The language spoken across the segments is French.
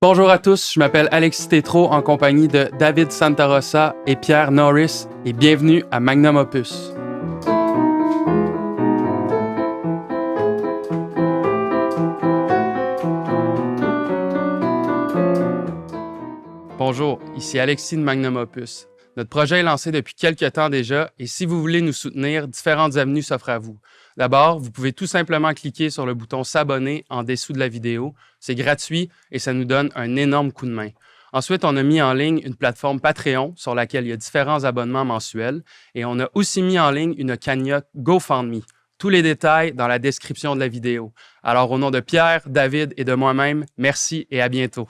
Bonjour à tous, je m'appelle Alexis Tétrault en compagnie de David Santarossa et Pierre Norris et bienvenue à Magnum Opus. Bonjour, ici Alexis de Magnum Opus. Notre projet est lancé depuis quelques temps déjà et si vous voulez nous soutenir, différentes avenues s'offrent à vous. D'abord, vous pouvez tout simplement cliquer sur le bouton s'abonner en dessous de la vidéo. C'est gratuit et ça nous donne un énorme coup de main. Ensuite, on a mis en ligne une plateforme Patreon sur laquelle il y a différents abonnements mensuels et on a aussi mis en ligne une cagnotte GoFundMe. Tous les détails dans la description de la vidéo. Alors, au nom de Pierre, David et de moi-même, merci et à bientôt.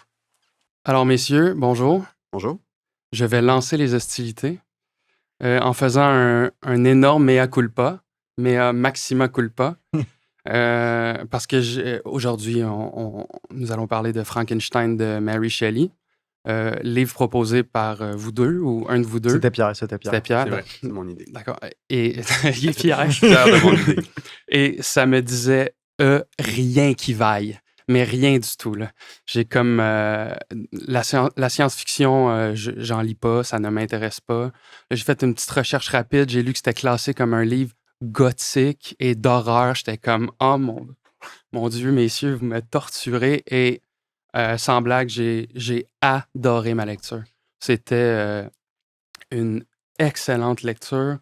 Alors, messieurs, bonjour. Bonjour. Je vais lancer les hostilités en faisant un énorme mea culpa, mea maxima culpa, parce que aujourd'hui, nous allons parler de Frankenstein de Mary Shelley, livre proposé par vous deux ou un de vous deux. C'était Pierre. C'était Pierre. C'est vrai, c'est mon idée. D'accord. Et il est fier. Je suis fier de mon idée. Et ça me disait rien qui vaille. Mais rien du tout, là. J'ai comme... la science-fiction, j'en lis pas, ça ne m'intéresse pas. Là, j'ai fait une petite recherche rapide, j'ai lu que c'était classé comme un livre gothique et d'horreur. J'étais comme, oh mon Dieu, messieurs, vous me torturez. Et sans blague, j'ai adoré ma lecture. C'était une excellente lecture.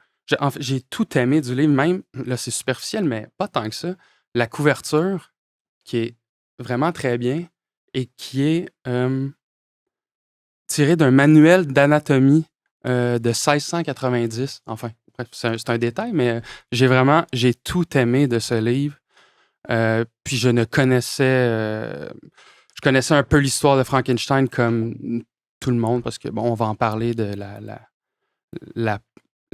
J'ai tout aimé du livre, même, là, c'est superficiel, mais pas tant que ça. La couverture, qui est vraiment très bien et qui est tirée d'un manuel d'anatomie de 1690. Enfin, bref, c'est un détail, mais j'ai tout aimé de ce livre. Puis je connaissais un peu l'histoire de Frankenstein comme tout le monde, parce que, bon, on va en parler de la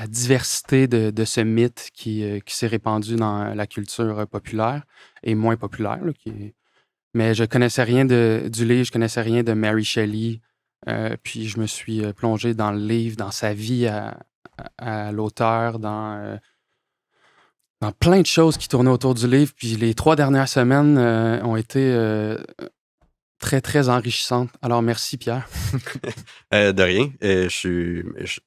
diversité de ce mythe qui s'est répandu dans la culture populaire et moins populaire, là, mais je connaissais rien du livre, je connaissais rien de Mary Shelley. Puis je me suis plongé dans le livre, dans sa vie à l'auteur, dans plein de choses qui tournaient autour du livre. Puis les 3 dernières semaines ont été très, très enrichissantes. Alors merci, Pierre. De rien. Je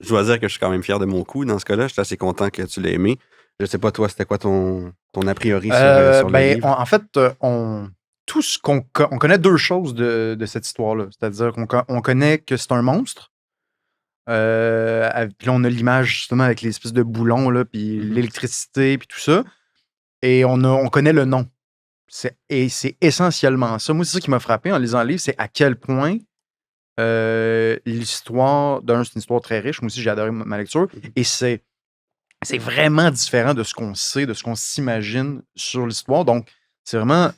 dois dire que je suis quand même fier de mon coup dans ce cas-là. Je suis assez content que tu l'aies aimé. Je sais pas, toi, c'était quoi ton a priori sur le livre? En fait, on connaît deux choses de cette histoire-là. C'est-à-dire qu'on connaît que c'est un monstre. Puis là, on a l'image justement avec les espèces de boulons, là, puis l'électricité, puis tout ça. Et on connaît le nom. Et c'est essentiellement ça. Moi, c'est ça qui m'a frappé en lisant le livre, c'est à quel point l'histoire, c'est une histoire très riche. Moi aussi, j'ai adoré ma lecture. Et c'est vraiment différent de ce qu'on sait, de ce qu'on s'imagine sur l'histoire. Donc, c'est vraiment...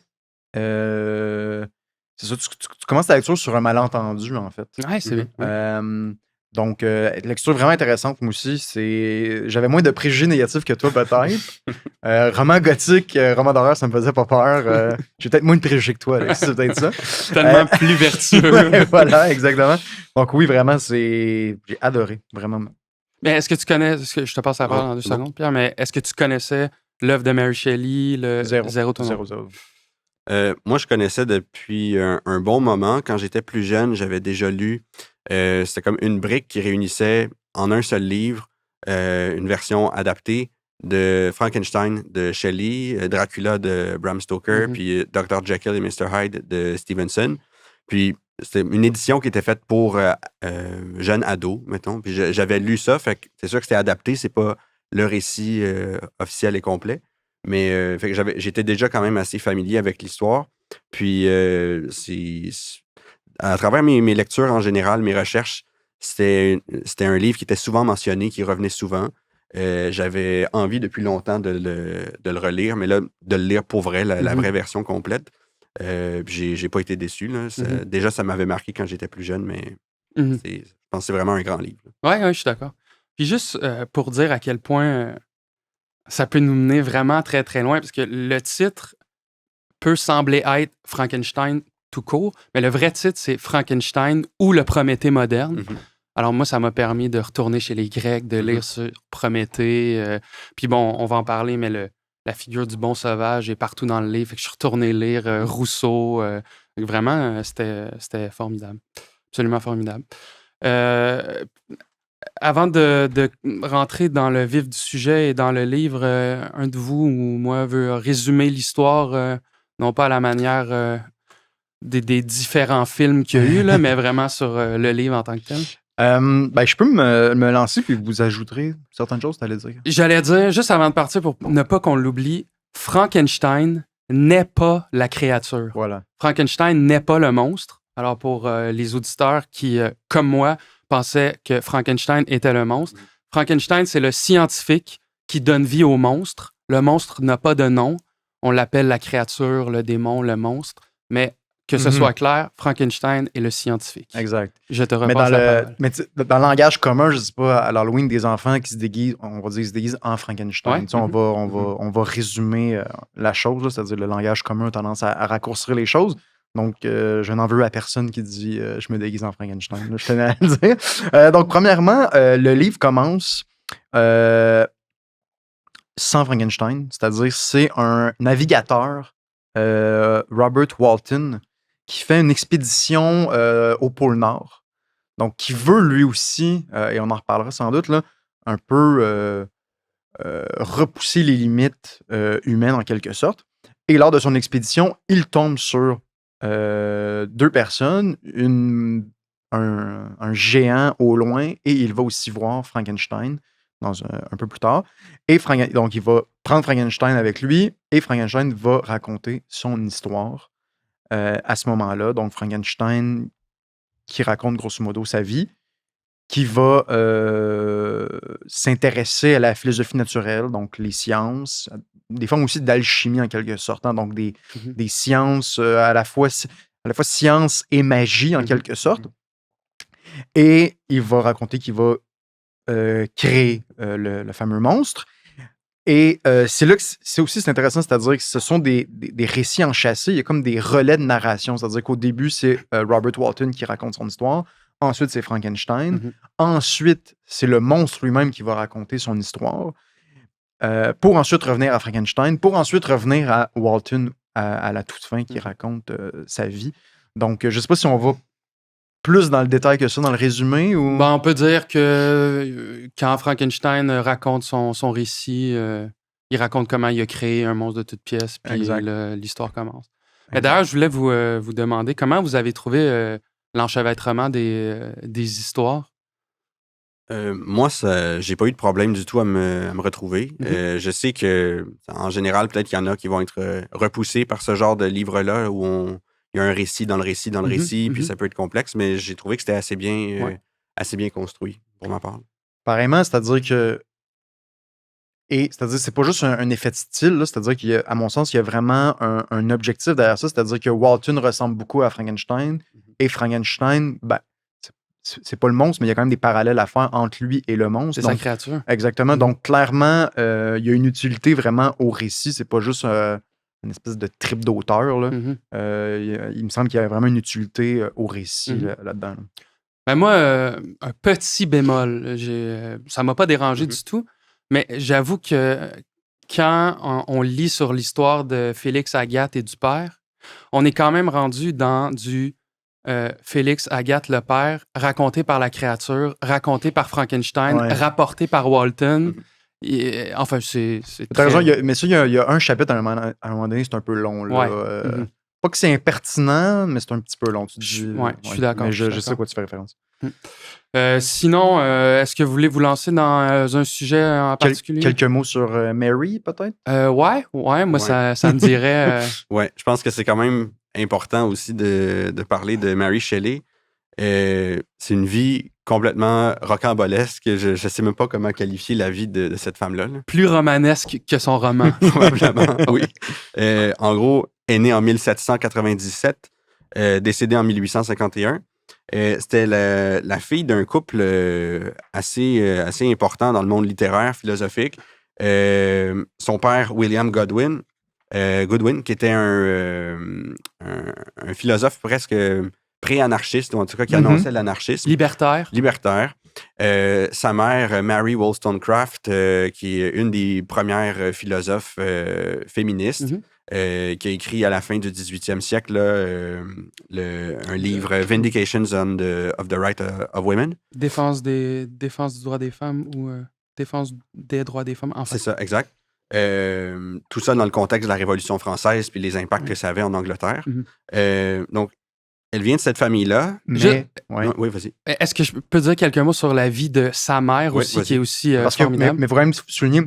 c'est ça, tu commences ta lecture sur un malentendu, en fait. Ouais, c'est bien. Donc, lecture vraiment intéressante, moi aussi. J'avais moins de préjugés négatifs que toi, peut-être. Roman gothique, roman d'horreur, ça me faisait pas peur. J'ai peut-être moins de préjugés que toi, Alexis, c'est peut-être ça. Tellement plus vertueux. Ouais, voilà, exactement. Donc oui, vraiment, j'ai adoré, vraiment. Mais est-ce que tu connais, je te passe la parole en 2 secondes, Pierre, mais est-ce que tu connaissais l'œuvre de Mary Shelley, le Zéro ton nom? Zéro. Moi, je connaissais depuis un bon moment. Quand j'étais plus jeune, j'avais déjà lu. C'était comme une brique qui réunissait en un seul livre une version adaptée de Frankenstein de Shelley, Dracula de Bram Stoker, puis Dr. Jekyll et Mr. Hyde de Stevenson. Puis c'était une édition qui était faite pour jeunes ados, mettons. Puis j'avais lu ça, fait que c'est sûr que c'était adapté, c'est pas le récit officiel et complet. Mais fait que j'étais déjà quand même assez familier avec l'histoire. Puis à travers mes lectures en général, mes recherches, c'était un livre qui était souvent mentionné, qui revenait souvent. J'avais envie depuis longtemps de le relire, mais là, de le lire pour vrai, la vraie version complète. J'ai pas été déçu. Là. Déjà, ça m'avait marqué quand j'étais plus jeune, mais je pense que c'est vraiment un grand livre. Oui, je suis d'accord. Puis juste pour dire à quel point ça peut nous mener vraiment très, très loin, parce que le titre peut sembler être Frankenstein tout court, mais le vrai titre, c'est Frankenstein ou le Prométhée moderne. Alors moi, ça m'a permis de retourner chez les Grecs, de lire sur Prométhée. Puis bon, on va en parler, mais la figure du bon sauvage est partout dans le livre. Fait que je suis retourné lire Rousseau, Fait que vraiment, c'était formidable. Absolument formidable. Euh, Avant de rentrer dans le vif du sujet et dans le livre, un de vous ou moi veut résumer l'histoire, non pas à la manière des différents films qu'il y a eu, là, mais vraiment sur le livre en tant que tel. Je peux me lancer puis vous ajouterez certaines choses, t'allais dire. J'allais dire, juste avant de partir, pour ne pas qu'on l'oublie, Frankenstein n'est pas la créature. Voilà. Frankenstein n'est pas le monstre. Alors, pour les auditeurs qui, comme moi, pensaient que Frankenstein était le monstre, Frankenstein, c'est le scientifique qui donne vie au monstre. Le monstre n'a pas de nom. On l'appelle la créature, le démon, le monstre. Mais que ce soit clair, Frankenstein est le scientifique. Exact. Je te Mais repasse la parole. dans le langage commun, je sais pas, à l'Halloween, des enfants qui se déguisent, on va dire, ils se déguisent en Frankenstein. Ouais. Tu sais, on va résumer la chose, là, c'est-à-dire le langage commun a tendance à raccourcir les choses. Donc, je n'en veux à personne qui dit je me déguise en Frankenstein. Là, je tenais à le dire. Donc, premièrement, le livre commence sans Frankenstein, c'est-à-dire c'est un navigateur, Robert Walton, qui fait une expédition au pôle Nord. Donc, qui veut lui aussi, et on en reparlera sans doute, là, un peu repousser les limites humaines en quelque sorte. Et lors de son expédition, il tombe sur deux personnes, un géant au loin, et il va aussi voir Frankenstein un peu plus tard. Et donc, il va prendre Frankenstein avec lui, et Frankenstein va raconter son histoire à ce moment-là. Donc, Frankenstein qui raconte grosso modo sa vie, qui va s'intéresser à la philosophie naturelle, donc les sciences, des formes aussi d'alchimie en quelque sorte, hein, donc des sciences à la fois science et magie en quelque sorte. Et il va raconter qu'il va créer le fameux monstre. Et c'est là que c'est intéressant, c'est-à-dire que ce sont des récits enchâssés, il y a comme des relais de narration, c'est-à-dire qu'au début, c'est Robert Walton qui raconte son histoire, ensuite c'est Frankenstein, ensuite c'est le monstre lui-même qui va raconter son histoire, pour ensuite revenir à Frankenstein, pour ensuite revenir à Walton à la toute fin qui raconte sa vie. Donc, je ne sais pas si on va plus dans le détail que ça, dans le résumé? Ou... Ben, on peut dire que quand Frankenstein raconte son récit, il raconte comment il a créé un monstre de toutes pièces, puis l'histoire commence. D'ailleurs, je voulais vous demander comment vous avez trouvé l'enchevêtrement des histoires? Moi, j'ai pas eu de problème du tout à me retrouver. Je sais que, en général, peut-être qu'il y en a qui vont être repoussés par ce genre de livre-là où il y a un récit dans le récit dans le récit, puis ça peut être complexe, mais j'ai trouvé que c'était assez bien construit, pour ma part. Pareillement, c'est-à-dire que c'est pas juste un effet de style, là, c'est-à-dire qu'à mon sens, il y a vraiment un objectif derrière ça, c'est-à-dire que Walton ressemble beaucoup à Frankenstein, et Frankenstein, ben, c'est pas le monstre, mais il y a quand même des parallèles à faire entre lui et le monstre. C'est sa créature. Exactement. Donc, clairement, il y a une utilité vraiment au récit. C'est pas juste une espèce de trip d'auteur. Là. Il me semble qu'il y a vraiment une utilité au récit là-dedans. Là. Ben moi, un petit bémol. Ça m'a pas dérangé du tout, mais j'avoue que quand on lit sur l'histoire de Félix, Agathe et du père, on est quand même rendu dans du Félix, Agathe, le père, raconté par la créature, raconté par Frankenstein, rapporté par Walton. Enfin, c'est T'as raison, mais ça, il y a un chapitre à un moment donné, c'est un peu long. Là. Pas que c'est impertinent, mais c'est un petit peu long. Je suis d'accord. Mais je sais à quoi tu fais référence. Sinon, est-ce que vous voulez vous lancer dans un sujet en particulier? Quelques mots sur Mary, peut-être? Moi, ça me dirait... Ouais, je pense que c'est quand même important aussi de parler de Mary Shelley. C'est une vie complètement rocambolesque. Je ne sais même pas comment qualifier la vie de cette femme-là. Là. Plus romanesque que son roman. Probablement, oui. En gros, elle est née en 1797, décédée en 1851. C'était la fille d'un couple assez important dans le monde littéraire, philosophique. Son père, William Godwin, qui était un philosophe presque pré-anarchiste, ou en tout cas qui annonçait l'anarchisme. Libertaire. Sa mère, Mary Wollstonecraft, qui est une des premières philosophes féministes. qui a écrit à la fin du 18e siècle là, un livre Vindications of the Right of Women. Défense du droit des femmes ou défense des droits des femmes, enfin. C'est ça, exact. Tout ça dans le contexte de la Révolution française puis les impacts Ouais. que ça avait en Angleterre. Mhm. Donc, elle vient de cette famille-là. Mais, Oui, vas-y. Est-ce que je peux dire quelques mots sur la vie de sa mère Oui, aussi, vas-y. qui est aussi parce que, formidable? mais il faut quand même souligner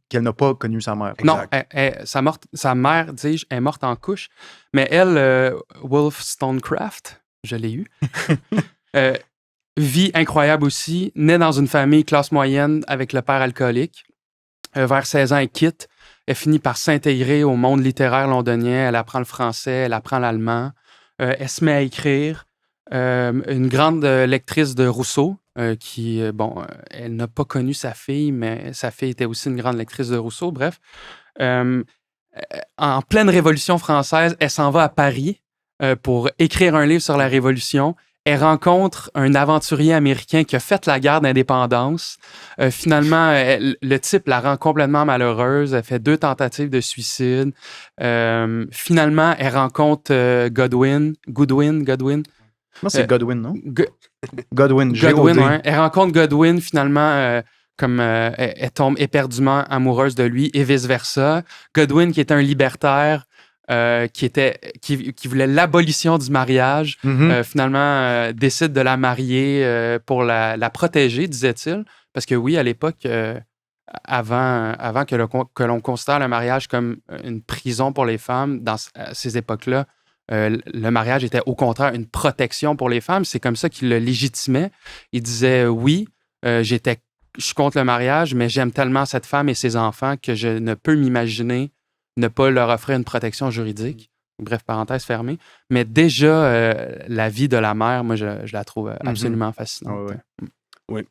qu'elle n'a pas connu sa mère. Non, Exact. sa mère, dis-je, est morte en couche, mais elle, Wollstonecraft, je l'ai eu, vie incroyable aussi, naît dans une famille classe moyenne avec le père alcoolique. Vers 16 ans, elle quitte. Elle finit par s'intégrer au monde littéraire londonien. Elle apprend le français, elle apprend l'allemand. Elle se met à écrire. Une grande lectrice de Rousseau, elle n'a pas connu sa fille, mais sa fille était aussi une grande lectrice de Rousseau. Bref, en pleine Révolution française, elle s'en va à Paris pour écrire un livre sur la Révolution. Elle rencontre un aventurier américain qui a fait la guerre d'indépendance. Finalement, le type la rend complètement malheureuse. Elle fait 2 tentatives de suicide. Finalement, elle rencontre Goodwin. Moi, c'est Godwin, non? Godwin, G-O-D. ouais. Elle rencontre Godwin, finalement, elle tombe éperdument amoureuse de lui et vice-versa. Godwin, qui était un libertaire, qui voulait l'abolition du mariage, finalement, décide de la marier pour la protéger, disait-il. Parce que oui, à l'époque, avant que l'on considère le mariage comme une prison pour les femmes, dans ces époques-là, le mariage était au contraire une protection pour les femmes. C'est comme ça qu'il le légitimait. Il disait oui, je suis contre le mariage, mais j'aime tellement cette femme et ses enfants que je ne peux m'imaginer ne pas leur offrir une protection juridique. Bref, parenthèse fermée. Mais déjà, la vie de la mère, moi, je la trouve absolument fascinante. Oui.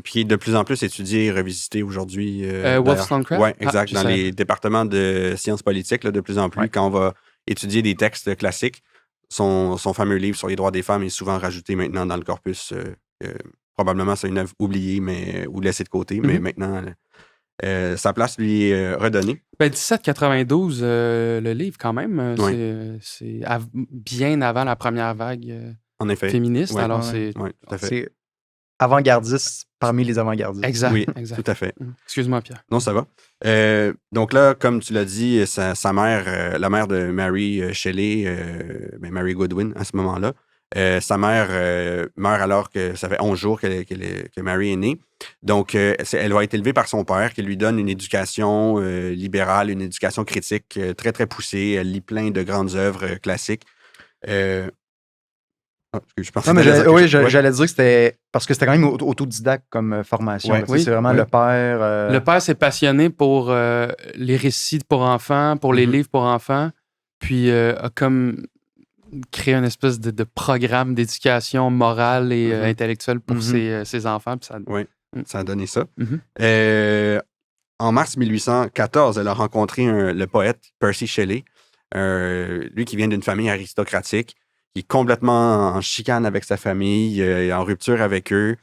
Puis de plus en plus étudié et revisité aujourd'hui. Wollstonecraft? Oui, exact. Dans les départements de sciences politiques, là, de plus en plus, quand on va étudier des textes classiques, son fameux livre sur les droits des femmes est souvent rajouté maintenant dans le corpus. Probablement, c'est une œuvre oubliée ou laissée de côté, mais maintenant, sa place lui est redonnée. 1792, le livre, quand même, c'est bien avant la première vague en effet. féministe. Ouais. Alors, tout à fait. C'est avant-gardiste parmi les avant-gardistes. Exact. Oui, exact. tout à fait. Excuse-moi, Pierre. Non, ça va. Donc là, comme tu l'as dit, sa mère, la mère de Mary Shelley, Mary Goodwin à ce moment-là, sa mère meurt alors que ça fait 11 jours que Mary est née. Donc, elle va être élevée par son père qui lui donne une éducation libérale, une éducation critique très, très poussée. Elle lit plein de grandes œuvres classiques. Je pensais j'allais dire que c'était parce que c'était quand même autodidacte comme formation. Oui, c'est vraiment le père. Le père s'est passionné pour les récits pour enfants, pour les livres pour enfants, puis a comme créé une espèce de programme d'éducation morale et intellectuelle pour ses enfants. Puis ça a donné ça. En mars 1814, elle a rencontré le poète Percy Shelley, lui qui vient d'une famille aristocratique, qui est complètement en chicane avec sa famille, en rupture avec eux.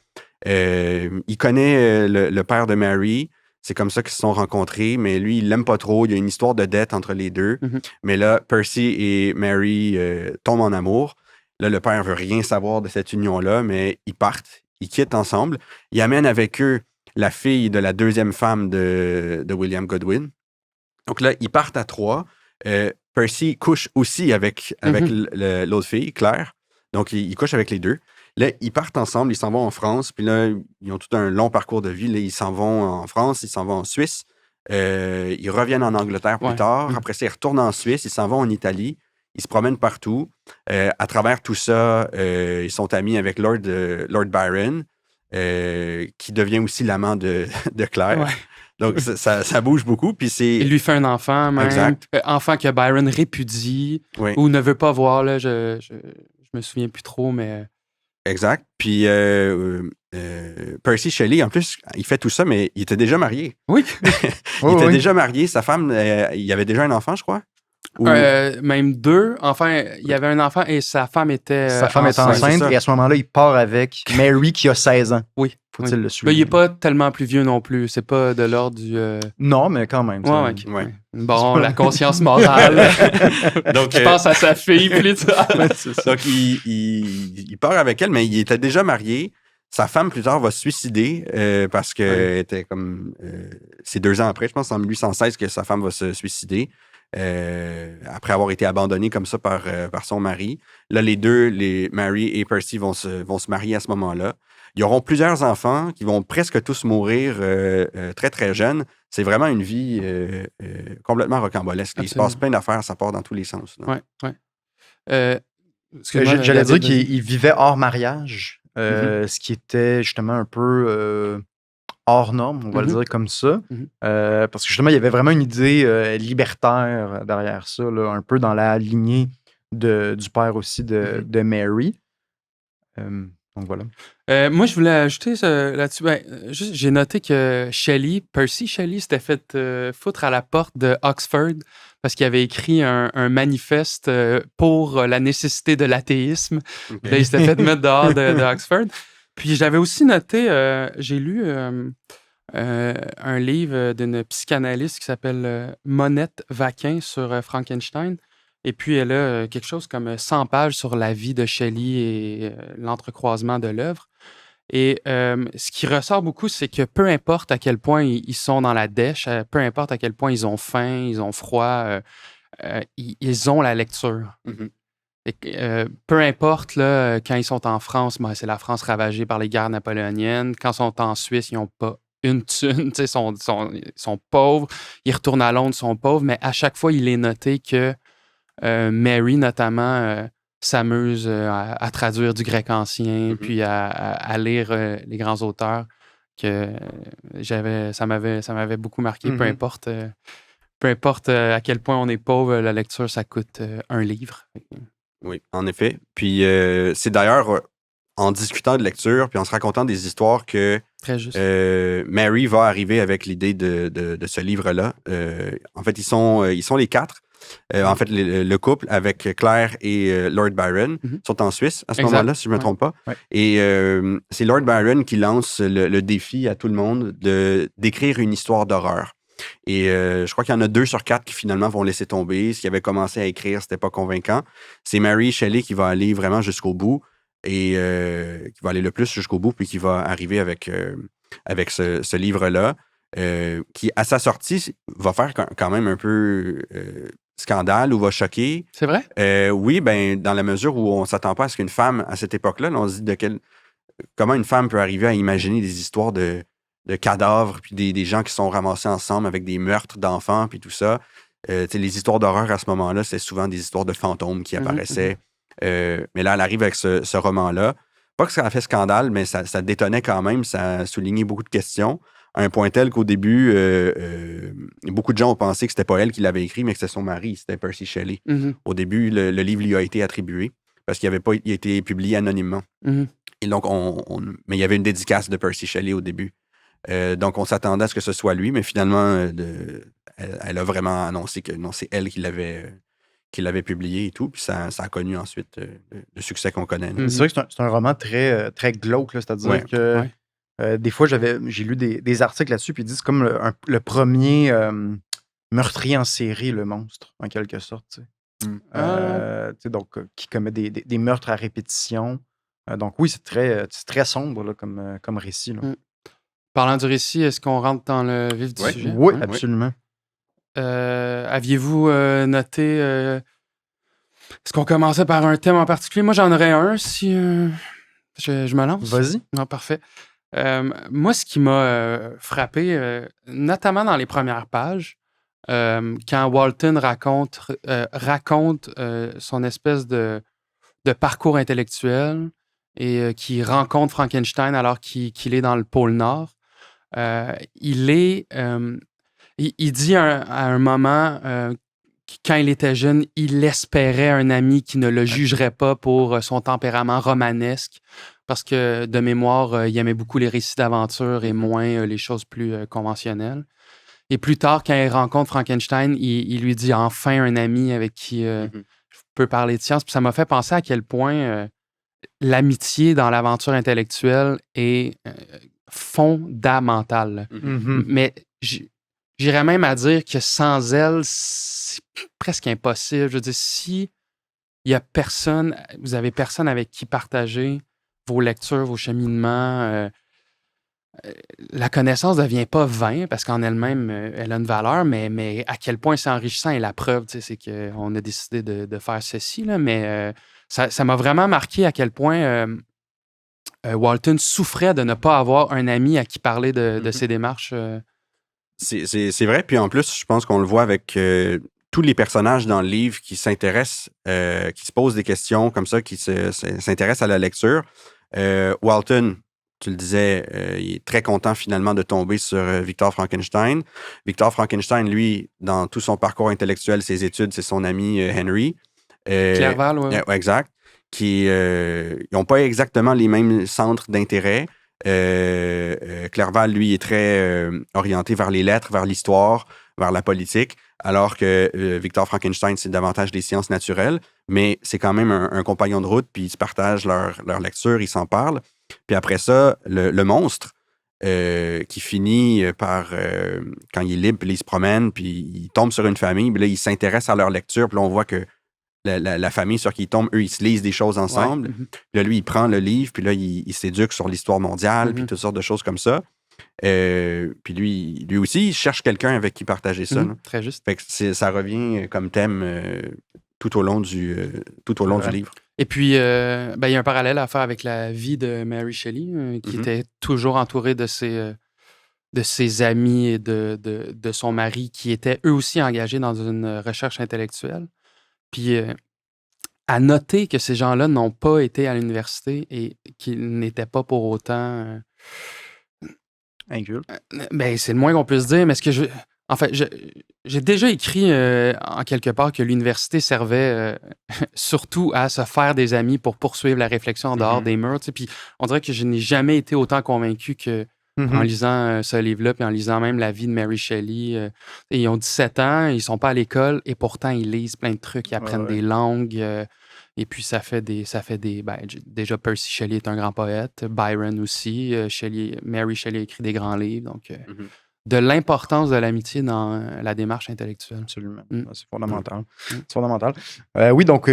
Il connaît le père de Mary. C'est comme ça qu'ils se sont rencontrés, mais lui, il l'aime pas trop. Il y a une histoire de dette entre les deux. Mais là, Percy et Mary tombent en amour. Là, le père veut rien savoir de cette union-là, mais ils partent. Ils quittent ensemble. Ils amènent avec eux la fille de la deuxième femme de William Godwin. Donc là, ils partent à 3. Percy couche aussi avec l'autre fille, Claire. Donc, il couche avec les deux. Là, ils partent ensemble, ils s'en vont en France. Puis là, ils ont tout un long parcours de vie. Là, ils s'en vont en France, ils s'en vont en Suisse. Ils reviennent en Angleterre plus tard. Après ça, ils retournent en Suisse, ils s'en vont en Italie. Ils se promènent partout. À travers tout ça, ils sont amis avec Lord Byron, qui devient aussi l'amant de Claire. Ouais. Donc, ça bouge beaucoup. Puis il lui fait un enfant, même. Exact. Enfant que Byron répudie ou ne veut pas voir. Là, je me souviens plus trop, mais... Exact. Puis Percy Shelley, en plus, il fait tout ça, mais il était déjà marié. Oui. Il était déjà marié. Sa femme, il avait déjà un enfant, je crois. Ou... Même 2. Enfin, il y avait un enfant et sa femme était Sa femme est c'est enceinte ça. et à ce moment-là, il part avec Mary qui a 16 ans. Oui. Faut-il le Mais souligner? il n'est pas tellement plus vieux non plus. C'est pas de l'ordre du... Non, mais quand même. Ouais, ça- ok. Ouais. Ouais. Bon, la conscience morale. Donc, Je pense à sa fille plus tard. c'est ça. Donc, il part avec elle, mais il était déjà marié. Sa femme, plus tard, va se suicider parce que Ouais. était comme... c'est 2 ans après, je pense, en 1816, que sa femme va se suicider après avoir été abandonnée comme ça par son mari. Là, les deux, Mary et Percy, vont se marier à ce moment-là. Ils auront plusieurs enfants qui vont presque tous mourir très, très jeunes. C'est vraiment une vie complètement rocambolesque. Il se passe Absolument. plein d'affaires, ça part dans tous les sens. là. Ouais. Excuse-moi, J'allais dire David, vas-y. qu'il vivait hors mariage, ce qui était justement un peu hors norme, on va le Mhm. dire comme ça. Mhm. Parce que justement, il y avait vraiment une idée libertaire derrière ça, là, un peu dans la lignée du père aussi de Mary. Donc voilà. Moi, je voulais ajouter là-dessus. J'ai noté que Percy Shelley, s'était fait foutre à la porte de Oxford parce qu'il avait écrit un manifeste pour la nécessité de l'athéisme. OK. Puis là, il s'était fait mettre dehors de Oxford. Puis j'avais aussi noté, j'ai lu un livre d'une psychanalyste qui s'appelle Monette Vaquin sur Frankenstein. Et puis, elle a quelque chose comme 100 pages sur la vie de Shelley et l'entrecroisement de l'œuvre. Et ce qui ressort beaucoup, c'est que peu importe à quel point ils sont dans la dèche, peu importe à quel point ils ont faim, ils ont froid, ils ont la lecture. Mhm. Et peu importe, là, quand ils sont en France, ben, c'est la France ravagée par les guerres napoléoniennes. Quand ils sont en Suisse, ils n'ont pas une thune, ils sont pauvres. Ils retournent à Londres, ils sont pauvres. Mais à chaque fois, il est noté que Mary, notamment, s'amuse à traduire du grec ancien, Mhm. puis à lire les grands auteurs que ça m'avait beaucoup marqué. Mhm. Peu importe à quel point on est pauvre, la lecture, ça coûte un livre. Oui, en effet. Puis c'est d'ailleurs en discutant de lecture, puis en se racontant des histoires que Très juste. Mary va arriver avec l'idée de ce livre-là. En fait, ils sont les 4. En fait, le couple avec Claire et Lord Byron Mhm. sont en Suisse à ce Exact. moment-là, si je ne me Ouais. trompe pas. Ouais. Et c'est Lord Byron qui lance le défi à tout le monde d'écrire une histoire d'horreur. Et je crois qu'il y en a 2 sur 4 qui finalement vont laisser tomber. Ce qu'ils avaient commencé à écrire, c'était pas convaincant. C'est Mary Shelley qui va aller vraiment jusqu'au bout et qui va aller le plus jusqu'au bout, puis qui va arriver avec ce livre-là, qui, à sa sortie, va faire quand même un peu scandale ou va choquer. C'est vrai? Oui, ben, dans la mesure où on ne s'attend pas à ce qu'une femme, à cette époque-là, là, on se dit comment une femme peut arriver à imaginer des histoires de cadavres, puis des gens qui sont ramassés ensemble avec des meurtres d'enfants, puis tout ça. Les histoires d'horreur à ce moment-là, c'est souvent des histoires de fantômes qui apparaissaient. Mais là, elle arrive avec ce roman-là. Pas que ça a fait scandale, mais ça détonnait quand même, ça a souligné beaucoup de questions, à un point tel qu'au début, beaucoup de gens ont pensé que c'était pas elle qui l'avait écrit, mais que c'était son mari, c'était Percy Shelley. Mhm. Au début, le livre lui a été attribué parce qu'il a été publié anonymement. Mhm. Et donc, mais il y avait une dédicace de Percy Shelley au début. Donc, on s'attendait à ce que ce soit lui, mais finalement, elle a vraiment annoncé que non, c'est elle qui l'avait publié et tout. Puis ça a connu ensuite le succès qu'on connaît. là. Mhm. C'est vrai que c'est un roman très, très glauque, là, c'est-à-dire Ouais. que Ouais. des fois, j'ai lu des articles là-dessus, puis ils disent comme le premier meurtrier en série, le monstre, en quelque sorte. Tu sais. Tu sais, donc, qui commet des meurtres à répétition. Donc oui, c'est très sombre là, comme récit. Là. Parlant du récit, est-ce qu'on rentre dans le vif du Ouais. sujet? Oui, Ouais. absolument. Aviez-vous noté... est-ce qu'on commençait par un thème en particulier? Moi, j'en aurais un si je me lance. Vas-y. Non, parfait. Moi, ce qui m'a frappé, notamment dans les premières pages, quand Walton raconte son espèce de parcours intellectuel et qui rencontre Frankenstein alors qu'il est dans le pôle Nord, il dit à un moment, quand il était jeune, il espérait un ami qui ne le jugerait pas pour son tempérament romanesque, parce que de mémoire, il aimait beaucoup les récits d'aventure et moins les choses plus conventionnelles. Et plus tard, quand il rencontre Frankenstein, il lui dit enfin un ami avec qui je peux parler de science. Puis ça m'a fait penser à quel point l'amitié dans l'aventure intellectuelle est fondamentale. Mais j'irais même à dire que sans elle, c'est presque impossible. Je veux dire, si il y a personne, vous avez personne avec qui partager vos lectures, vos cheminements, la connaissance ne devient pas vain parce qu'en elle-même, elle a une valeur, mais à quel point c'est enrichissant et la preuve, c'est qu'on a décidé de faire ceci, là, mais ça m'a vraiment marqué à quel point Walton souffrait de ne pas avoir un ami à qui parler de ses démarches. C'est vrai, puis en plus, je pense qu'on le voit avec tous les personnages dans le livre qui s'intéressent, qui se posent des questions comme ça, qui s'intéressent à la lecture. Walton, tu le disais, il est très content finalement de tomber sur Victor Frankenstein. Victor Frankenstein, lui, dans tout son parcours intellectuel, ses études, c'est son ami Henry. Clerval, oui. Exact. Ils n'ont pas exactement les mêmes centres d'intérêt. Clerval, lui, est très orienté vers les lettres, vers l'histoire, vers la politique, alors que Victor Frankenstein, c'est davantage des sciences naturelles, mais c'est quand même un compagnon de route, puis ils se partagent leur lecture, ils s'en parlent. Puis après ça, le monstre, qui finit par, quand il est libre, puis il se promène, puis il tombe sur une famille, puis là, il s'intéresse à leur lecture, puis là, on voit que la famille sur qui il tombe, eux, ils se lisent des choses ensemble. Ouais. Puis là, lui, il prend le livre, puis là, il s'éduque sur l'histoire mondiale, puis toutes sortes de choses comme ça. Puis lui aussi, il cherche quelqu'un avec qui partager ça. Très juste. Fait que ça revient comme thème tout au long du livre. Et puis, il y a un parallèle à faire avec la vie de Mary Shelley, qui était toujours entourée de ses amis et de son mari, qui étaient eux aussi engagés dans une recherche intellectuelle. Puis, à noter que ces gens-là n'ont pas été à l'université et qu'ils n'étaient pas pour autant... Inculte. C'est le moins qu'on puisse dire, mais j'ai déjà écrit en quelque part que l'université servait surtout à se faire des amis pour poursuivre la réflexion en dehors des murs. Puis on dirait que je n'ai jamais été autant convaincu que en lisant ce livre-là, puis en lisant même la vie de Mary Shelley. Ils ont 17 ans, ils sont pas à l'école, et pourtant ils lisent plein de trucs, ils apprennent des langues. Et puis ça fait des déjà Percy Shelley est un grand poète, Byron aussi, Mary Shelley a écrit des grands livres. Donc de l'importance de l'amitié dans la démarche intellectuelle. Absolument. C'est fondamental. C'est fondamental. Oui, donc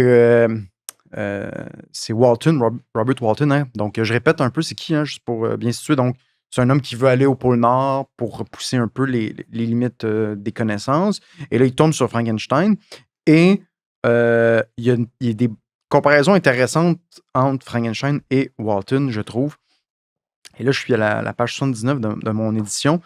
c'est Walton, Robert Walton. Hein? Donc je répète un peu, c'est qui, hein, juste pour bien situer. Donc c'est un homme qui veut aller au pôle Nord pour repousser un peu les limites des connaissances. Et là, il tombe sur Frankenstein. Et il y a des comparaisons intéressantes entre Frankenstein et Walton, je trouve. Et là, je suis à la page 79 de mon édition.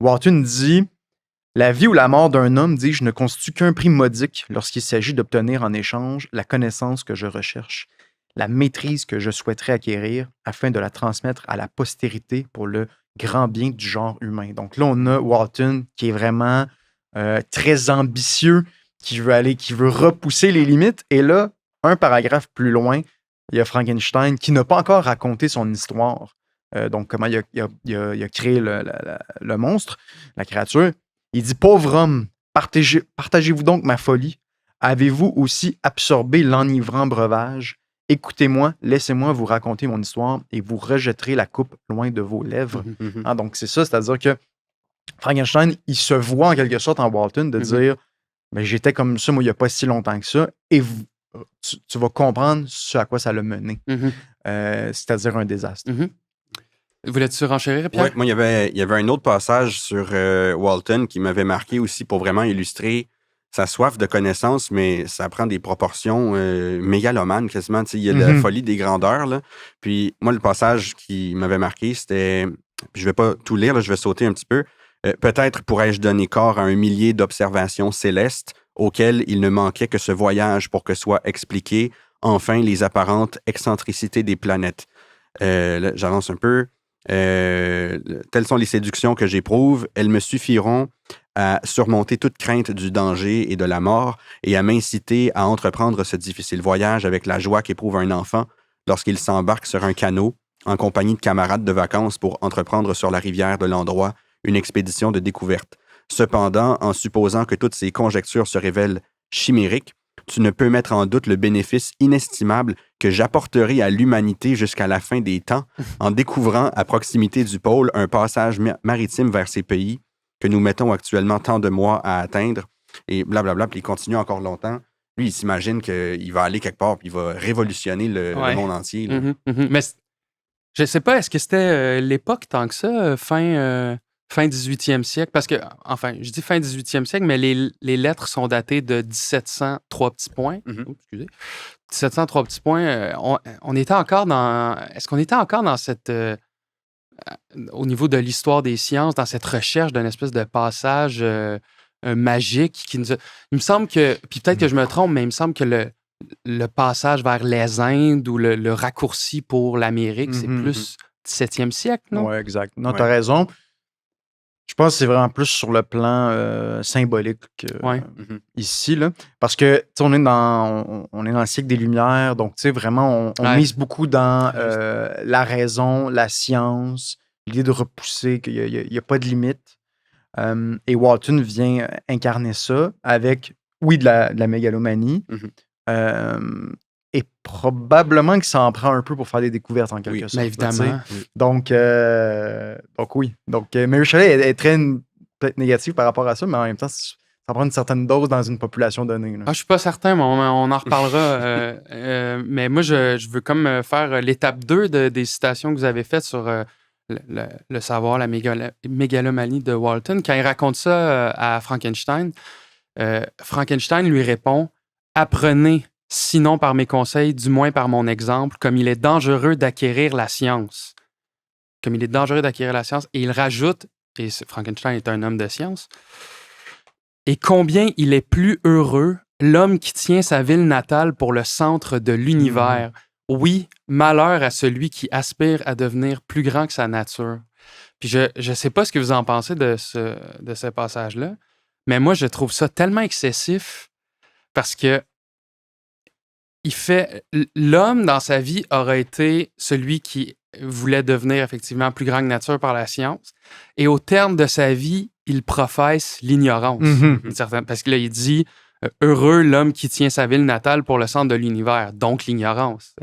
Walton dit « La vie ou la mort d'un homme, dis-je, ne constitue qu'un prix modique lorsqu'il s'agit d'obtenir en échange la connaissance que je recherche, la maîtrise que je souhaiterais acquérir afin de la transmettre à la postérité pour le grand bien du genre humain. » Donc là, on a Walton qui est vraiment très ambitieux, qui veut repousser les limites. Et là, un paragraphe plus loin, il y a Frankenstein qui n'a pas encore raconté son histoire. Donc, comment il a créé le monstre, la créature. Il dit « Pauvre homme, partagez-vous donc ma folie. Avez-vous aussi absorbé l'enivrant breuvage? Écoutez-moi, laissez-moi vous raconter mon histoire et vous rejetterez la coupe loin de vos lèvres. » Hein, donc, c'est ça, c'est-à-dire que Frankenstein, il se voit en quelque sorte en Walton de dire « J'étais comme ça, moi, il n'y a pas si longtemps que ça. » Et tu vas comprendre ce à quoi ça l'a mené. C'est-à-dire un désastre. Voulais-tu renchérir, Pierre? Oui, moi, il y avait un autre passage sur Walton qui m'avait marqué aussi pour vraiment illustrer sa soif de connaissance, mais ça prend des proportions mégalomanes quasiment. Il y a la folie des grandeurs. Là. Puis moi, le passage qui m'avait marqué, c'était... Puis je vais pas tout lire, là, je vais sauter un petit peu. Peut-être pourrais-je donner corps à un millier d'observations célestes auxquelles il ne manquait que ce voyage pour que soient expliquées enfin les apparentes excentricités des planètes. Là, j'avance un peu. Telles sont les séductions que j'éprouve. Elles me suffiront à surmonter toute crainte du danger et de la mort et à m'inciter à entreprendre ce difficile voyage avec la joie qu'éprouve un enfant lorsqu'il s'embarque sur un canot en compagnie de camarades de vacances pour entreprendre sur la rivière de l'endroit une expédition de découverte. Cependant, en supposant que toutes ces conjectures se révèlent chimériques, tu ne peux mettre en doute le bénéfice inestimable que j'apporterai à l'humanité jusqu'à la fin des temps en découvrant à proximité du pôle un passage maritime vers ces pays que nous mettons actuellement tant de mois à atteindre, et blablabla, puis il continue encore longtemps. Lui, il s'imagine qu'il va aller quelque part puis il va révolutionner le monde entier. Là. Mais je sais pas, est-ce que c'était l'époque tant que ça, fin 18e siècle? Parce que, enfin, je dis fin 18e siècle, mais les lettres sont datées de 1700, 3 petits points. Excusez. 1700, 3 petits points. On était encore dans... Est-ce qu'on était encore dans cette... au niveau de l'histoire des sciences, dans cette recherche d'un espèce de passage magique qui nous a... Il me semble que... Puis peut-être que je me trompe, mais il me semble que le passage vers les Indes ou le raccourci pour l'Amérique, c'est plus 17e siècle, non? Oui, exact. Non, t'as raison. Je pense que c'est vraiment plus sur le plan symbolique ici, là. Parce que, tu sais, on est dans le siècle des Lumières, donc, tu sais, vraiment, on mise beaucoup dans la raison, la science, l'idée de repousser, qu'il n'y a pas de limite. Et Walton vient incarner ça avec, oui, de la mégalomanie, et probablement que ça en prend un peu pour faire des découvertes en quelque sorte. Mais évidemment. Donc oui. Donc, Mary Shelley est très peut-être négative par rapport à ça, mais en même temps, ça prend une certaine dose dans une population donnée. Je suis pas certain, mais on en reparlera. Mais moi, je veux comme faire l'étape 2 des citations que vous avez faites sur le savoir, la mégalomanie de Walton. Quand il raconte ça à Frankenstein, Frankenstein lui répond « Apprenez, sinon par mes conseils, du moins par mon exemple, comme il est dangereux d'acquérir la science. » Comme il est dangereux d'acquérir la science. Et il rajoute, et Frankenstein est un homme de science, « Et combien il est plus heureux, l'homme qui tient sa ville natale pour le centre de l'univers. Oui, malheur à celui qui aspire à devenir plus grand que sa nature. » Puis je ne sais pas ce que vous en pensez de ce passage-là, mais moi, je trouve ça tellement excessif parce que l'homme, dans sa vie, aurait été celui qui voulait devenir effectivement plus grand que nature par la science. Et au terme de sa vie, il professe l'ignorance. Parce que là, il dit « Heureux l'homme qui tient sa ville natale pour le centre de l'univers. » Donc, l'ignorance.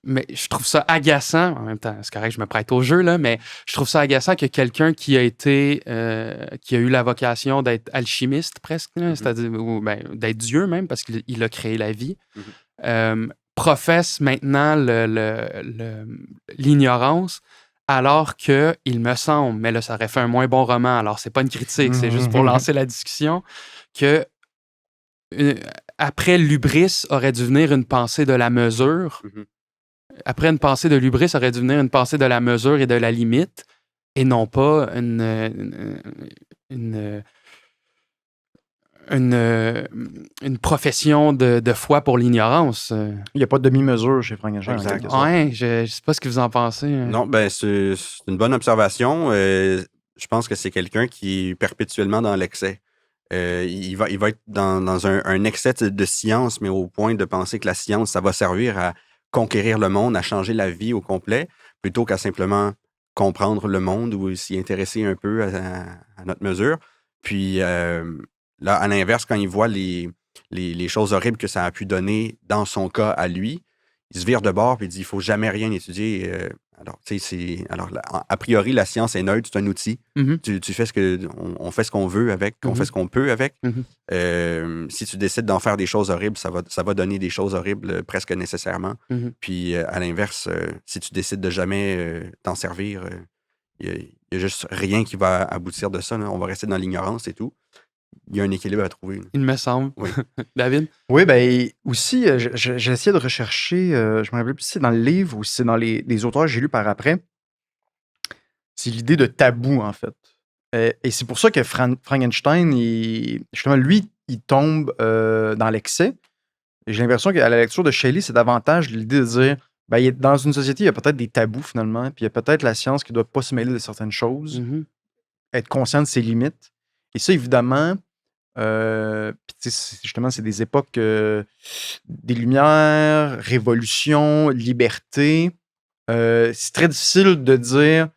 Mais je trouve ça agaçant. En même temps, c'est correct, je me prête au jeu, là, mais je trouve ça agaçant que quelqu'un qui a eu la vocation d'être alchimiste, presque, là, c'est-à-dire d'être Dieu même, parce qu'il a créé la vie, professe maintenant l'ignorance, alors que, il me semble, mais là, ça aurait fait un moins bon roman, alors c'est pas une critique, c'est juste pour lancer la discussion, que après l'hubris aurait dû venir une pensée de la mesure. Après une pensée de l'hubris aurait dû venir une pensée de la mesure et de la limite, et non pas une profession de foi pour l'ignorance. Il n'y a pas de demi-mesure chez Frankenstein. Ouais, je ne sais pas ce que vous en pensez. Non, ben c'est une bonne observation. Je pense que c'est quelqu'un qui est perpétuellement dans l'excès. Il va être dans un excès de science, mais au point de penser que la science, ça va servir à conquérir le monde, à changer la vie au complet, plutôt qu'à simplement comprendre le monde ou s'y intéresser un peu à notre mesure. Puis là, à l'inverse, quand il voit les choses horribles que ça a pu donner dans son cas à lui, il se vire de bord et il dit « il ne faut jamais rien étudier ». Alors, a priori, la science est neutre, c'est un outil. Tu fais on fait ce qu'on veut avec, on fait ce qu'on peut avec. Si tu décides d'en faire des choses horribles, ça va donner des choses horribles presque nécessairement. Puis, à l'inverse, si tu décides de jamais t'en servir, il n'y a juste rien qui va aboutir de ça. Là. On va rester dans l'ignorance et tout. Il y a un équilibre à trouver. Il me semble. Oui. David? Oui, ben aussi, j'ai essayé de rechercher, je me rappelle plus si c'est dans le livre ou si c'est dans les auteurs que j'ai lus par après. C'est l'idée de tabou, en fait. Et c'est pour ça que Frankenstein, justement, lui, il tombe dans l'excès. Et j'ai l'impression qu'à la lecture de Shelley, c'est davantage l'idée de dire, ben, dans une société, il y a peut-être des tabous, finalement, puis il y a peut-être la science qui ne doit pas se mêler de certaines choses, être conscient de ses limites. Et ça, évidemment, justement, c'est des époques des Lumières, révolution, liberté. C'est très difficile de dire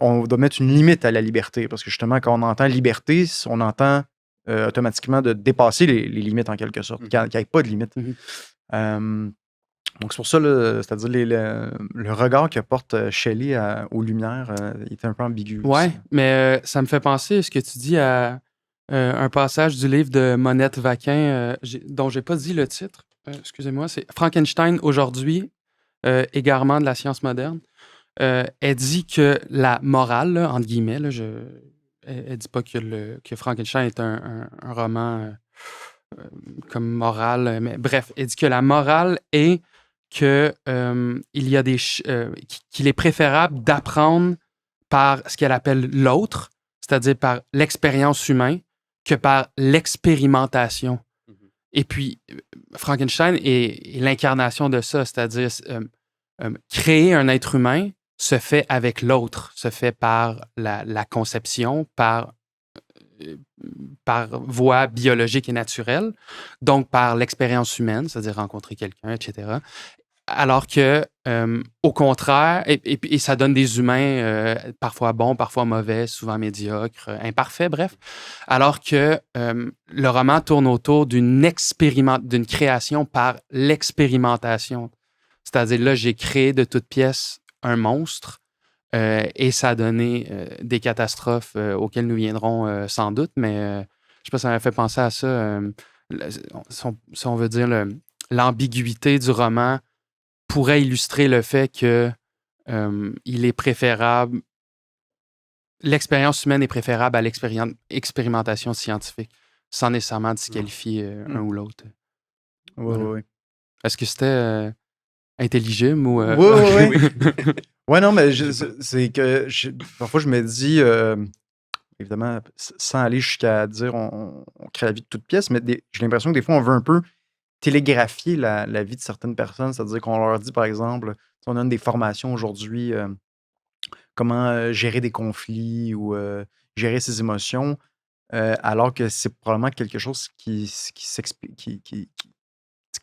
on doit mettre une limite à la liberté. Parce que justement, quand on entend liberté, on entend automatiquement de dépasser les limites en quelque sorte, qu'il n'y ait pas de limite. Donc, c'est pour ça, là, c'est-à-dire le regard que porte Shelley aux Lumières il était un peu ambigu. Ouais, aussi. mais ça me fait penser, ce que tu dis, à un passage du livre de Monette Vaquin, dont j'ai pas dit le titre. Excusez-moi, c'est Frankenstein aujourd'hui, égarement de la science moderne. Elle dit que la morale, là, entre guillemets, là, elle dit pas que Frankenstein est un roman comme morale, mais bref, elle dit que la morale est que il y a qu'il est préférable d'apprendre par ce qu'elle appelle l'autre, c'est-à-dire par l'expérience humaine, que par l'expérimentation. Et puis, Frankenstein est l'incarnation de ça, c'est-à-dire créer un être humain se fait avec l'autre, se fait par la conception, par voie biologique et naturelle, donc par l'expérience humaine, c'est-à-dire rencontrer quelqu'un, etc. Alors que, au contraire, et ça donne des humains parfois bons, parfois mauvais, souvent médiocres, imparfaits, bref. Alors que le roman tourne autour d'une création par l'expérimentation. C'est-à-dire, là, j'ai créé de toutes pièces un monstre et ça a donné des catastrophes auxquelles nous viendrons sans doute, mais je sais pas, ça m'a fait penser à ça. Si on veut dire l'ambiguïté du roman pourrait illustrer le fait que il est préférable, l'expérience humaine est préférable à l'expérimentation scientifique, sans nécessairement disqualifier un ou l'autre. Oui. Est-ce que c'était intelligible ou... Oui. Ouais, non, mais c'est que parfois je me dis, évidemment, sans aller jusqu'à dire on crée la vie de toute pièce, mais j'ai l'impression que des fois, on veut un peu télégraphier la vie de certaines personnes. C'est-à-dire qu'on leur dit, par exemple, si on donne des formations aujourd'hui, comment gérer des conflits ou gérer ses émotions, alors que c'est probablement quelque chose qui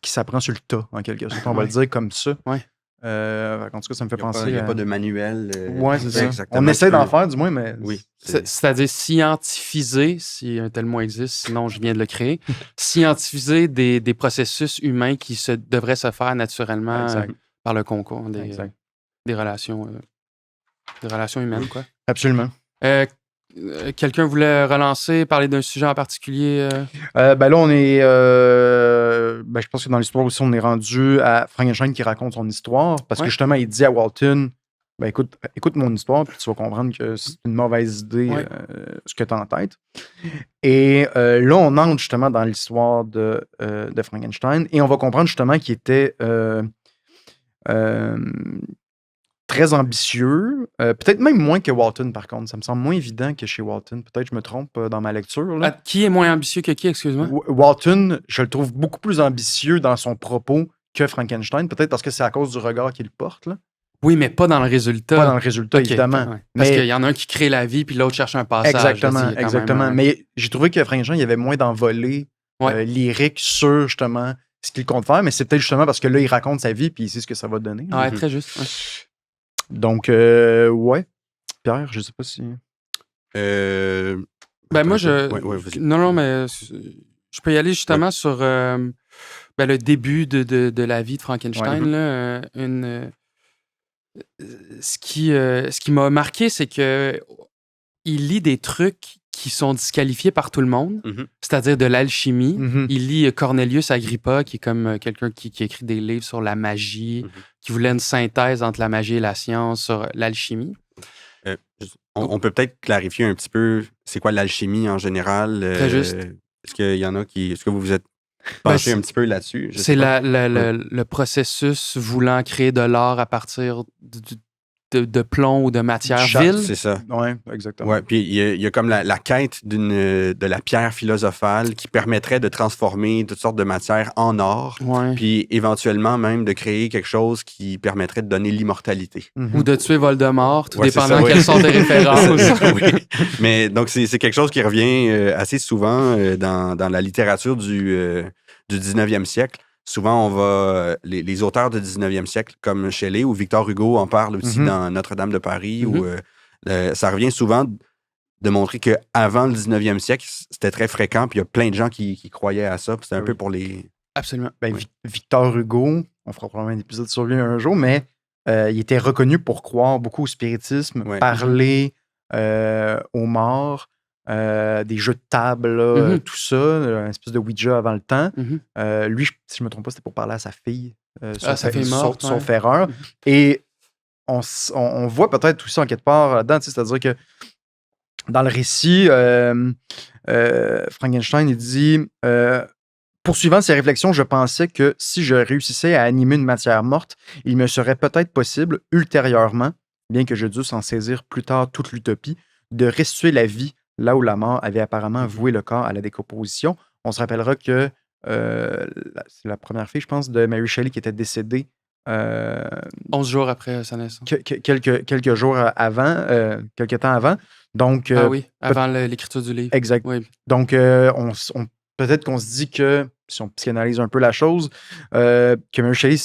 s'apprend sur le tas, en quelque sorte. On va le dire comme ça. Ouais. En tout cas, ça me fait penser. Il n'y a pas de manuel. Ouais, c'est ça. Exactement. On essaie d'en faire, du moins, mais. Oui. C'est-à-dire scientifiser, si un tel mot existe, sinon je viens de le créer, scientifiser des processus humains qui devraient se faire naturellement par le concours des relations humaines, quoi. Absolument. Quelqu'un voulait relancer, parler d'un sujet en particulier? Ben là, on est. Je pense que dans l'histoire aussi, on est rendu à Frankenstein qui raconte son histoire. Parce que justement, il dit à Walton, ben écoute mon histoire, puis tu vas comprendre que c'est une mauvaise idée ce que tu as en tête. Et là, on entre justement dans l'histoire de Frankenstein et on va comprendre justement qu'il était très ambitieux, peut-être même moins que Walton, par contre. Ça me semble moins évident que chez Walton. Peut-être que je me trompe dans ma lecture. Là. Qui est moins ambitieux que qui, excuse-moi? Walton, je le trouve beaucoup plus ambitieux dans son propos que Frankenstein, peut-être parce que c'est à cause du regard qu'il porte. Là. Oui, mais pas dans le résultat. Pas dans le résultat, évidemment. Ouais. Parce qu'il y en a un qui crée la vie, puis l'autre cherche un passage. Exactement. Mais j'ai trouvé que Frankenstein, il y avait moins d'envolées lyriques sur, justement, ce qu'il compte faire. Mais c'est peut-être justement parce que là, il raconte sa vie, puis il sait ce que ça va donner. Ouais, très juste. Ouais. Donc, ouais. Pierre, je sais pas si... moi, non, mais je peux y aller justement sur le début de la vie de Frankenstein. Là, ce qui m'a marqué, c'est que il lit des trucs qui sont disqualifiés par tout le monde, c'est-à-dire de l'alchimie. Il lit Cornelius Agrippa, qui est comme quelqu'un qui écrit des livres sur la magie, qui voulait une synthèse entre la magie et la science sur l'alchimie. On peut peut-être clarifier un petit peu c'est quoi l'alchimie en général. Très juste. Est-ce qu'il y en a qui... Est-ce que vous vous êtes penché un petit peu là-dessus? C'est le processus voulant créer de l'or à partir de plomb ou de matière vile. C'est ça. Oui, exactement. Ouais, puis il y a comme la quête de la pierre philosophale qui permettrait de transformer toutes sortes de matières en or, puis éventuellement même de créer quelque chose qui permettrait de donner l'immortalité. Ou de tuer Voldemort, tout dépendant quelles sont les références. Mais donc, c'est quelque chose qui revient assez souvent dans la littérature du 19e siècle. Souvent, les auteurs du 19e siècle, comme Shelley ou Victor Hugo, en parlent aussi dans Notre-Dame de Paris ou Ça revient souvent de montrer qu'avant le 19e siècle, c'était très fréquent, puis il y a plein de gens qui croyaient à ça. C'était un peu pour les... Absolument. Ben, Victor Hugo, on fera probablement un épisode sur lui un jour, mais il était reconnu pour croire beaucoup au spiritisme, parler aux morts, des jeux de table, là, tout ça, une espèce de Ouija avant le temps. Lui, si je ne me trompe pas, c'était pour parler à sa fille. Sa fille morte. Sauf erreur. Et on voit peut-être tout ça en quelque part là-dedans, c'est-à-dire que dans le récit, Frankenstein, il dit poursuivant ses réflexions, je pensais que si je réussissais à animer une matière morte, il me serait peut-être possible, ultérieurement, bien que je dusse en saisir plus tard toute l'utopie, de restituer la vie là où la mort avait apparemment voué le corps à la décomposition. On se rappellera que c'est la première fille, je pense, de Mary Shelley qui était décédée 11 jours après sa naissance. Quelques jours avant, quelques temps avant. Donc, avant l'écriture du livre. Exact. Oui. Donc, peut-être qu'on se dit que, si on psychanalyse un peu la chose, que Mary Shelley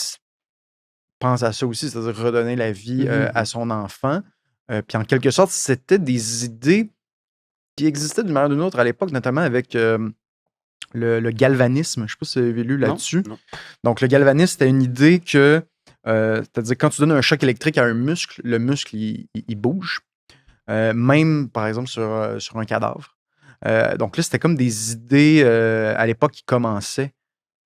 pense à ça aussi, c'est-à-dire redonner la vie à son enfant. Puis en quelque sorte, c'était des idées qui existaient d'une manière ou d'une autre à l'époque, notamment avec le galvanisme. Je ne sais pas si vous avez lu là-dessus. Non. Donc, le galvanisme, c'était une idée que, c'est-à-dire quand tu donnes un choc électrique à un muscle, le muscle, il bouge. Même, par exemple, sur un cadavre. Donc là, c'était comme des idées à l'époque qui commençaient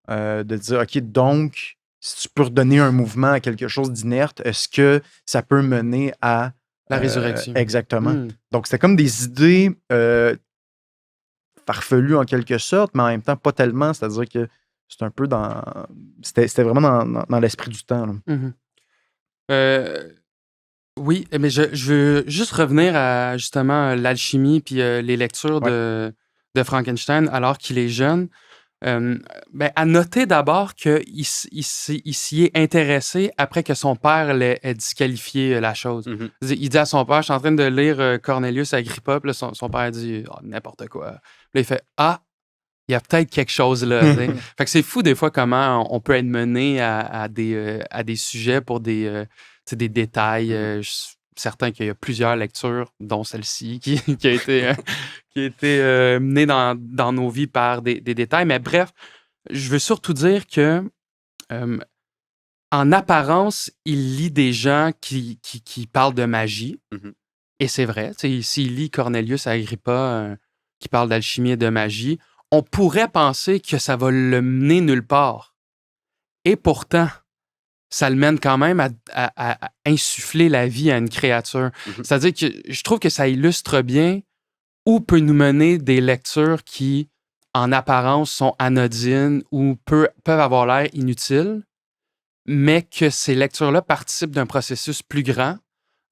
de dire, OK, donc, si tu peux redonner un mouvement à quelque chose d'inerte, est-ce que ça peut mener à... La résurrection. Exactement. Donc, c'était comme des idées farfelues en quelque sorte, mais en même temps, pas tellement. C'est-à-dire que c'est un peu dans... C'était vraiment dans l'esprit du temps. Oui, mais je veux juste revenir à justement l'alchimie puis les lectures de Frankenstein alors qu'il est jeune. À noter d'abord qu'il s'y est intéressé après que son père ait disqualifié la chose. Il dit à son père, je suis en train de lire Cornelius Agrippa, puis là, son père dit n'importe quoi. Puis là, il fait il y a peut-être quelque chose là. Fait que c'est fou des fois comment on peut être mené à des sujets pour des détails. Je suis certain qu'il y a plusieurs lectures, dont celle-ci, qui a été menée dans nos vies par des détails. Mais bref, je veux surtout dire que en apparence, il lit des gens qui parlent de magie. Et c'est vrai. S'il lit Cornelius Agrippa qui parle d'alchimie et de magie, on pourrait penser que ça va le mener nulle part. Et pourtant, ça le mène quand même à insuffler la vie à une créature. C'est-à-dire que je trouve que ça illustre bien où peut nous mener des lectures qui, en apparence, sont anodines ou peuvent avoir l'air inutiles, mais que ces lectures-là participent d'un processus plus grand,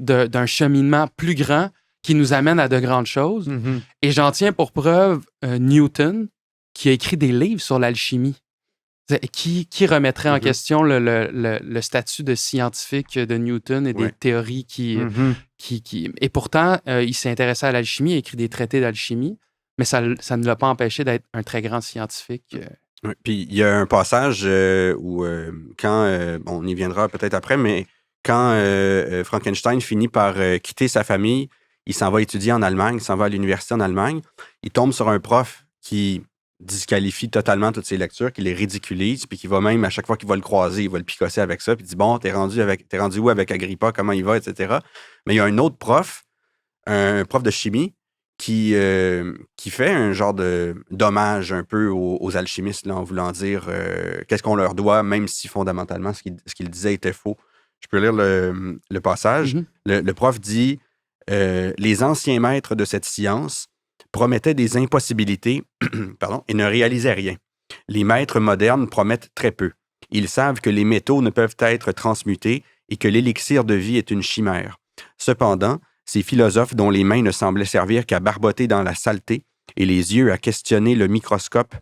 d'un cheminement plus grand qui nous amène à de grandes choses. Et j'en tiens pour preuve Newton, qui a écrit des livres sur l'alchimie. Qui remettrait en question le statut de scientifique de Newton et des théories qui... Et pourtant, il s'est intéressé à l'alchimie, il a écrit des traités d'alchimie, mais ça ne l'a pas empêché d'être un très grand scientifique. Puis il y a un passage où, quand... on y viendra peut-être après, mais quand Frankenstein finit par quitter sa famille, il s'en va étudier en Allemagne, il s'en va à l'université en Allemagne, il tombe sur un prof qui disqualifie totalement toutes ses lectures, qui les ridiculise, puis qui va même, à chaque fois qu'il va le croiser, il va le picosser avec ça, puis il dit « Bon, t'es rendu où avec Agrippa, comment il va, etc. » Mais il y a un autre prof, un prof de chimie, qui fait un genre d'hommage un peu aux alchimistes, là, en voulant dire qu'est-ce qu'on leur doit, même si fondamentalement, ce qu'il disait était faux. Je peux lire le passage. Le prof dit « Les anciens maîtres de cette science promettaient des impossibilités et ne réalisaient rien. Les maîtres modernes promettent très peu. Ils savent que les métaux ne peuvent être transmutés et que l'élixir de vie est une chimère. Cependant, ces philosophes dont les mains ne semblaient servir qu'à barboter dans la saleté et les yeux à questionner le microscope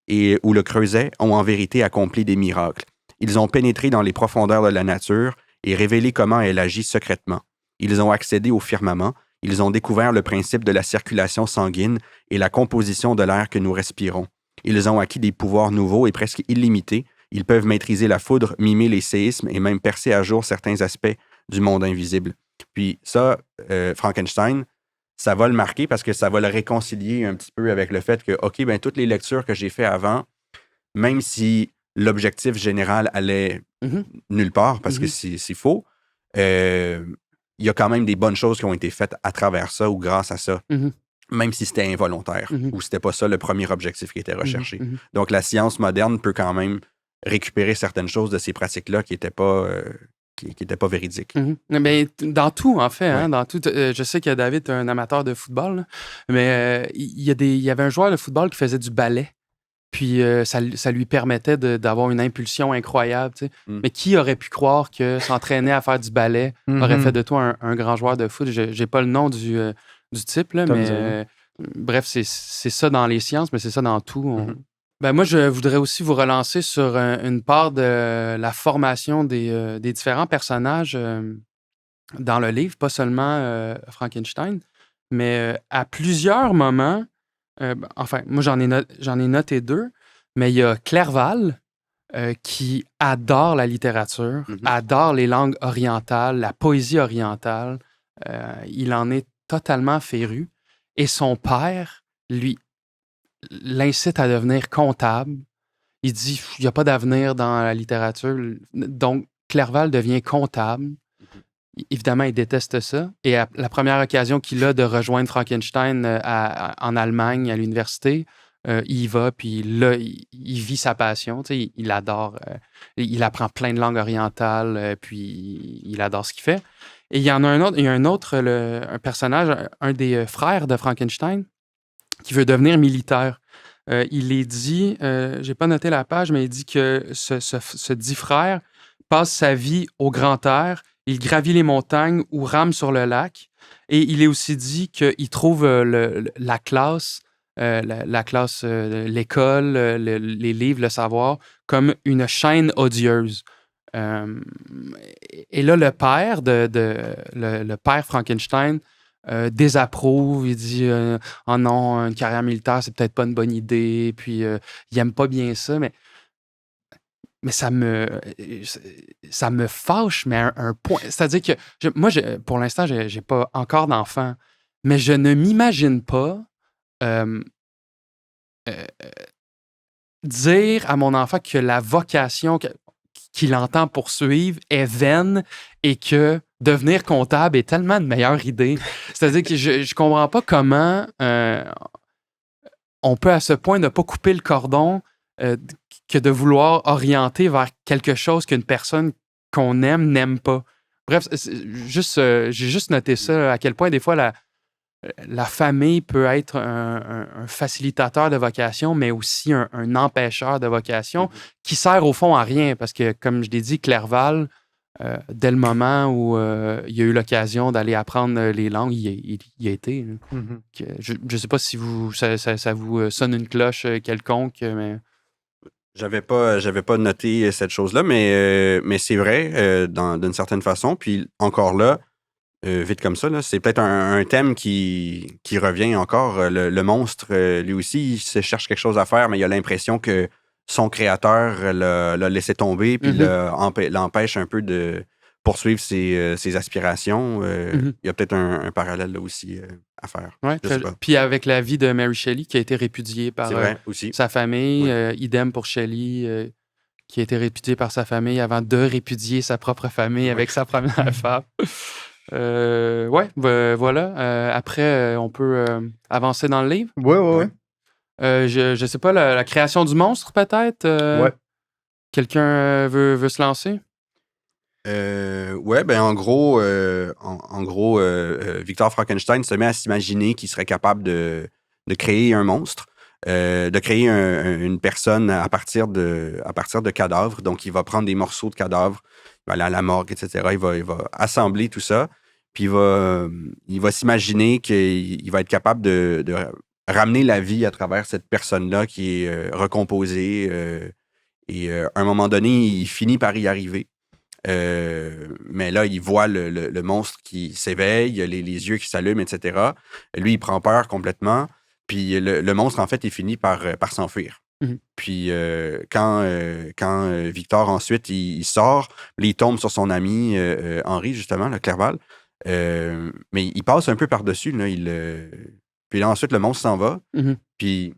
ou le creuset ont en vérité accompli des miracles. Ils ont pénétré dans les profondeurs de la nature et révélé comment elle agit secrètement. Ils ont accédé au firmament. Ils ont découvert le principe de la circulation sanguine et la composition de l'air que nous respirons. Ils ont acquis des pouvoirs nouveaux et presque illimités. Ils peuvent maîtriser la foudre, mimer les séismes et même percer à jour certains aspects du monde invisible. Puis ça, Frankenstein, ça va le marquer parce que ça va le réconcilier un petit peu avec le fait que, OK, ben toutes les lectures que j'ai fait avant, même si l'objectif général allait Mhm. nulle part parce que Mhm. c'est faux, il y a quand même des bonnes choses qui ont été faites à travers ça ou grâce à ça, Mhm. même si c'était involontaire Mhm. ou c'était pas ça le premier objectif qui était Mhm. recherché. Mhm. Donc, la science moderne peut quand même récupérer certaines choses de ces pratiques-là qui n'étaient pas, qui étaient pas véridiques. Mhm. Mais dans tout, en fait, Ouais. hein, dans tout. Je sais que David est un amateur de football, là, mais il y avait un joueur de football qui faisait du ballet. Puis ça lui permettait d'avoir une impulsion incroyable. Tu sais. Mm. Mais qui aurait pu croire que s'entraîner à faire du ballet aurait fait de toi un grand joueur de foot? J'ai pas le nom du type, là, Ça me mais dit rien. bref, c'est ça dans les sciences, mais c'est ça dans tout. Mhm. Ben, moi, je voudrais aussi vous relancer sur une part de la formation des différents personnages dans le livre, pas seulement Frankenstein, mais à plusieurs moments, enfin, moi j'en ai noté deux, mais il y a Clerval qui adore la littérature, Mhm. adore les langues orientales, la poésie orientale. Il en est totalement féru. Et son père, lui, l'incite à devenir comptable. Il dit il n'y a pas d'avenir dans la littérature. Donc, Clerval devient comptable. Évidemment, il déteste ça. Et à la première occasion qu'il a de rejoindre Frankenstein en Allemagne, à l'université, il y va, puis là, il vit sa passion. Tu sais, il adore. Il apprend plein de langues orientales, puis il adore ce qu'il fait. Et il y en a un autre, il y a un autre, un personnage, un des frères de Frankenstein, qui veut devenir militaire. Il est dit, j'ai pas noté la page, mais il dit que ce dit frère passe sa vie au grand air, il gravit les montagnes ou rame sur le lac. Et il est aussi dit qu'il trouve la classe, la classe, l'école, les livres, le savoir, comme une chaîne odieuse. Euh, et là, le père le père Frankenstein désapprouve. Il dit oh non, une carrière militaire, c'est peut-être pas une bonne idée. Puis il aime pas bien ça, mais ça me fâche, mais à un point. C'est-à-dire que moi, pour l'instant, j'ai pas encore d'enfant, mais je ne m'imagine pas euh, euh, dire à mon enfant que la vocation qu'il entend poursuivre est vaine et que devenir comptable est tellement une meilleure idée. C'est-à-dire que je comprends pas comment on peut à ce point ne pas couper le cordon euh, que de vouloir orienter vers quelque chose qu'une personne qu'on aime n'aime pas. Bref, j'ai juste noté ça, à quel point des fois la famille peut être un facilitateur de vocation, mais aussi un empêcheur de vocation qui sert au fond à rien. Parce que, comme je l'ai dit, Clerval, dès le moment où il a eu l'occasion d'aller apprendre les langues, il y a été. Là. Je ne sais pas si ça vous sonne une cloche quelconque, mais... J'avais pas noté cette chose-là, mais c'est vrai d'une certaine façon. Puis encore là, vite comme ça, là, c'est peut-être un thème qui revient encore. Le monstre, lui aussi, il se cherche quelque chose à faire, mais il a l'impression que son créateur l'a laissé tomber, puis l'empêche un peu de poursuivre ses aspirations. Il y a peut-être un parallèle là aussi à faire. Ouais, Je sais pas. puis avec la vie de Mary Shelley, qui a été répudiée par C'est vrai aussi. sa famille, Oui. idem pour Shelley, qui a été répudiée par sa famille avant de répudier sa propre famille avec sa première femme. Voilà. Après, on peut avancer dans le livre. Ouais. Je sais pas, la création du monstre, peut-être? Ouais. Quelqu'un veut se lancer? Ouais, ben en gros, Victor Frankenstein se met à s'imaginer qu'il serait capable de créer un monstre, de créer une personne à partir de cadavres. Donc, il va prendre des morceaux de cadavres, il va aller à la morgue, etc. Il va assembler tout ça, puis il va s'imaginer qu'il va être capable de ramener la vie à travers cette personne-là qui est recomposée. Et à un moment donné, il finit par y arriver. Mais là, il voit le monstre qui s'éveille, il y a les yeux qui s'allument, etc. Lui, il prend peur complètement. Puis le monstre, en fait, il finit par s'enfuir. Mhm. Puis quand Victor, ensuite, il sort, il tombe sur son ami Henri, justement, le Clerval. Mais il passe un peu par-dessus. Là, puis là, ensuite, le monstre s'en va. Mhm. Puis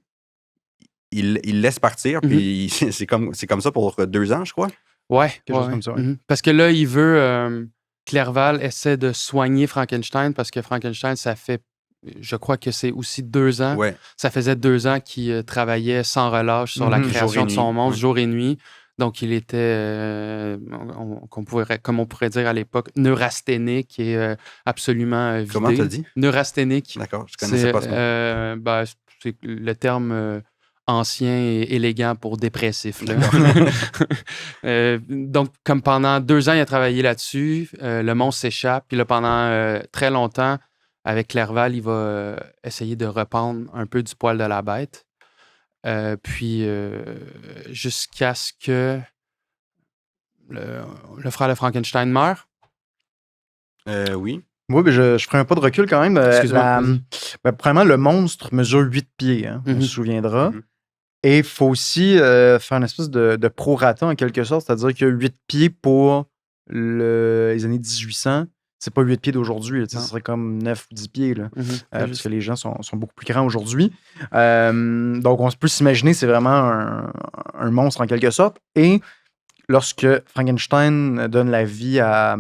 il laisse partir. Mhm. Puis c'est comme ça pour 2 ans, je crois. Ouais, Quelque chose comme ça, ouais. Mhm. Parce que là, il veut. Clerval essaie de soigner Frankenstein parce que Frankenstein, ça fait. Je crois que c'est aussi 2 ans. Ouais. Ça faisait 2 ans qu'il travaillait sans relâche sur la Mhm. création Jour et de son nuit, monstre, ouais. jour et nuit. Donc, il était, comme on pourrait dire à l'époque, neurasthénique et absolument vidé. Comment t'as dit? Neurasthénique. D'accord, je connaissais pas ce mot. Ben, c'est le terme ancien et élégant pour dépressif. Là. Donc, comme pendant 2 ans, il a travaillé là-dessus, le monstre s'échappe. Puis là, pendant très longtemps, avec Clerval, il va essayer de rependre un peu du poil de la bête. Puis jusqu'à ce que le frère de Frankenstein meure. Oui. Oui, mais je ferai un pas de recul quand même. Excuse-moi, vas-y. Premièrement, le monstre mesure 8 pieds, hein, on Mhm. se souviendra. Mhm. Et il faut aussi faire une espèce de prorata en quelque sorte, c'est-à-dire que 8 pieds pour les années 1800, c'est pas 8 pieds d'aujourd'hui, là, tu sais, Non. ce serait comme 9 ou 10 pieds, là, Mhm. parce que les gens sont beaucoup plus grands aujourd'hui. Donc, on peut s'imaginer, c'est vraiment un monstre en quelque sorte. Et lorsque Frankenstein donne la vie à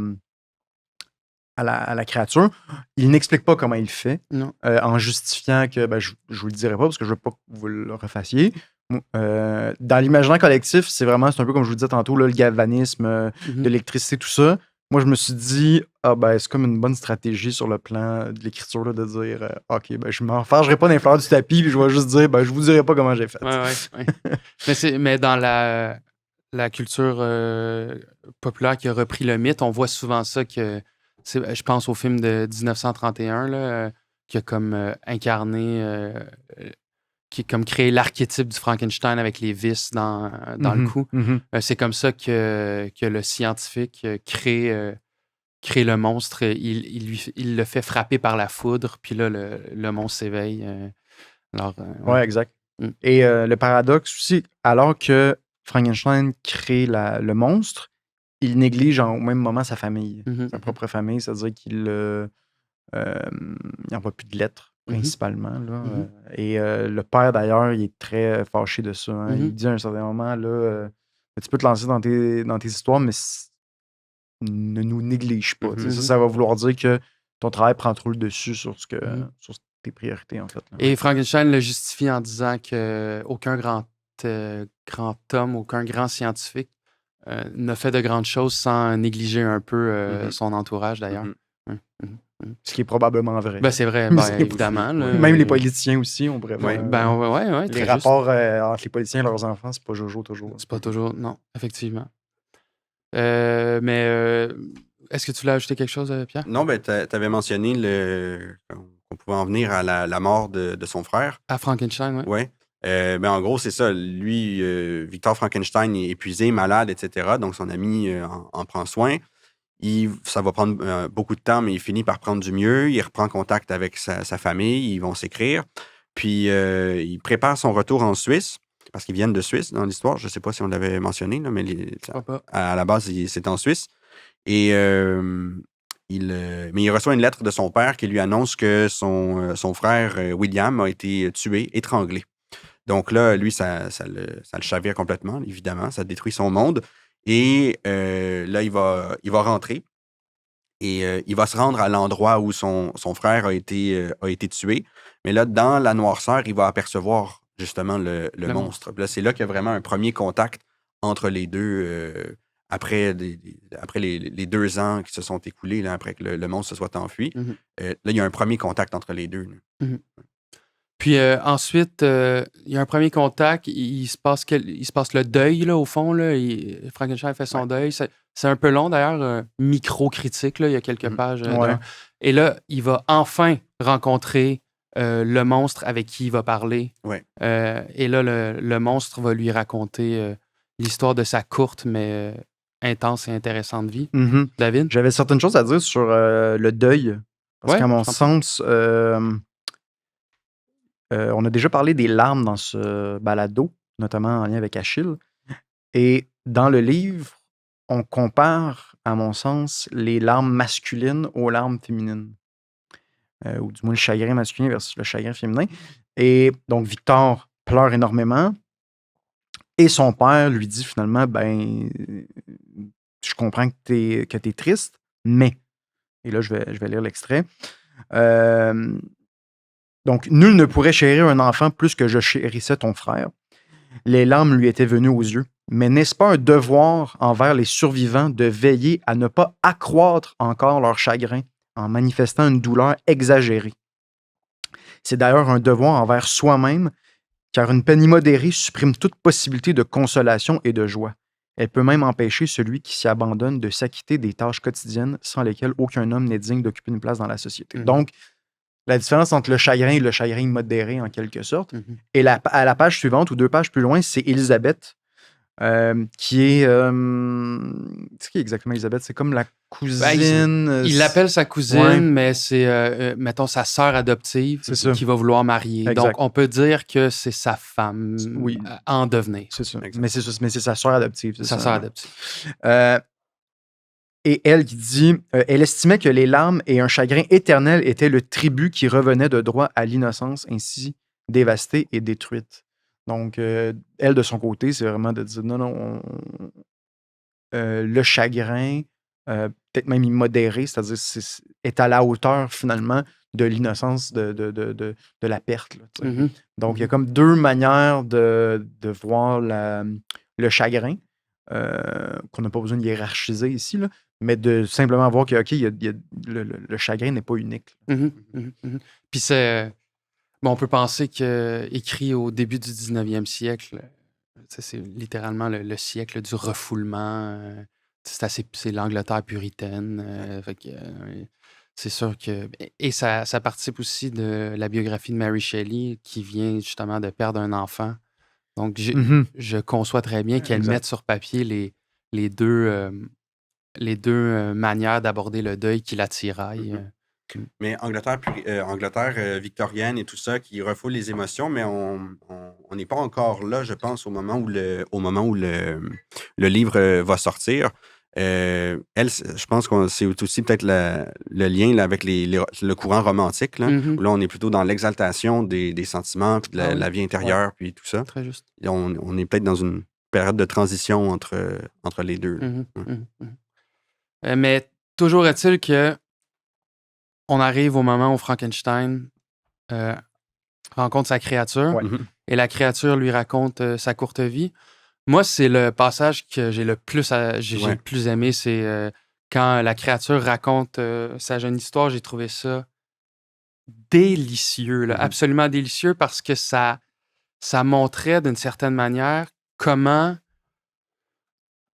la créature, il n'explique pas comment il fait, Non. en justifiant que je ne vous le dirai pas parce que je veux pas que vous le refassiez. Dans l'imaginaire collectif, c'est un peu comme je vous disais tantôt, là, le galvanisme, Mhm. de l'électricité, tout ça. Moi, je me suis dit, c'est comme une bonne stratégie sur le plan de l'écriture là, de dire, OK, je ne m'enfargerai pas dans les fleurs du tapis, puis je vais juste dire, je vous dirai pas comment j'ai fait. Ouais. Mais dans la culture populaire qui a repris le mythe, on voit souvent ça que je pense au film de 1931 là, qui a comme incarné, qui a comme créé l'archétype du Frankenstein avec les vis dans le cou. C'est comme ça que le scientifique crée le monstre. Il le fait frapper par la foudre, puis là, le monstre s'éveille. Alors, Ouais, exact. Mm. Et le paradoxe aussi, alors que Frankenstein crée le monstre, il néglige au même moment sa famille, Mhm. sa propre famille, c'est-à-dire qu'il n'envoie plus de lettres, Mhm. principalement. Là, Mhm. et le père, d'ailleurs, il est très fâché de ça. Hein. Mhm. Il dit à un certain moment, là, tu peux te lancer dans tes histoires, mais ne nous néglige pas. Mhm. Ça va vouloir dire que ton travail prend trop le dessus sur Mhm. sur tes priorités, en fait. Là. Et Frankenstein le justifie en disant qu'aucun grand homme, aucun grand scientifique n'a fait de grandes choses sans négliger un peu Mhm. son entourage, d'ailleurs. Mhm. Ce qui est probablement vrai. Ben, c'est vrai, C'est- évidemment. là. Même les politiciens aussi, on pourrait Ouais. faire, Ben, ouais, les très juste. rapports entre les politiciens et leurs enfants, c'est pas Jojo toujours. C'est pas toujours. Non, effectivement. Mais est-ce que tu voulais ajouter quelque chose, Pierre? Non, ben, t'avais mentionné qu'on pouvait en venir à la mort de son frère. À Frankenstein, oui. Ouais. Ben, en gros, c'est ça. Lui, Victor Frankenstein est épuisé, malade, etc. Donc, son ami en prend soin. Ça va prendre beaucoup de temps, mais il finit par prendre du mieux. Il reprend contact avec sa famille. Ils vont s'écrire. Puis, il prépare son retour en Suisse, parce qu'ils viennent de Suisse dans l'histoire. Je ne sais pas si on l'avait mentionné, là, mais Je crois pas. à la base, c'est en Suisse. Et mais il reçoit une lettre de son père qui lui annonce que son frère William a été tué, étranglé. Donc là, lui, ça le chavire complètement, évidemment. Ça détruit son monde. Et là, il va rentrer. Et il va se rendre à l'endroit où son frère a été tué. Mais là, dans la noirceur, il va apercevoir justement le monstre. Puis là, c'est là qu'il y a vraiment un premier contact entre les deux après les 2 ans qui se sont écoulés, là, après que le monstre se soit enfui. Mhm. Là, il y a un premier contact entre les deux. Mhm. Puis ensuite, il y a un premier contact. Il se passe le deuil, là, au fond. Là. Frankenstein fait son deuil. C'est un peu long, d'ailleurs, micro-critique. Là. Il y a quelques pages. Ouais. Et là, il va enfin rencontrer le monstre avec qui il va parler. Ouais. Et là, le monstre va lui raconter l'histoire de sa courte, mais intense et intéressante vie. Mhm. David? J'avais certaines choses à dire sur le deuil. Parce Ouais, qu'à mon je t'en prie. sens, on a déjà parlé des larmes dans ce balado, notamment en lien avec Achille. Et dans le livre, on compare à mon sens, les larmes masculines aux larmes féminines. Ou du moins le chagrin masculin versus le chagrin féminin. Et donc, Victor pleure énormément. Et son père lui dit finalement, ben, je comprends que t'es triste, mais... Et là, je vais lire l'extrait. Donc, nul ne pourrait chérir un enfant plus que je chérissais ton frère. Les larmes lui étaient venues aux yeux. Mais n'est-ce pas un devoir envers les survivants de veiller à ne pas accroître encore leur chagrin en manifestant une douleur exagérée? C'est d'ailleurs un devoir envers soi-même, car une peine immodérée supprime toute possibilité de consolation et de joie. Elle peut même empêcher celui qui s'y abandonne de s'acquitter des tâches quotidiennes sans lesquelles aucun homme n'est digne d'occuper une place dans la société. Donc, la différence entre le chagrin et le chagrin immodéré, en quelque sorte. Et à la page suivante, ou 2 pages plus loin, c'est Élisabeth, qui est... c'est qui exactement Élisabeth? C'est comme la cousine... il l'appelle sa cousine, Ouais. mais c'est, mettons, sa sœur adoptive C'est ça. qui va vouloir marier. Exact. Donc, on peut dire que c'est sa femme Oui. en devenir. C'est ça. Exact. Mais c'est ça, mais c'est sa sœur adoptive. C'est Sa ça. sœur adoptive. Et elle qui dit, elle estimait que les larmes et un chagrin éternel étaient le tribut qui revenait de droit à l'innocence ainsi dévastée et détruite. Donc, elle, de son côté, c'est vraiment de dire, non, le chagrin, peut-être même immodéré, c'est-à-dire est à la hauteur, finalement, de l'innocence de la perte. Là, tu sais. Donc, il y a comme 2 manières de voir le chagrin, qu'on n'a pas besoin de hiérarchiser ici, là, mais de simplement voir que, OK, le chagrin n'est pas unique. Puis c'est... Bon, on peut penser qu'écrit au début du 19e siècle, c'est littéralement le siècle du refoulement. C'est l'Angleterre puritaine. Fait que, c'est sûr que... Et ça participe aussi de la biographie de Mary Shelley qui vient justement de perdre un enfant. Donc, je conçois très bien qu'elle Exact. mette sur papier les deux manières d'aborder le deuil qui la tiraillent. Mais Angleterre victorienne et tout ça, qui refoule les émotions, mais on n'est pas encore là, je pense, au moment où le livre va sortir. Elle, je pense que c'est aussi peut-être le lien là, avec le courant romantique, là, où là, on est plutôt dans l'exaltation des sentiments, puis de la vie intérieure, puis tout ça. Très juste. Et on est peut-être dans une période de transition entre les deux. Mais toujours est-il que on arrive au moment où Frankenstein rencontre sa créature et la créature lui raconte sa courte vie. Moi, c'est le passage que j'ai le plus aimé, c'est quand la créature raconte sa jeune histoire. J'ai trouvé ça délicieux, là, absolument délicieux, parce que ça montrait d'une certaine manière comment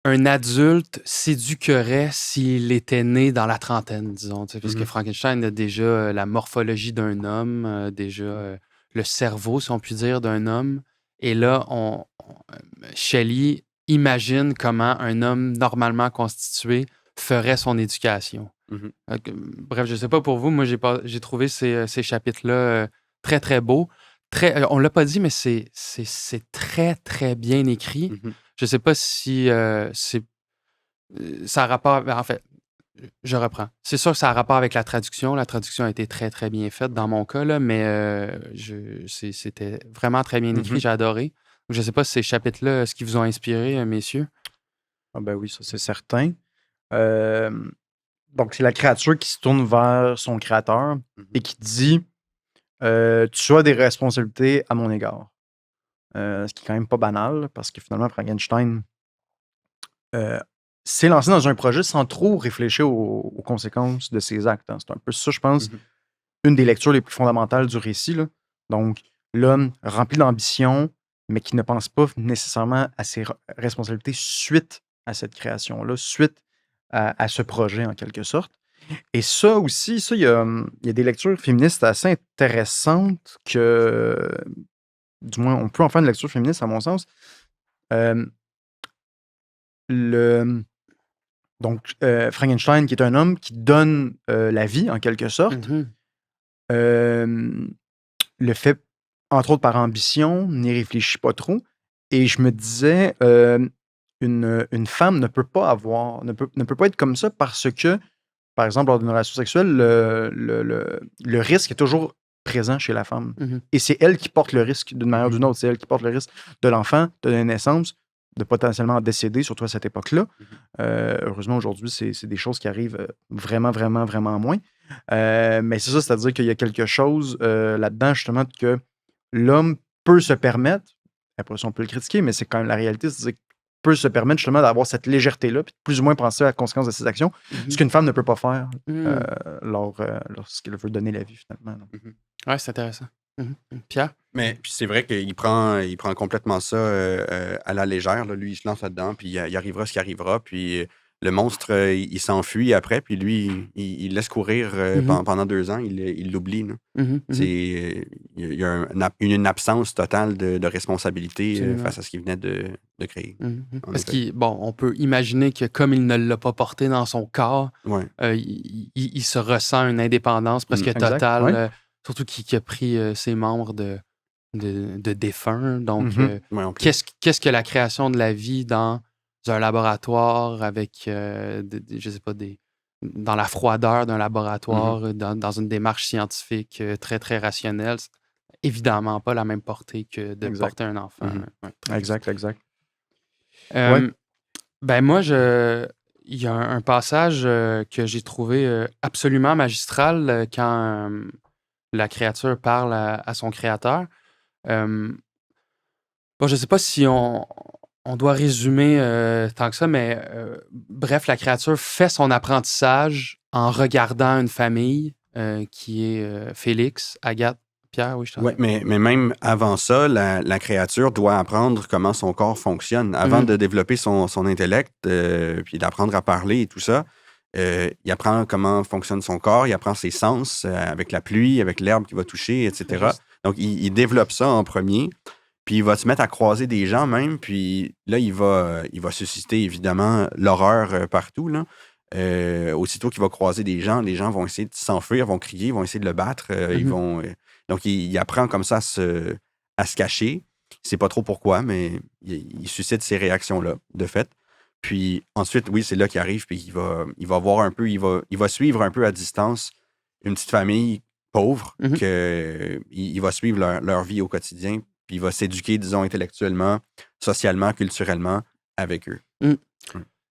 un adulte s'éduquerait s'il était né dans la trentaine, disons. Puisque Frankenstein a déjà la morphologie d'un homme, déjà le cerveau, si on peut dire, d'un homme. Et là, Shelley imagine comment un homme normalement constitué ferait son éducation. Bref, je ne sais pas pour vous, moi, j'ai trouvé ces chapitres-là très, très beaux. On ne l'a pas dit, mais c'est très, très bien écrit. Je ne sais pas si ça a rapport... En fait, je reprends. C'est sûr que ça a rapport avec la traduction. La traduction a été très, très bien faite dans mon cas, là, mais c'était vraiment très bien écrit. J'ai adoré. Je ne sais pas si ces chapitres-là, est-ce qu'ils vous ont inspiré, messieurs? Ah ben oui, ça c'est certain. Donc, c'est la créature qui se tourne vers son créateur et qui dit tu as des responsabilités à mon égard. Ce qui est quand même pas banal, parce que finalement, Frankenstein s'est lancé dans un projet sans trop réfléchir aux conséquences de ses actes. C'est un peu ça, je pense, une des lectures les plus fondamentales du récit. Là. Donc, l'homme rempli d'ambition, mais qui ne pense pas nécessairement à ses responsabilités suite à cette création-là, suite à ce projet, en quelque sorte. Et ça aussi, il y a des lectures féministes assez intéressantes que, du moins, on peut en faire une lecture féministe, à mon sens. Donc, Frankenstein, qui est un homme qui donne la vie, en quelque sorte, le fait, entre autres, par ambition, n'y réfléchit pas trop. Et je me disais, une femme ne peut pas être comme ça parce que, par exemple, lors d'une relation sexuelle, le risque est toujours présent chez la femme. Mhm. Et c'est elle qui porte le risque d'une manière ou d'une autre. C'est elle qui porte le risque de l'enfant, de la naissance, de potentiellement décéder, surtout à cette époque-là. Heureusement, aujourd'hui, c'est des choses qui arrivent vraiment, vraiment, vraiment moins. Mais c'est ça, c'est-à-dire qu'il y a quelque chose là-dedans, justement, que l'homme peut se permettre, après ça, on peut le critiquer, mais c'est quand même la réalité, c'est-à-dire qu'il peut se permettre justement d'avoir cette légèreté-là, puis de plus ou moins penser à la conséquence de ses actions, ce qu'une femme ne peut pas faire lorsqu'elle veut donner la vie, finalement. Ouais, c'est intéressant. Pierre? Mais puis c'est vrai qu'il prend complètement ça à la légère. Là. Lui, il se lance là-dedans, puis il arrivera ce qui arrivera. Puis le monstre, il s'enfuit après, puis lui, il laisse courir pendant 2 ans. Il l'oublie. Là. Il y a une absence totale de responsabilité face à ce qu'il venait de créer. Parce on peut imaginer que comme il ne l'a pas porté dans son corps, Ouais. il se ressent une indépendance presque totale, ouais. surtout qu'il a pris ses membres de défunts. Donc, Ouais, qu'est-ce que la création de la vie dans un laboratoire avec, je sais pas, dans la froideur d'un laboratoire, dans une démarche scientifique très, très rationnelle, c'est évidemment pas la même portée que de porter un enfant. Ouais, Exact. Ben moi, il y a un passage que j'ai trouvé absolument magistral quand la créature parle à son créateur. Bon, je sais pas si on doit résumer tant que ça, mais bref, la créature fait son apprentissage en regardant une famille qui est Félix, Agathe, Pierre, oui, je t'en Oui, mais même avant ça, la créature doit apprendre comment son corps fonctionne. Avant de développer son intellect, puis d'apprendre à parler et tout ça, il apprend comment fonctionne son corps, il apprend ses sens avec la pluie, avec l'herbe qu'il va toucher, etc. Donc, il développe ça en premier, puis il va se mettre à croiser des gens même, puis là, il va susciter évidemment l'horreur partout, là. Aussitôt qu'il va croiser des gens, les gens vont essayer de s'enfuir, vont crier, vont essayer de le battre, ils vont... Donc, il apprend comme ça à se cacher. Il ne sait pas trop pourquoi, mais il suscite ces réactions-là, de fait. Puis ensuite, oui, c'est là qu'il arrive, puis il va voir un peu, il va suivre un peu à distance une petite famille pauvre, il va suivre leur vie au quotidien, puis il va s'éduquer, disons, intellectuellement, socialement, culturellement avec eux.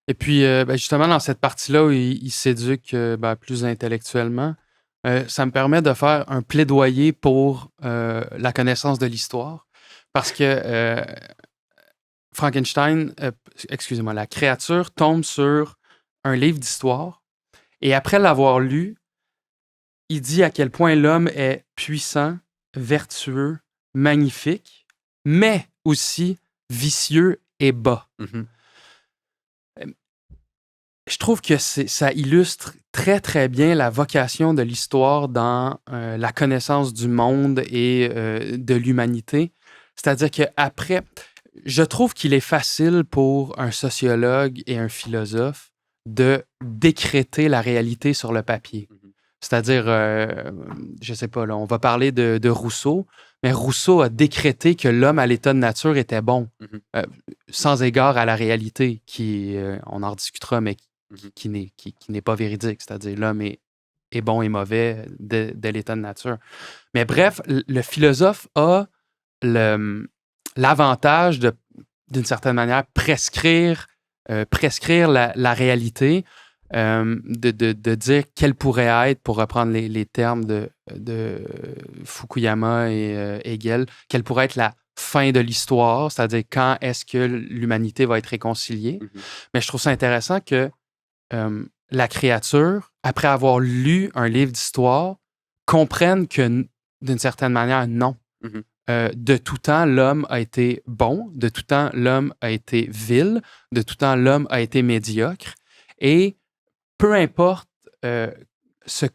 Et puis, justement, dans cette partie-là où il s'éduque plus intellectuellement, ça me permet de faire un plaidoyer pour la connaissance de l'histoire. Parce que Frankenstein, excusez-moi, la créature tombe sur un livre d'histoire et après l'avoir lu, il dit à quel point l'homme est puissant, vertueux, magnifique, mais aussi vicieux et bas. Je trouve que ça illustre très, très bien la vocation de l'histoire dans la connaissance du monde et de l'humanité. C'est-à-dire qu'après, je trouve qu'il est facile pour un sociologue et un philosophe de décréter la réalité sur le papier. C'est-à-dire, je sais pas, là, on va parler de Rousseau, mais Rousseau a décrété que l'homme à l'état de nature était bon, sans égard à la réalité, qui, on en discutera, mais qui n'est pas véridique. C'est-à-dire, l'homme est bon et mauvais de l'état de nature. Mais bref, le philosophe a l'avantage d'une certaine manière, prescrire la réalité, de dire quelle pourrait être, pour reprendre les termes de Fukuyama et Hegel, quelle pourrait être la fin de l'histoire, c'est-à-dire quand est-ce que l'humanité va être réconciliée. Mais je trouve ça intéressant que la créature, après avoir lu un livre d'histoire, comprenne que, d'une certaine manière, non. De tout temps, l'homme a été bon, de tout temps, l'homme a été vil, de tout temps, l'homme a été médiocre. Et peu importe ce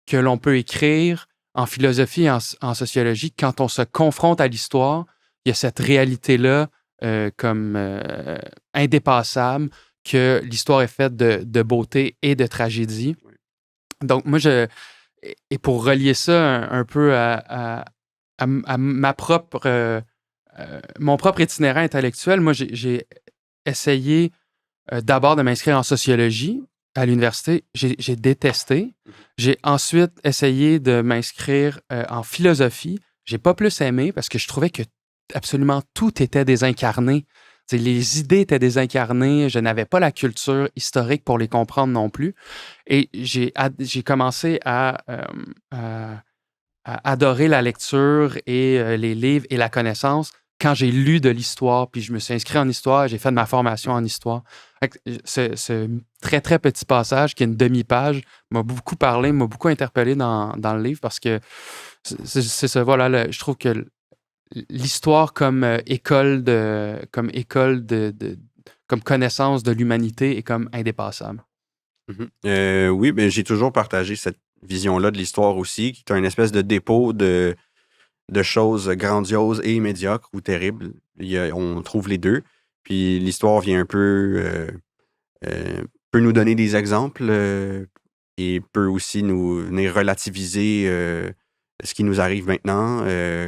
que l'on peut écrire en philosophie et en sociologie, quand on se confronte à l'histoire, il y a cette réalité-là comme indépassable, que l'histoire est faite de beauté et de tragédie. Donc, moi, et pour relier ça un peu à ma propre, mon propre itinéraire intellectuel, moi, j'ai essayé d'abord de m'inscrire en sociologie à l'université. J'ai détesté. J'ai ensuite essayé de m'inscrire en philosophie. J'ai pas plus aimé parce que je trouvais que absolument tout était désincarné. T'sais, les idées étaient désincarnées. Je n'avais pas la culture historique pour les comprendre non plus. Et j'ai commencé à adorer la lecture et les livres et la connaissance quand j'ai lu de l'histoire, puis je me suis inscrit en histoire, j'ai fait de ma formation en histoire. Ce très, très petit passage, qui est une demi-page, m'a beaucoup parlé, m'a beaucoup interpellé dans le livre parce que c'est ça, voilà, je trouve que l'histoire comme école comme connaissance de l'humanité est comme indépassable. Oui, mais j'ai toujours partagé cette vision-là de l'histoire aussi, qui est une espèce de dépôt de choses grandioses et médiocres ou terribles. On trouve les deux. Puis l'histoire vient un peu peut nous donner des exemples et peut aussi nous venir relativiser ce qui nous arrive maintenant,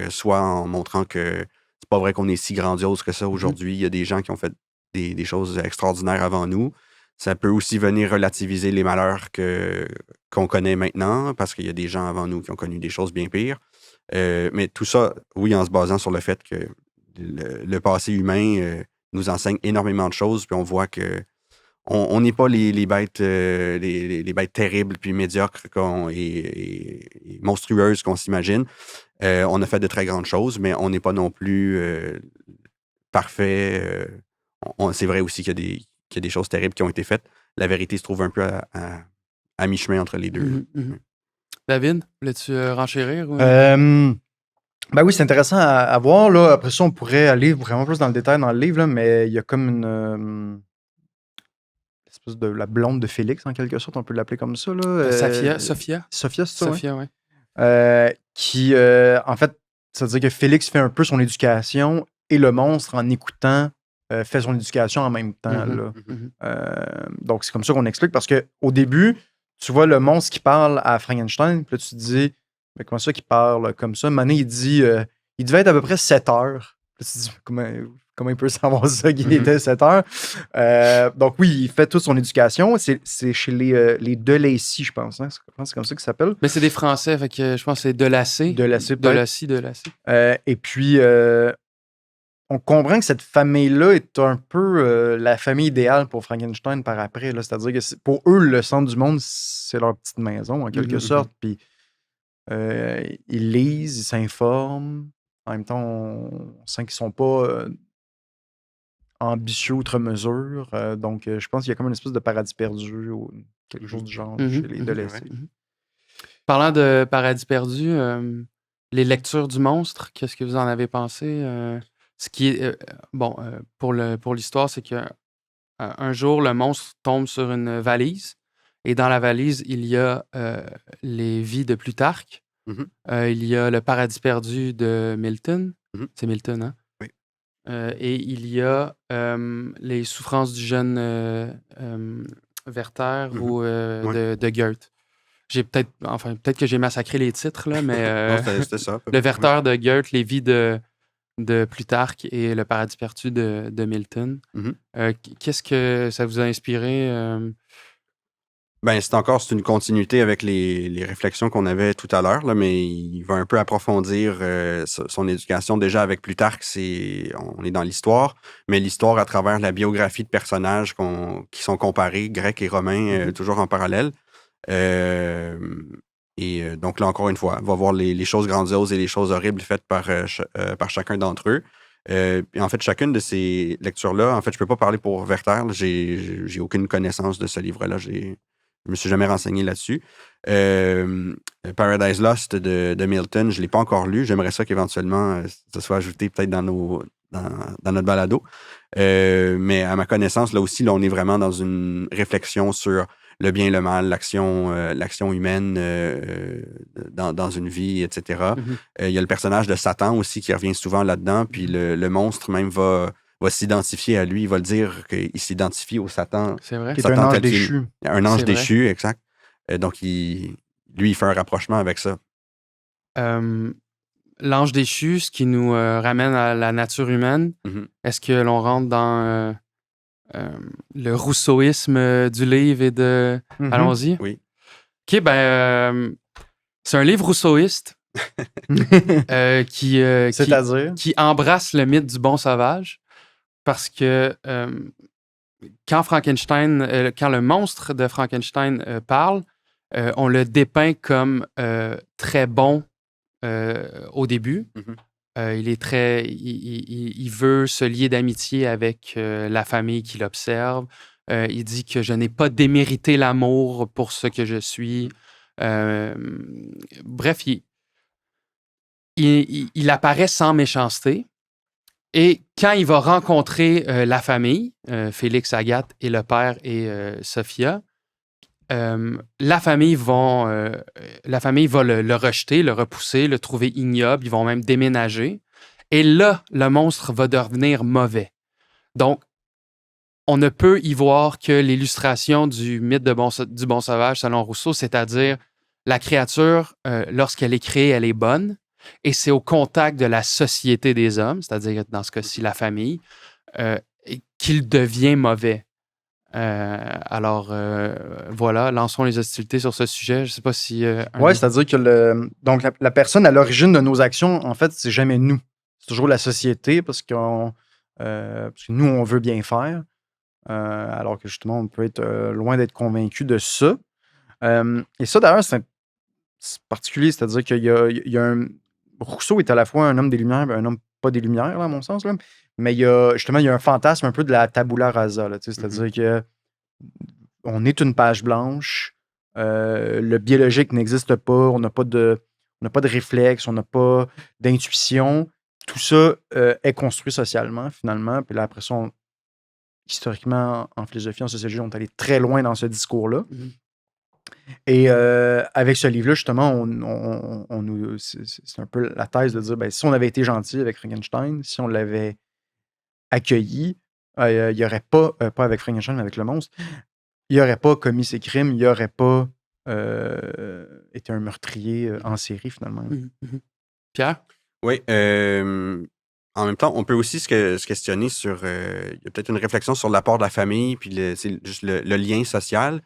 soit en montrant que c'est pas vrai qu'on est si grandiose que ça aujourd'hui. Il y a des gens qui ont fait des choses extraordinaires avant nous. Ça peut aussi venir relativiser les malheurs qu'on connaît maintenant, parce qu'il y a des gens avant nous qui ont connu des choses bien pires. Mais tout ça, oui, en se basant sur le fait que le passé humain nous enseigne énormément de choses, puis on voit que on n'est pas les bêtes, les bêtes terribles puis médiocres et monstrueuses qu'on s'imagine. On a fait de très grandes choses, mais on n'est pas non plus parfait. C'est vrai aussi qu'il y a des choses terribles qui ont été faites. La vérité se trouve un peu à mi-chemin entre les deux. David, voulais-tu renchérir? Ou... Ben oui, c'est intéressant à voir. Là. Après ça, on pourrait aller vraiment plus dans le détail dans le livre, là, mais il y a comme une espèce de la blonde de Félix, en quelque sorte, on peut l'appeler comme ça. Là. Sophia, Sophia, c'est ça? Sophia, oui. Qui, en fait, ça veut dire que Félix fait un peu son éducation et le monstre, en écoutant, fait son éducation en même temps. Là. Donc, c'est comme ça qu'on explique, parce qu'au début, tu vois le monstre qui parle à Frankenstein, puis là, tu te dis, mais comment ça qu'il parle comme ça? Mané, il dit, il devait être à peu près 7 heures. Puis là, tu te dis, comment il peut savoir ça qu'il était 7 heures? Donc, oui, il fait toute son éducation. C'est chez les Delacy, je pense. Hein? Je pense que c'est comme ça qu'il s'appelle. Mais c'est des Français, fait que je pense que c'est Delacé. Delacé, Delacé. Et puis, on comprend que cette famille-là est un peu la famille idéale pour Frankenstein par après. Là. C'est-à-dire que pour eux, le centre du monde, c'est leur petite maison, en quelque sorte. Puis, ils lisent, ils s'informent. En même temps, on sent qu'ils sont pas ambitieux outre mesure. Donc, je pense qu'il y a comme une espèce de paradis perdu ou quelque chose du genre chez les Delacé. Parlant de paradis perdu, les lectures du monstre, qu'est-ce que vous en avez pensé? Ce qui est pour l'histoire, c'est que un jour, le monstre tombe sur une valise et dans la valise, il y a les vies de Plutarque. Il y a le paradis perdu de Milton. C'est Milton, hein? Oui. Et il y a les souffrances du jeune Werther ou de Goethe. Peut-être que j'ai massacré les titres, là, mais Non, c'était ça. le Werther de Goethe, les vies de Plutarque et le paradis perdu de Milton. Qu'est-ce que ça vous a inspiré? Ben, c'est une continuité avec les réflexions qu'on avait tout à l'heure, là, mais il va un peu approfondir son éducation. Déjà, avec Plutarque, on est dans l'histoire, mais l'histoire à travers la biographie de personnages qui sont comparés, grecs et romains, toujours en parallèle. Donc là, encore une fois, on va voir les choses grandioses et les choses horribles faites par chacun d'entre eux. Et en fait, chacune de ces lectures-là, en fait, je peux pas parler pour Werther. J'ai aucune connaissance de ce livre-là. Je me suis jamais renseigné là-dessus. Paradise Lost de Milton, je l'ai pas encore lu. J'aimerais ça qu'éventuellement, ça soit ajouté peut-être dans notre balado. Mais à ma connaissance, là aussi, on est vraiment dans une réflexion sur le bien et le mal, l'action humaine dans une vie, etc. Il y a le personnage de Satan aussi qui revient souvent là-dedans, puis le monstre même va s'identifier à lui, il va le dire qu'il s'identifie au Satan. C'est vrai. Qui est un ange déchu. Un ange déchu, exact. Donc, lui, il fait un rapprochement avec ça. L'ange déchu, ce qui nous ramène à la nature humaine, est-ce que l'on rentre dans le rousseauisme du livre et de... Mhm. Allons-y. Oui. OK, c'est un livre rousseauiste C'est-à-dire? qui embrasse le mythe du bon sauvage parce que quand quand le monstre de Frankenstein parle, on le dépeint comme très bon au début. Mhm. Il veut se lier d'amitié avec la famille qui l'observe. Il dit que je n'ai pas démérité l'amour pour ce que je suis. Bref, il apparaît sans méchanceté. Et quand il va rencontrer la famille, Félix, Agathe et le père et Sophia, la famille va le rejeter, le repousser, le trouver ignoble. Ils vont même déménager. Et là, le monstre va devenir mauvais. Donc, on ne peut y voir que l'illustration du mythe du bon sauvage selon Rousseau, c'est-à-dire la créature, lorsqu'elle est créée, elle est bonne. Et c'est au contact de la société des hommes, c'est-à-dire dans ce cas-ci la famille, qu'il devient mauvais. Voilà, lançons les hostilités sur ce sujet. Je ne sais pas si... Oui, c'est-à-dire que donc la personne à l'origine de nos actions, en fait, c'est jamais nous. C'est toujours la société parce que nous, on veut bien faire, alors que justement, on peut être loin d'être convaincu de ça. Et ça, d'ailleurs, c'est particulier, c'est-à-dire qu'il y a un... Rousseau est à la fois un homme des Lumières et un homme pas des Lumières, là, à mon sens, là. Mais il y a un fantasme un peu de la tabula rasa, là, c'est-à-dire que on est une page blanche, le biologique n'existe pas, on n'a pas de réflexe, on n'a pas d'intuition. Tout ça est construit socialement, finalement. Puis là, après ça, historiquement, en philosophie, en sociologie, on est allé très loin dans ce discours-là. Mhm. Et avec ce livre-là, justement, c'est un peu la thèse de dire, si on avait été gentil avec Frankenstein, si on l'avait accueilli, il n'y aurait pas avec Frankenstein, mais avec le monstre, il n'aurait pas commis ses crimes, il n'aurait pas été un meurtrier en série, finalement. Pierre? Oui. En même temps, on peut aussi se questionner sur... il y a peut-être une réflexion sur l'apport de la famille, puis juste le lien social.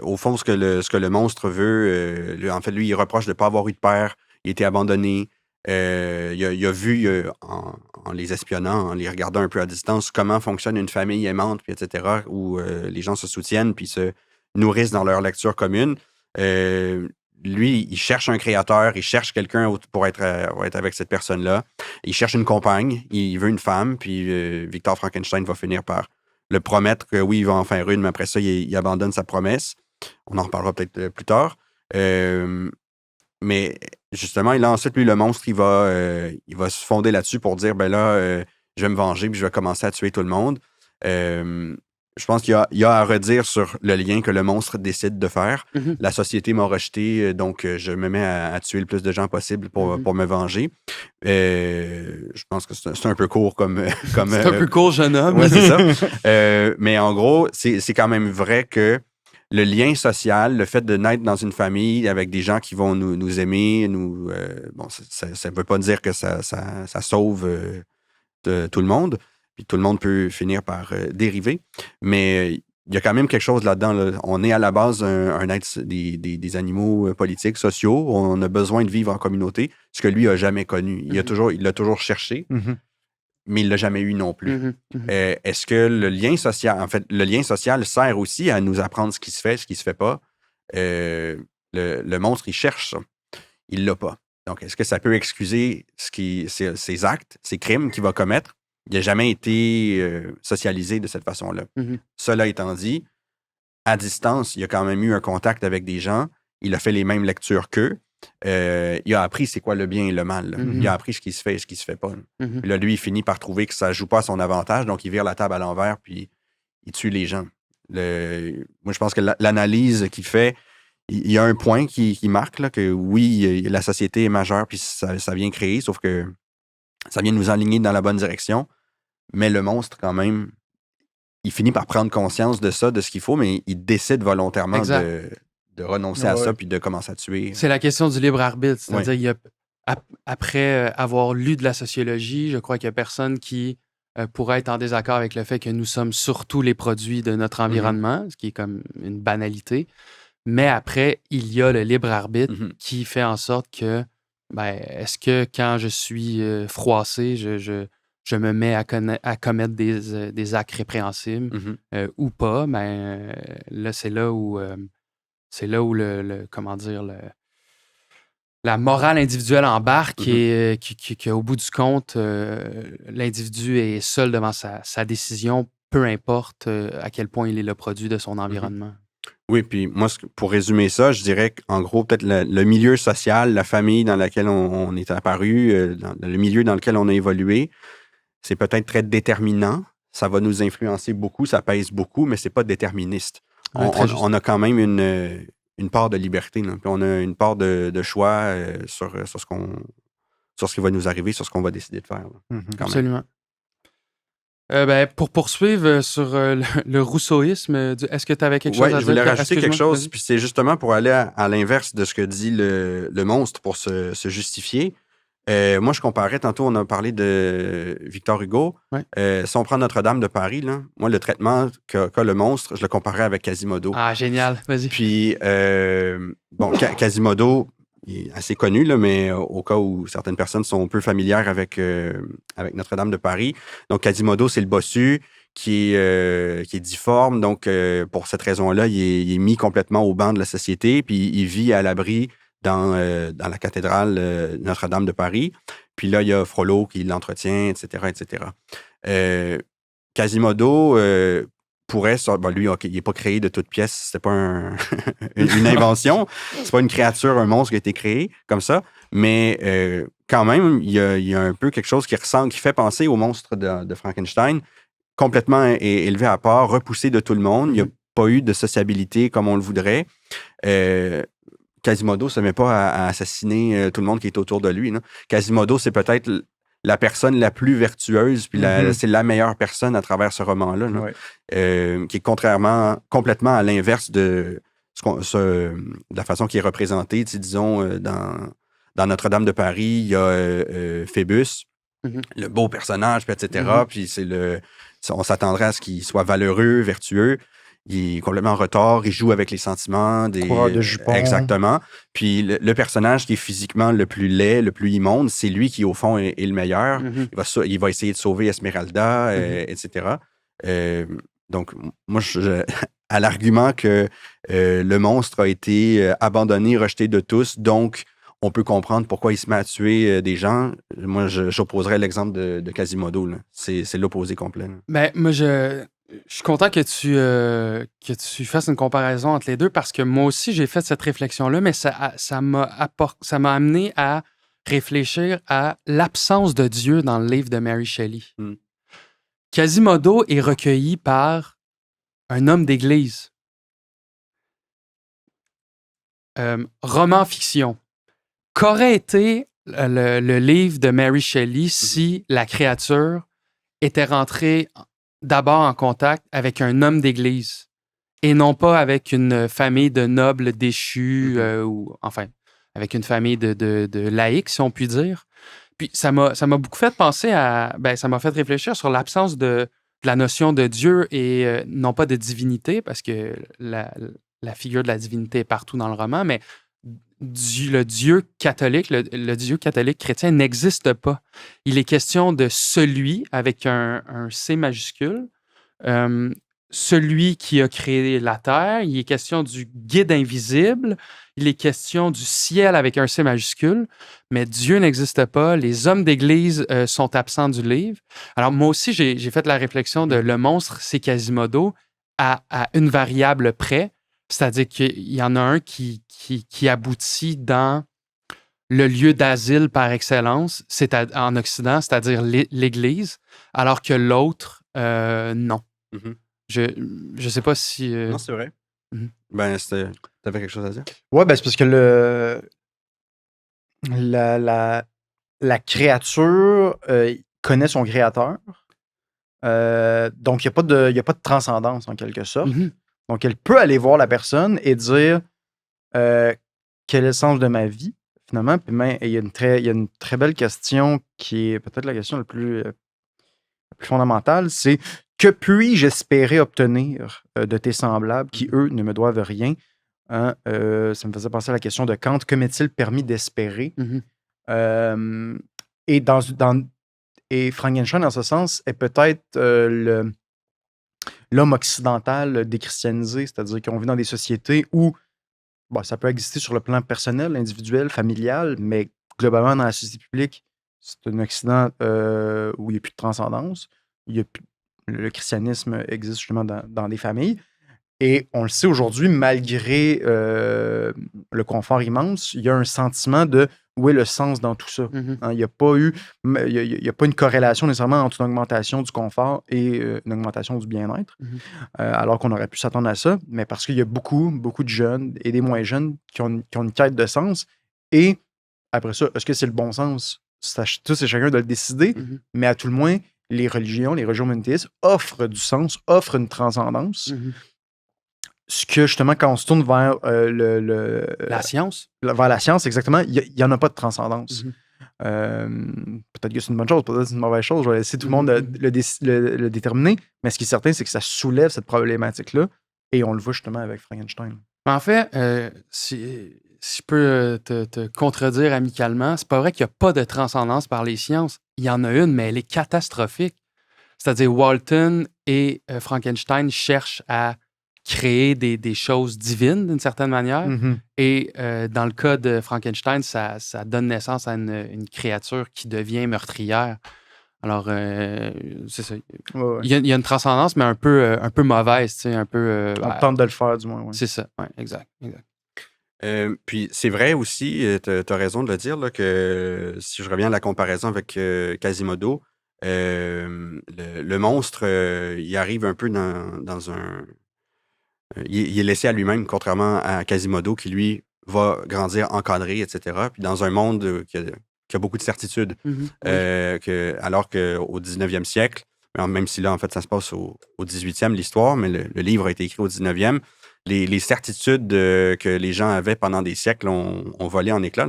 Au fond, ce que le monstre veut, en fait, lui, il reproche de ne pas avoir eu de père, il a été abandonné. Il a vu, en les espionnant, en les regardant un peu à distance, comment fonctionne une famille aimante, puis etc., où les gens se soutiennent puis se nourrissent dans leur lecture commune. Lui, il cherche un créateur, il cherche quelqu'un pour être avec cette personne-là. Il cherche une compagne, il veut une femme, puis Victor Frankenstein va finir par le promettre que oui, il va en faire une, mais après ça, il abandonne sa promesse. On en reparlera peut-être plus tard. Mais justement, là, ensuite, lui, le monstre, il va se fonder là-dessus pour dire, je vais me venger, puis je vais commencer à tuer tout le monde. Je pense qu'il y a à redire sur le lien que le monstre décide de faire. Mm-hmm. La société m'a rejeté, donc je me mets à tuer le plus de gens possible pour me venger. Je pense que c'est un peu court comme c'est un peu court, jeune homme. Oui, c'est ça. Mais en gros, c'est quand même vrai que le lien social, le fait de naître dans une famille avec des gens qui vont nous aimer, ça ne veut pas dire que ça sauve tout le monde. Puis tout le monde peut finir par dériver. Mais il y a quand même quelque chose là-dedans. Là. On est à la base un être des animaux politiques, sociaux. On a besoin de vivre en communauté, ce que lui n'a jamais connu. Il l'a toujours cherché, mais il ne l'a jamais eu non plus. Est-ce que le lien social sert aussi à nous apprendre ce qui se fait, ce qui ne se fait pas? Le monstre, il cherche ça. Il ne l'a pas. Donc, est-ce que ça peut excuser ses actes, ses crimes qu'il va commettre? Il n'a jamais été socialisé de cette façon-là. Cela étant dit, à distance, il a quand même eu un contact avec des gens. Il a fait les mêmes lectures qu'eux. Il a appris c'est quoi le bien et le mal. Il a appris ce qui se fait et ce qui se fait pas. Puis là, lui, il finit par trouver que ça ne joue pas à son avantage, donc il vire la table à l'envers, puis il tue les gens. Moi, je pense que l'analyse qu'il fait, il y a un point qui marque, là, que oui, la société est majeure, puis ça vient créer, sauf que ça vient nous aligner dans la bonne direction. Mais le monstre, quand même, il finit par prendre conscience de ça, de ce qu'il faut, mais il décide volontairement de renoncer à ça puis de commencer à tuer. C'est la question du libre arbitre. C'est-à-dire, après avoir lu de la sociologie, je crois qu'il n'y a personne qui pourrait être en désaccord avec le fait que nous sommes surtout les produits de notre environnement, ce qui est comme une banalité. Mais après, il y a le libre arbitre qui fait en sorte que, est-ce que quand je suis froissé, je me mets à commettre des actes répréhensibles ou pas? Là, c'est là où comment dire, la morale individuelle embarque et qu'au bout du compte, l'individu est seul devant sa décision, peu importe à quel point il est le produit de son environnement. Oui, puis moi, pour résumer ça, je dirais qu'en gros, peut-être le milieu social, la famille dans laquelle on est apparu, le milieu dans lequel on a évolué, c'est peut-être très déterminant. Ça va nous influencer beaucoup, ça pèse beaucoup, mais c'est pas déterministe. On a quand même une part de liberté, là, puis on a une part de choix sur ce qui va nous arriver, sur ce qu'on va décider de faire. Là, Absolument. Pour poursuivre sur le rousseauisme, est-ce que tu avais quelque chose à dire? Oui, je voulais rajouter quelque chose, puis c'est justement pour aller à l'inverse de ce que dit le monstre pour se justifier. Moi, je comparais, tantôt, on a parlé de Victor Hugo. Ouais. Si on prend Notre-Dame de Paris, là, moi, le traitement qu'a le monstre, je le comparais avec Quasimodo. Ah, génial, vas-y. Puis, Quasimodo, il est assez connu, là, mais au cas où certaines personnes sont peu familières avec Notre-Dame de Paris. Donc, Quasimodo, c'est le bossu qui est difforme. Donc, pour cette raison-là, il est mis complètement au banc de la société, puis il vit à l'abri dans la cathédrale Notre-Dame de Paris. Puis là, il y a Frollo qui l'entretient, etc., etc. Quasimodo pourrait... lui, il n'est pas créé de toutes pièces. C'est pas une invention. C'est pas une créature, un monstre qui a été créé comme ça. Mais quand même, il y a un peu quelque chose qui ressemble, qui fait penser au monstre de Frankenstein, complètement élevé à part, repoussé de tout le monde. Il n'y a pas eu de sociabilité comme on le voudrait. Quasimodo ne se met pas à assassiner tout le monde qui est autour de lui. Non? Quasimodo, c'est peut-être la personne la plus vertueuse, puis c'est la meilleure personne à travers ce roman-là, qui est complètement à l'inverse de la façon qui est représentée. Disons, dans Notre-Dame de Paris, il y a Phébus, le beau personnage, puis etc. Puis on s'attendrait à ce qu'il soit valeureux, vertueux. Il est complètement en retard, il joue avec les sentiments. Coureur de jupons. Exactement. Puis le personnage qui est physiquement le plus laid, le plus immonde, c'est lui qui, au fond, est le meilleur. Il va essayer de sauver Esmeralda, etc. Donc, moi, à l'argument que le monstre a été abandonné, rejeté de tous, donc on peut comprendre pourquoi il se met à tuer des gens. Moi, j'opposerais l'exemple de Quasimodo. Là. C'est l'opposé complet. Là. Moi, je suis content que tu fasses une comparaison entre les deux parce que moi aussi, j'ai fait cette réflexion-là, mais ça m'a amené à réfléchir à l'absence de Dieu dans le livre de Mary Shelley. Quasimodo est recueilli par un homme d'église. Roman fiction. Qu'aurait été le livre de Mary Shelley si la créature était rentrée d'abord en contact avec un homme d'église et non pas avec une famille de nobles déchus ou enfin avec une famille de laïcs, si on peut dire. Puis ça m'a beaucoup fait penser ça m'a fait réfléchir sur l'absence de la notion de Dieu et non pas de divinité, parce que la figure de la divinité est partout dans le roman, mais le Dieu catholique, le Dieu catholique chrétien n'existe pas. Il est question de celui, avec un C majuscule, celui qui a créé la terre. Il est question du guide invisible. Il est question du ciel avec un C majuscule. Mais Dieu n'existe pas. Les hommes d'Église sont absents du livre. Alors, moi aussi, j'ai fait la réflexion de le monstre, c'est Quasimodo, à une variable près. C'est-à-dire qu'il y en a un qui aboutit dans le lieu d'asile par excellence, c'est en Occident, c'est-à-dire l'Église, alors que l'autre, non. Je sais pas si... Non, c'est vrai. T'avais quelque chose à dire? Ouais, c'est parce que la créature connaît son créateur. Donc, il n'y a pas de transcendance, en quelque sorte. Donc, elle peut aller voir la personne et dire quel est le sens de ma vie, finalement. Puis il y a une très belle question qui est peut-être la question la plus plus fondamentale, c'est « Que puis-je espérer obtenir de tes semblables qui, eux, ne me doivent rien? » Hein, ça me faisait penser à la question de Kant. Que m'est-il permis d'espérer? Et, et Frankenstein, dans ce sens, est peut-être l'homme occidental déchristianisé, c'est-à-dire qu'on vit dans des sociétés où ça peut exister sur le plan personnel, individuel, familial, mais globalement, dans la société publique, c'est un Occident où il n'y a plus de transcendance. Le christianisme existe justement dans des familles. Et on le sait aujourd'hui, malgré le confort immense, il y a un sentiment de où est le sens dans tout ça. Hein, il n'y a pas une corrélation nécessairement entre une augmentation du confort et une augmentation du bien-être, alors qu'on aurait pu s'attendre à ça, mais parce qu'il y a beaucoup, beaucoup de jeunes et des moins jeunes qui ont une quête de sens. Et après ça, est-ce que c'est le bon sens? Tous et chacun de le décider, mais à tout le moins, les religions monothéistes offrent du sens, offrent une transcendance. Ce que, justement, quand on se tourne vers la science. Vers la science, exactement, il n'y en a pas de transcendance. Peut-être que c'est une bonne chose, peut-être que c'est une mauvaise chose. Je vais laisser tout le monde le déterminer. Mais ce qui est certain, c'est que ça soulève cette problématique-là. Et on le voit justement avec Frankenstein. En fait, si je peux te contredire amicalement, c'est pas vrai qu'il n'y a pas de transcendance par les sciences. Il y en a une, mais elle est catastrophique. C'est-à-dire, Walton et Frankenstein cherchent à créer des choses divines d'une certaine manière. Et dans le cas de Frankenstein, ça donne naissance à une créature qui devient meurtrière. Alors, c'est ça. Ouais. Il y a une transcendance, mais un peu mauvaise, tu sais, un peu... on tente de le faire, du moins. Ouais. C'est ça, ouais, exact. Puis c'est vrai aussi, tu as raison de le dire, là, que si je reviens à la comparaison avec Quasimodo, le monstre, il arrive un peu dans un... Il est laissé à lui-même, contrairement à Quasimodo, qui, lui, va grandir encadré, etc. Puis dans un monde qui a beaucoup de certitudes. Alors qu'au 19e siècle, même si là, en fait, ça se passe au 18e, l'histoire, mais le livre a été écrit au 19e, les certitudes que les gens avaient pendant des siècles ont volé en éclats.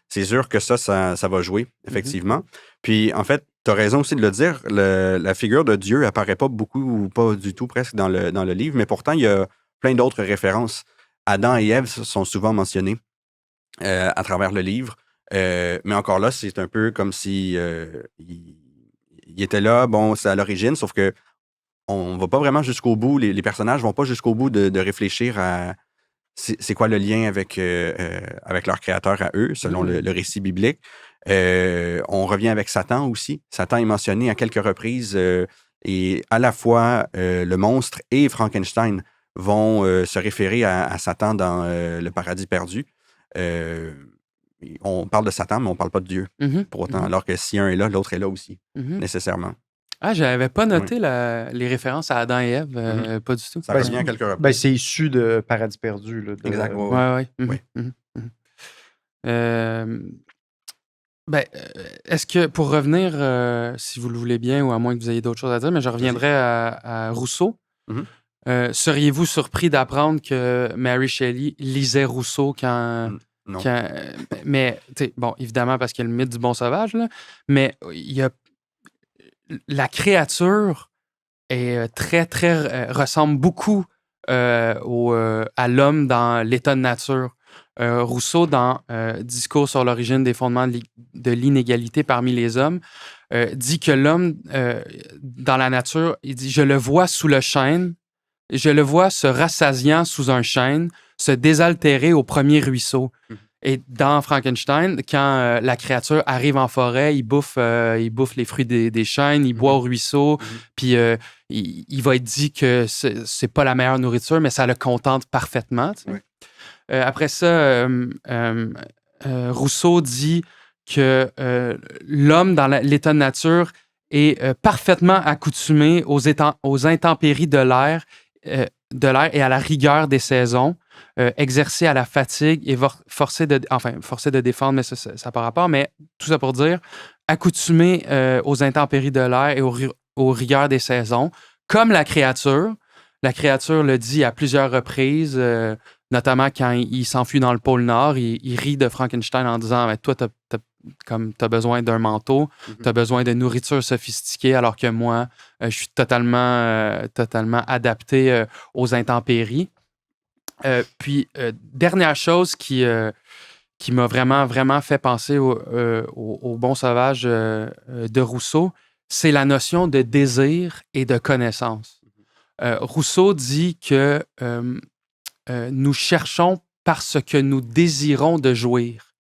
C'est sûr que ça va jouer, effectivement. Puis, en fait, tu as raison aussi de le dire, la figure de Dieu apparaît pas beaucoup ou pas du tout presque dans le livre, mais pourtant, il y a plein d'autres références. Adam et Ève sont souvent mentionnés à travers le livre, mais encore là, c'est un peu comme si il était là, bon, c'est à l'origine, sauf que on va pas vraiment jusqu'au bout, les personnages vont pas jusqu'au bout de réfléchir à c'est quoi le lien avec leur créateur à eux, selon le récit biblique. On revient avec Satan aussi. Satan est mentionné à quelques reprises et à la fois le monstre et Frankenstein vont se référer à Satan dans le paradis perdu. On parle de Satan, mais on parle pas de Dieu pour autant, alors que si un est là, l'autre est là aussi, nécessairement. Ah, j'avais pas noté les références à Adam et Ève, pas du tout. Ça revient à quelques reprises. C'est issu de Paradis perdu. Là, exact. Est-ce que, pour revenir, si vous le voulez bien, ou à moins que vous ayez d'autres choses à dire, mais je reviendrai à Rousseau. Seriez-vous surpris d'apprendre que Mary Shelley lisait Rousseau quand... Non. Mais, bon, évidemment, parce qu'il y a le mythe du bon sauvage, là, mais il y a... La créature est ressemble beaucoup à l'homme dans l'état de nature. Rousseau, dans Discours sur l'origine des fondements de l'inégalité parmi les hommes, dit que l'homme, dans la nature, il dit « Je le vois sous le chêne, je le vois se rassasiant sous un chêne, se désaltérer au premier ruisseau. » Et dans Frankenstein, quand la créature arrive en forêt, il bouffe les fruits des chênes, il boit au ruisseau, puis il va être dit que c'est pas la meilleure nourriture, mais ça le contente parfaitement. Après ça, Rousseau dit que l'homme dans l'état de nature est parfaitement accoutumé aux intempéries de l'air et à la rigueur des saisons. Exercé à la fatigue et forcé de défendre, mais ça n'a pas rapport, mais tout ça pour dire, accoutumé aux intempéries de l'air et aux rigueurs des saisons, comme la créature. La créature le dit à plusieurs reprises, notamment quand il s'enfuit dans le pôle Nord, il rit de Frankenstein en disant « Toi, comme tu as besoin d'un manteau, tu as besoin de nourriture sophistiquée, alors que moi, je suis totalement adapté aux intempéries. Puis, dernière chose qui m'a vraiment, vraiment fait penser au Bon sauvage de Rousseau, c'est la notion de désir et de connaissance. Rousseau dit que nous cherchons parce que nous désirons de jouir.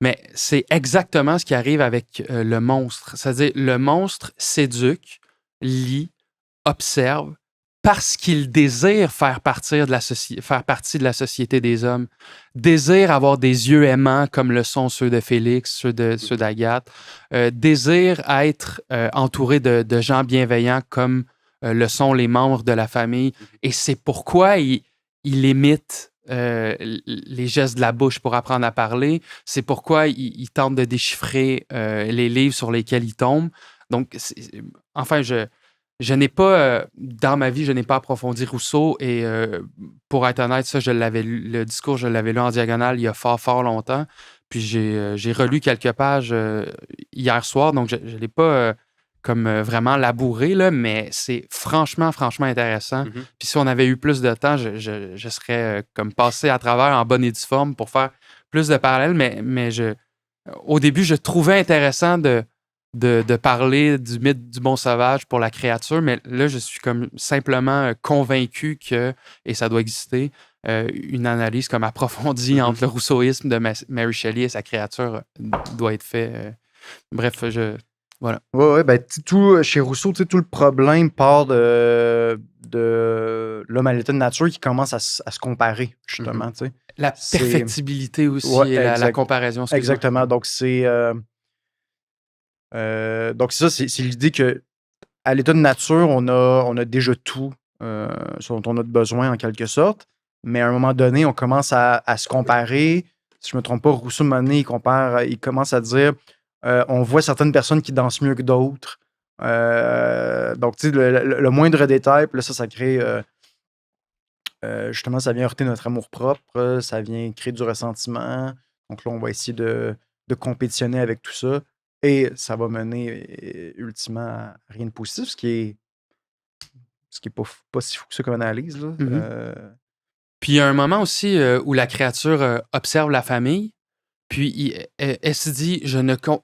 Mais c'est exactement ce qui arrive avec le monstre. C'est-à-dire, le monstre s'éduque, lit, observe, parce qu'il désire faire partie de la société des hommes, désire avoir des yeux aimants comme le sont ceux de Félix, ceux d'Agathe, désire être entouré de gens bienveillants comme le sont les membres de la famille. Et c'est pourquoi il imite les gestes de la bouche pour apprendre à parler. C'est pourquoi il tente de déchiffrer les livres sur lesquels il tombe. Donc, enfin, je n'ai pas, dans ma vie, je n'ai pas approfondi Rousseau et pour être honnête, ça, le discours, je l'avais lu en diagonale il y a fort, fort longtemps. Puis j'ai relu quelques pages hier soir, donc je ne l'ai pas vraiment labouré, là, mais c'est franchement, franchement intéressant. Puis si on avait eu plus de temps, je serais comme passé à travers en bonne et due forme pour faire plus de parallèles, mais au début, je trouvais intéressant de parler du mythe du bon sauvage pour la créature, mais là, je suis comme simplement convaincu que, et ça doit exister, une analyse comme approfondie entre le rousseauisme de Mary Shelley et sa créature doit être fait. Bref, voilà. Ouais, ben, tout, chez Rousseau, tout le problème part de l'homme à l'état de nature qui commence à se comparer, justement. La perfectibilité aussi et la comparaison. Exactement. Donc, c'est ça, c'est l'idée que à l'état de nature, on a déjà tout ce dont on a besoin, en quelque sorte. Mais à un moment donné, on commence à se comparer. Si je ne me trompe pas, Rousseau, à un moment donné, il commence à dire on voit certaines personnes qui dansent mieux que d'autres. Donc, tu sais, le moindre détail, puis là, ça crée... justement, ça vient heurter notre amour-propre, ça vient créer du ressentiment. Donc là, on va essayer de compétitionner avec tout ça. Et ça va mener ultimement à rien de positif, ce qui est pas si fou que ça comme analyse. Là. Puis il y a un moment aussi où la créature observe la famille, puis elle se dit,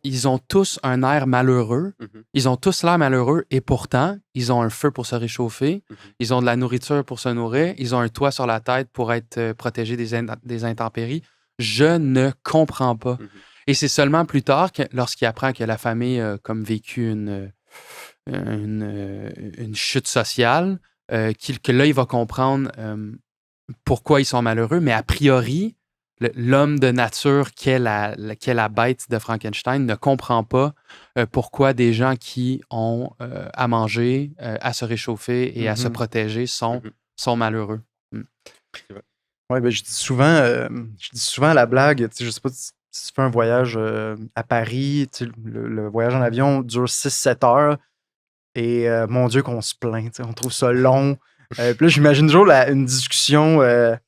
ils ont tous un air malheureux, ils ont tous l'air malheureux, et pourtant, ils ont un feu pour se réchauffer, ils ont de la nourriture pour se nourrir, ils ont un toit sur la tête pour être protégés des intempéries. Je ne comprends pas. Et c'est seulement plus tard, lorsqu'il apprend que la famille a comme vécu une chute sociale, que là, il va comprendre pourquoi ils sont malheureux. Mais a priori, l'homme de nature qu'est la bête de Frankenstein ne comprend pas pourquoi des gens qui ont à manger, à se réchauffer et à se protéger sont malheureux. Oui, ben, je dis souvent à la blague, je sais pas si tu fais un voyage à Paris, le voyage en avion dure 6-7 heures et mon Dieu qu'on se plaint, on trouve ça long. Puis là, j'imagine toujours une discussion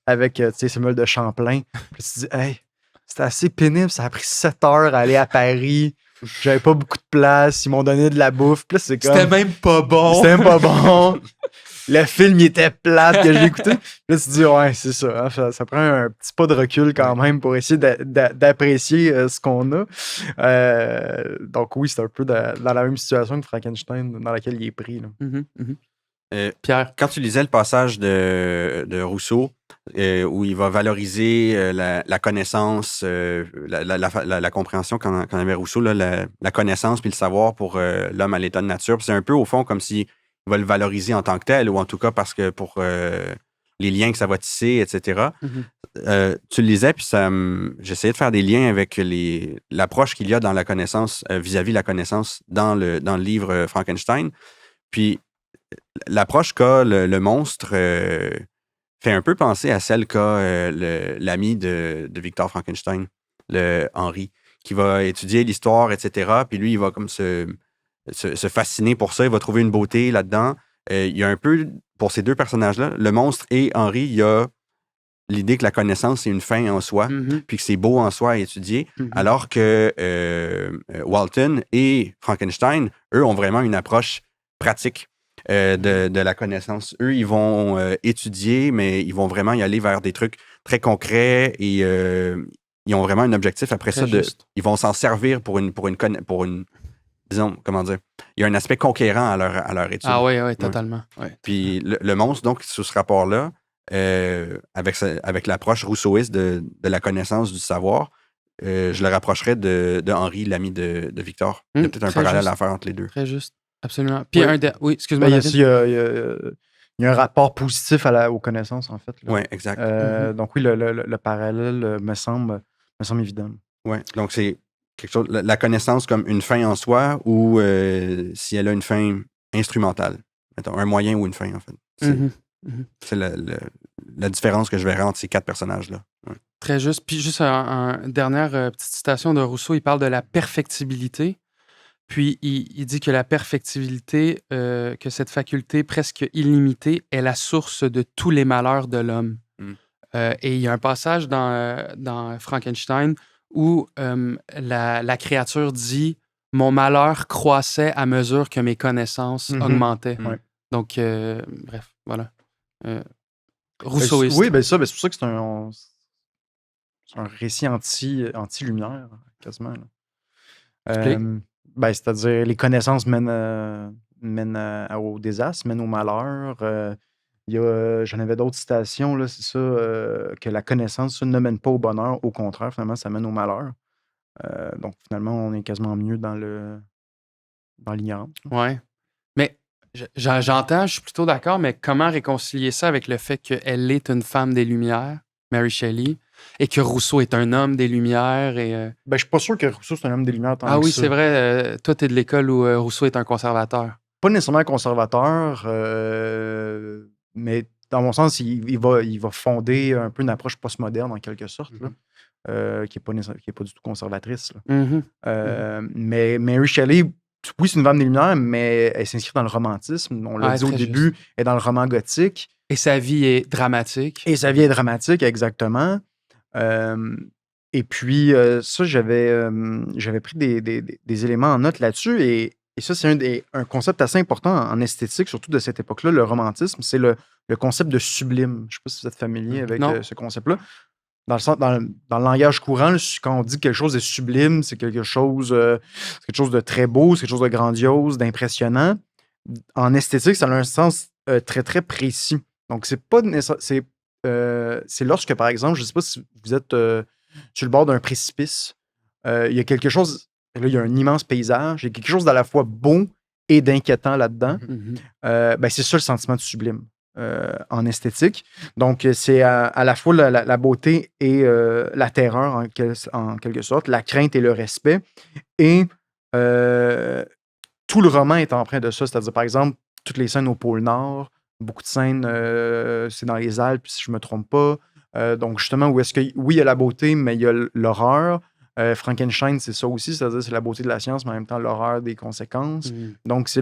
avec Samuel de Champlain. Puis tu te dis, hey, c'était assez pénible, ça a pris 7 heures à aller à Paris. J'avais pas beaucoup de place, ils m'ont donné de la bouffe. Puis là, c'était même pas bon. C'était même pas bon. Le film, il était plate que j'ai écouté. Là, tu te dis, ouais, c'est ça, hein, ça prend un petit pas de recul quand même pour essayer d'apprécier ce qu'on a. Donc oui, c'est un peu dans la même situation que Frankenstein dans laquelle il est pris. Là. Pierre, quand tu lisais le passage de Rousseau, où il va valoriser la connaissance, la compréhension qu'en avait Rousseau, là, la connaissance puis le savoir pour l'homme à l'état de nature, c'est un peu au fond comme si il va le valoriser en tant que tel, ou en tout cas parce que pour les liens que ça va tisser, etc. Tu le lisais, puis j'essayais de faire des liens avec l'approche qu'il y a dans la connaissance, vis-à-vis la connaissance dans le livre Frankenstein. Puis l'approche qu'a le monstre fait un peu penser à celle qu'a l'ami de Victor Frankenstein, le Henri, qui va étudier l'histoire, etc. Puis lui, il va comme se fasciner pour ça, il va trouver une beauté là-dedans. Il y a un peu, pour ces deux personnages-là, le monstre et Henri, il y a l'idée que la connaissance, c'est une fin en soi, puis que c'est beau en soi à étudier, alors que Walton et Frankenstein, eux, ont vraiment une approche pratique de la connaissance. Eux, ils vont étudier, mais ils vont vraiment y aller vers des trucs très concrets et ils ont vraiment un objectif après ça. Ils vont s'en servir pour une disons, comment dire, il y a un aspect conquérant à leur étude. Ah oui, totalement. Ouais. Puis le monstre, donc, sous ce rapport-là, avec l'approche rousseauiste de la connaissance du savoir, je le rapprocherais de Henri, l'ami de Victor. Il y a peut-être un parallèle à faire entre les deux. Très juste, absolument. Puis oui, excuse-moi. Il y a un rapport positif aux connaissances, en fait. Oui, exact. Donc oui, le parallèle me semble évident. Oui, donc c'est quelque chose, la connaissance comme une fin en soi ou si elle a une fin instrumentale. Mettons, un moyen ou une fin, en fait. C'est la différence que je verrais entre ces 4 personnages-là. Ouais. Très juste. Puis juste une dernière petite citation de Rousseau, il parle de la perfectibilité. Puis il dit que la perfectibilité, que cette faculté presque illimitée est la source de tous les malheurs de l'homme. Et il y a un passage dans Frankenstein où la créature dit « Mon malheur croissait à mesure que mes connaissances augmentaient. » Donc, bref, voilà. Rousseauiste. Oui, c'est pour ça que c'est un récit anti-lumière, quasiment. C'est-à-dire, les connaissances mènent au désastre, mènent au malheur. J'en avais d'autres citations, là, c'est ça, que la connaissance ne mène pas au bonheur. Au contraire, finalement, ça mène au malheur. Donc, finalement, on est quasiment mieux dans l'ignorance. Oui. Mais j'entends, je suis plutôt d'accord, mais comment réconcilier ça avec le fait qu'elle est une femme des Lumières, Mary Shelley, et que Rousseau est un homme des Lumières? Je suis pas sûr que Rousseau, c'est un homme des Lumières. Oui, c'est vrai. Toi, tu es de l'école où Rousseau est un conservateur. Pas nécessairement un conservateur, mais dans mon sens, il va fonder un peu une approche postmoderne, en quelque sorte, là, qui n'est pas du tout conservatrice. Mais Mary Shelley, oui, c'est une femme des Lumières, mais elle s'inscrit dans le romantisme. On l'a dit au début, elle est dans le roman gothique. Et sa vie est dramatique. Exactement. Et puis, ça, j'avais pris des éléments en note là-dessus. Et ça, c'est un concept assez important en esthétique, surtout de cette époque-là, le romantisme. C'est le concept de sublime. Je ne sais pas si vous êtes familier avec ce concept-là. Dans le langage courant, quand on dit quelque chose est sublime, c'est quelque chose de très beau, c'est quelque chose de grandiose, d'impressionnant. En esthétique, ça a un sens très, très précis. Donc, c'est pas nécessaire. C'est lorsque, par exemple, je ne sais pas si vous êtes sur le bord d'un précipice, il y a quelque chose, là, il y a un immense paysage, il y a quelque chose d'à la fois beau et d'inquiétant là-dedans. C'est ça le sentiment de sublime en esthétique. Donc, c'est à la fois la beauté et la terreur, en quelque sorte, la crainte et le respect. Et tout le roman est empreint de ça. C'est-à-dire, par exemple, toutes les scènes au pôle Nord, beaucoup de scènes, c'est dans les Alpes, si je ne me trompe pas. Donc, justement, où est-ce que, oui, il y a la beauté, mais il y a l'horreur. Frankenstein, c'est ça aussi, c'est-à-dire c'est la beauté de la science, mais en même temps l'horreur des conséquences. Donc, c'est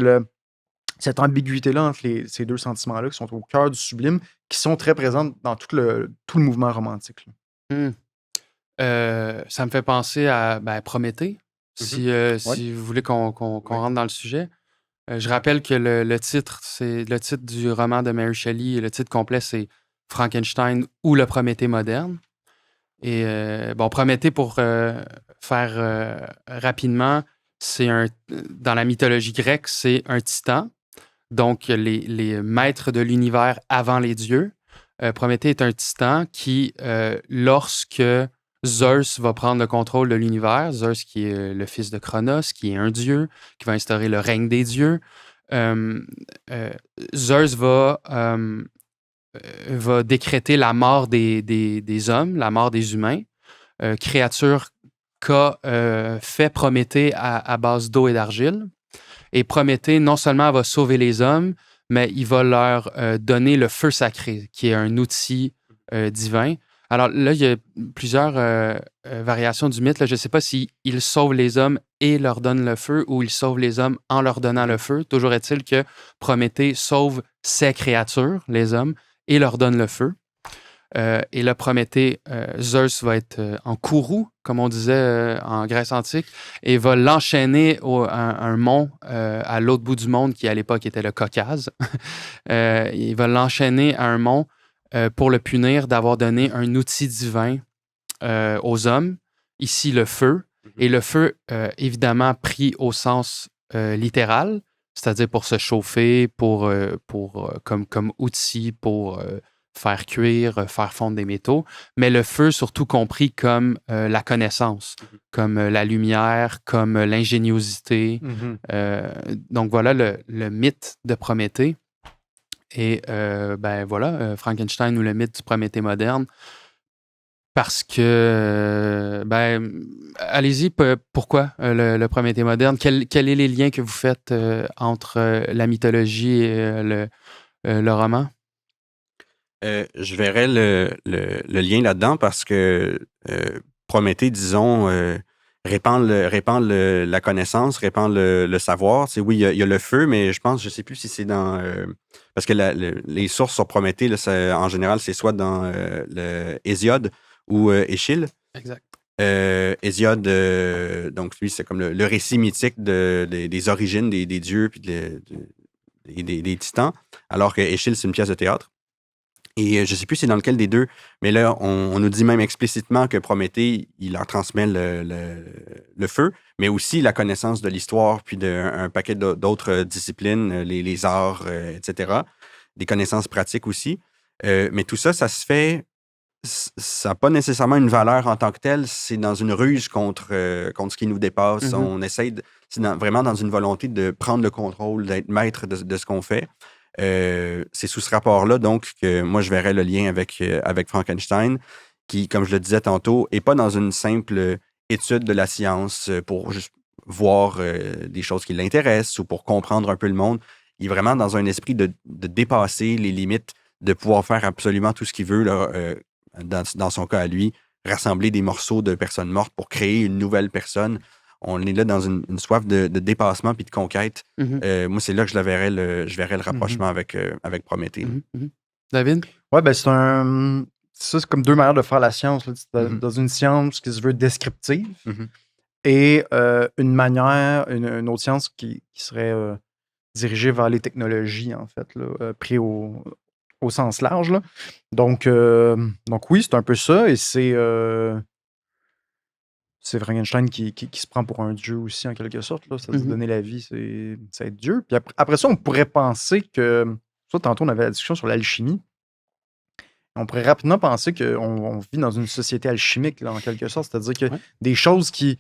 cette ambiguïté-là entre ces deux sentiments-là qui sont au cœur du sublime, qui sont très présentes dans tout le mouvement romantique. Ça me fait penser à Prométhée, si vous voulez qu'on rentre dans le sujet. Je rappelle que le titre, c'est le titre du roman de Mary Shelley, et le titre complet, c'est Frankenstein ou le Prométhée moderne. Et Prométhée, pour faire rapidement, dans la mythologie grecque, c'est un titan. Donc, les maîtres de l'univers avant les dieux. Prométhée est un titan qui, lorsque Zeus va prendre le contrôle de l'univers, Zeus qui est le fils de Cronos, qui est un dieu, qui va instaurer le règne des dieux, Zeus va décréter la mort des hommes, la mort des humains, créature qu'a fait Prométhée à base d'eau et d'argile. Et Prométhée, non seulement va sauver les hommes, mais il va leur donner le feu sacré, qui est un outil divin. Alors là, il y a plusieurs variations du mythe. Là, je ne sais pas s'il sauve les hommes et leur donne le feu ou il sauve les hommes en leur donnant le feu. Toujours est-il que Prométhée sauve ses créatures, les hommes, et leur donne le feu. Et là, Prométhée, Zeus va être en courroux, comme on disait en Grèce antique, et va l'enchaîner à un mont à l'autre bout du monde, qui à l'époque était le Caucase. Il va l'enchaîner à un mont pour le punir d'avoir donné un outil divin aux hommes, ici le feu, et le feu, évidemment, pris au sens littéral, c'est-à-dire pour se chauffer, comme outil pour faire cuire, faire fondre des métaux, mais le feu surtout compris comme la connaissance, comme la lumière, comme l'ingéniosité. Donc voilà le mythe de Prométhée. Et ben voilà, Frankenstein ou le mythe du Prométhée moderne. Parce que, allez-y, pourquoi le Prométhée moderne? Quels sont les liens que vous faites entre la mythologie et le roman? Je verrais le lien là-dedans parce que Prométhée, disons, répand la connaissance, répand le savoir. Tu sais, oui, il y a le feu, mais je ne sais plus si c'est dans... parce que les sources sur Prométhée, là, en général, c'est soit dans le Hésiode ou Échille. Exact. Hésiode, donc lui, c'est comme le récit mythique des origines des dieux puis des titans, alors que Échille, c'est une pièce de théâtre. Et je ne sais plus c'est dans lequel des deux, mais là, on nous dit même explicitement que Prométhée, il leur transmet le feu, mais aussi la connaissance de l'histoire, puis d'un paquet d'autres disciplines, les arts, etc. Des connaissances pratiques aussi. Mais tout ça, ça se fait, ça n'a pas nécessairement une valeur en tant que telle, c'est dans une ruse contre ce qui nous dépasse. On essaye, c'est vraiment dans une volonté de prendre le contrôle, d'être maître de ce qu'on fait. C'est sous ce rapport-là, donc, que moi, je verrais le lien avec Frankenstein, qui, comme je le disais tantôt, n'est pas dans une simple étude de la science pour juste voir des choses qui l'intéressent ou pour comprendre un peu le monde. Il est vraiment dans un esprit de dépasser les limites, de pouvoir faire absolument tout ce qu'il veut, là, dans son cas à lui, rassembler des morceaux de personnes mortes pour créer une nouvelle personne. On est là dans une soif de dépassement puis de conquête. Moi, c'est là que je verrais le rapprochement avec Prométhée. David? Ouais, ben c'est comme deux manières de faire la science. Là. Dans une science qui se veut descriptive et une manière, une autre science qui serait dirigée vers les technologies, en fait, là, pris au sens large. Là. Donc oui, c'est un peu ça. Et c'est Frankenstein qui se prend pour un dieu aussi, en quelque sorte. Là. Ça veut donner la vie, c'est être dieu. Puis après ça, on pourrait penser que... Ça, tantôt, on avait la discussion sur l'alchimie. On pourrait rapidement penser qu'on vit dans une société alchimique, là, en quelque sorte. C'est-à-dire que des choses qui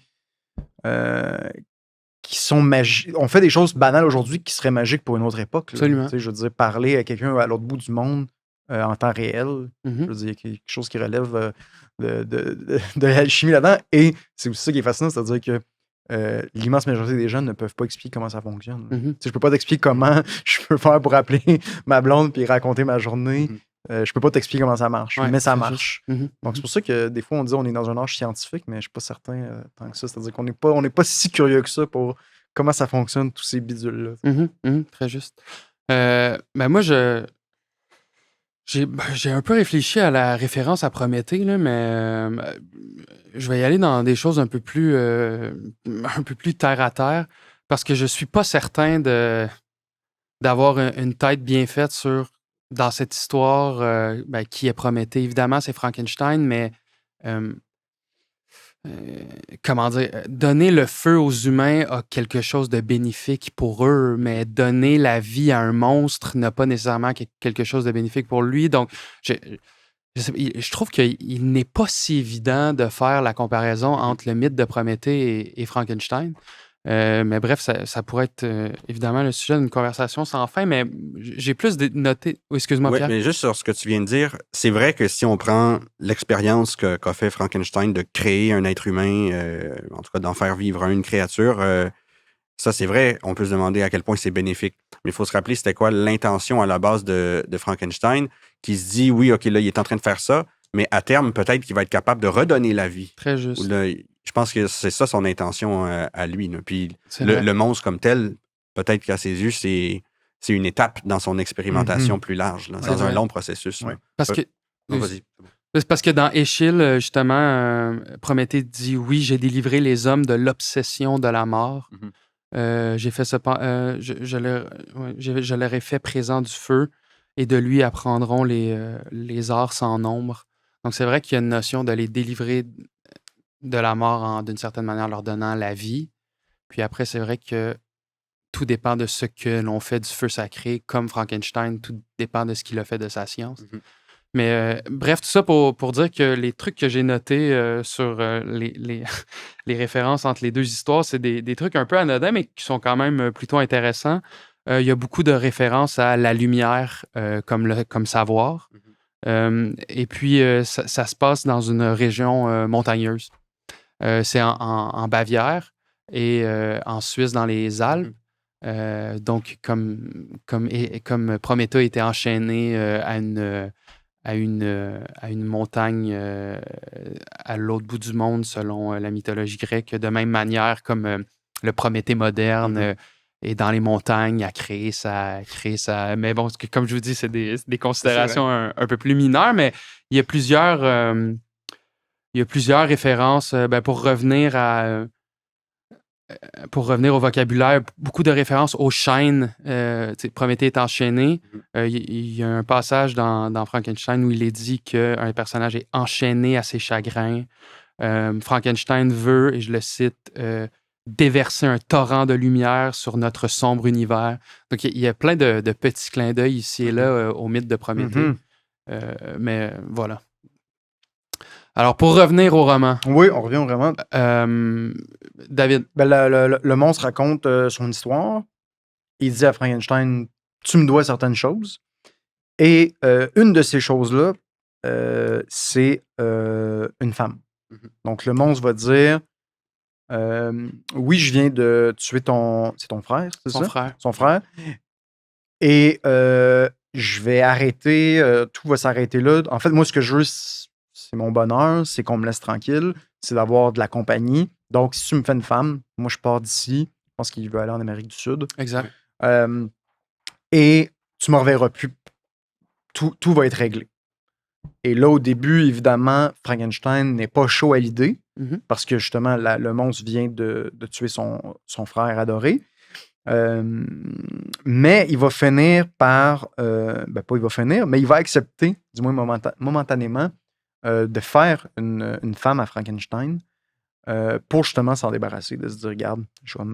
sont magiques... On fait des choses banales aujourd'hui qui seraient magiques pour une autre époque. Là. Absolument. Je veux dire, parler à quelqu'un à l'autre bout du monde en temps réel. Je veux dire, il y a quelque chose qui relève de l'alchimie là-dedans. Et c'est aussi ça qui est fascinant, c'est-à-dire que l'immense majorité des gens ne peuvent pas expliquer comment ça fonctionne. Je peux pas t'expliquer comment je peux faire pour appeler ma blonde puis raconter ma journée. Je peux pas t'expliquer comment ça marche, mais ça marche. Donc c'est pour ça que des fois on dit on est dans un âge scientifique, mais je suis pas certain tant que ça. C'est-à-dire qu'on n'est pas si curieux que ça pour comment ça fonctionne, tous ces bidules-là. Très juste. Moi, j'ai un peu réfléchi à la référence à Prométhée, là, mais je vais y aller dans des choses un peu plus terre à terre, parce que je suis pas certain d'avoir une tête bien faite dans cette histoire qui est Prométhée. Évidemment, c'est Frankenstein, mais comment dire, donner le feu aux humains a quelque chose de bénéfique pour eux, mais donner la vie à un monstre n'a pas nécessairement quelque chose de bénéfique pour lui. Donc, je trouve qu'il n'est pas si évident de faire la comparaison entre le mythe de Prométhée et Frankenstein. Mais bref, ça pourrait être évidemment le sujet d'une conversation sans fin, mais j'ai plus noté... Oh, excuse-moi, Oui, Pierre. mais juste sur ce que tu viens de dire, c'est vrai que si on prend l'expérience qu'a fait Frankenstein de créer un être humain, en tout cas d'en faire vivre une créature, ça c'est vrai, on peut se demander à quel point c'est bénéfique. Mais il faut se rappeler c'était quoi l'intention à la base de Frankenstein, qui se dit, oui, OK, là, il est en train de faire ça, mais à terme, peut-être qu'il va être capable de redonner la vie. Très juste. Là, je pense que c'est ça son intention à lui. Là. Puis le monstre comme tel, peut-être qu'à ses yeux, c'est une étape dans son expérimentation plus large, là, dans un long processus. Parce que Non, Oui. vas-y. C'est parce que dans Échille, justement, Prométhée dit oui, j'ai délivré les hommes de l'obsession de la mort. Mhm. J'ai fait je leur ai fait présent du feu et de lui apprendront les arts sans nombre. Donc c'est vrai qu'il y a une notion de les délivrer de la mort d'une certaine manière, leur donnant la vie. Puis après, c'est vrai que tout dépend de ce que l'on fait du feu sacré, comme Frankenstein, tout dépend de ce qu'il a fait de sa science. Mhm. Mais bref, tout ça pour dire que les trucs que j'ai notés sur les références entre les deux histoires, c'est des trucs un peu anodins, mais qui sont quand même plutôt intéressants. Il y a beaucoup de références à la lumière comme savoir. Et puis, ça se passe dans une région montagneuse. C'est en Bavière et en Suisse, dans les Alpes. Donc, comme Prométhée était enchaîné à une montagne à l'autre bout du monde, selon la mythologie grecque, de même manière comme le Prométhée moderne est dans les montagnes à créer sa... Mais bon, comme je vous dis, c'est des considérations un peu plus mineures, mais il y a plusieurs références pour revenir au vocabulaire, beaucoup de références aux chaînes. Prométhée est enchaîné. Il y a un passage dans Frankenstein où il est dit qu'un personnage est enchaîné à ses chagrins. Frankenstein veut, et je le cite, déverser un torrent de lumière sur notre sombre univers. Donc, il y a plein de petits clins d'œil ici et là au mythe de Prométhée. Mais voilà. Alors, pour revenir au roman. Oui, on revient au roman. David. Ben, le monstre raconte son histoire. Il dit à Frankenstein, tu me dois certaines choses. Et une de ces choses-là, c'est une femme. Donc, le monstre va dire, oui, je viens de tuer c'est ton frère, c'est ça? Son frère. Son frère. Et je vais arrêter, tout va s'arrêter là. En fait, moi, ce que je veux, c'est mon bonheur, c'est qu'on me laisse tranquille, c'est d'avoir de la compagnie. Donc, si tu me fais une femme, moi, je pars d'ici. Je pense qu'il veut aller en Amérique du Sud. Exact. Et tu ne me reverras plus. Tout va être réglé. Et là, au début, évidemment, Frankenstein n'est pas chaud à l'idée parce que, justement, le monstre vient de tuer son frère adoré. Mais il va finir par... pas il va finir, mais il va accepter, du moins momentanément, de faire une femme à Frankenstein pour justement s'en débarrasser, de se dire, regarde, on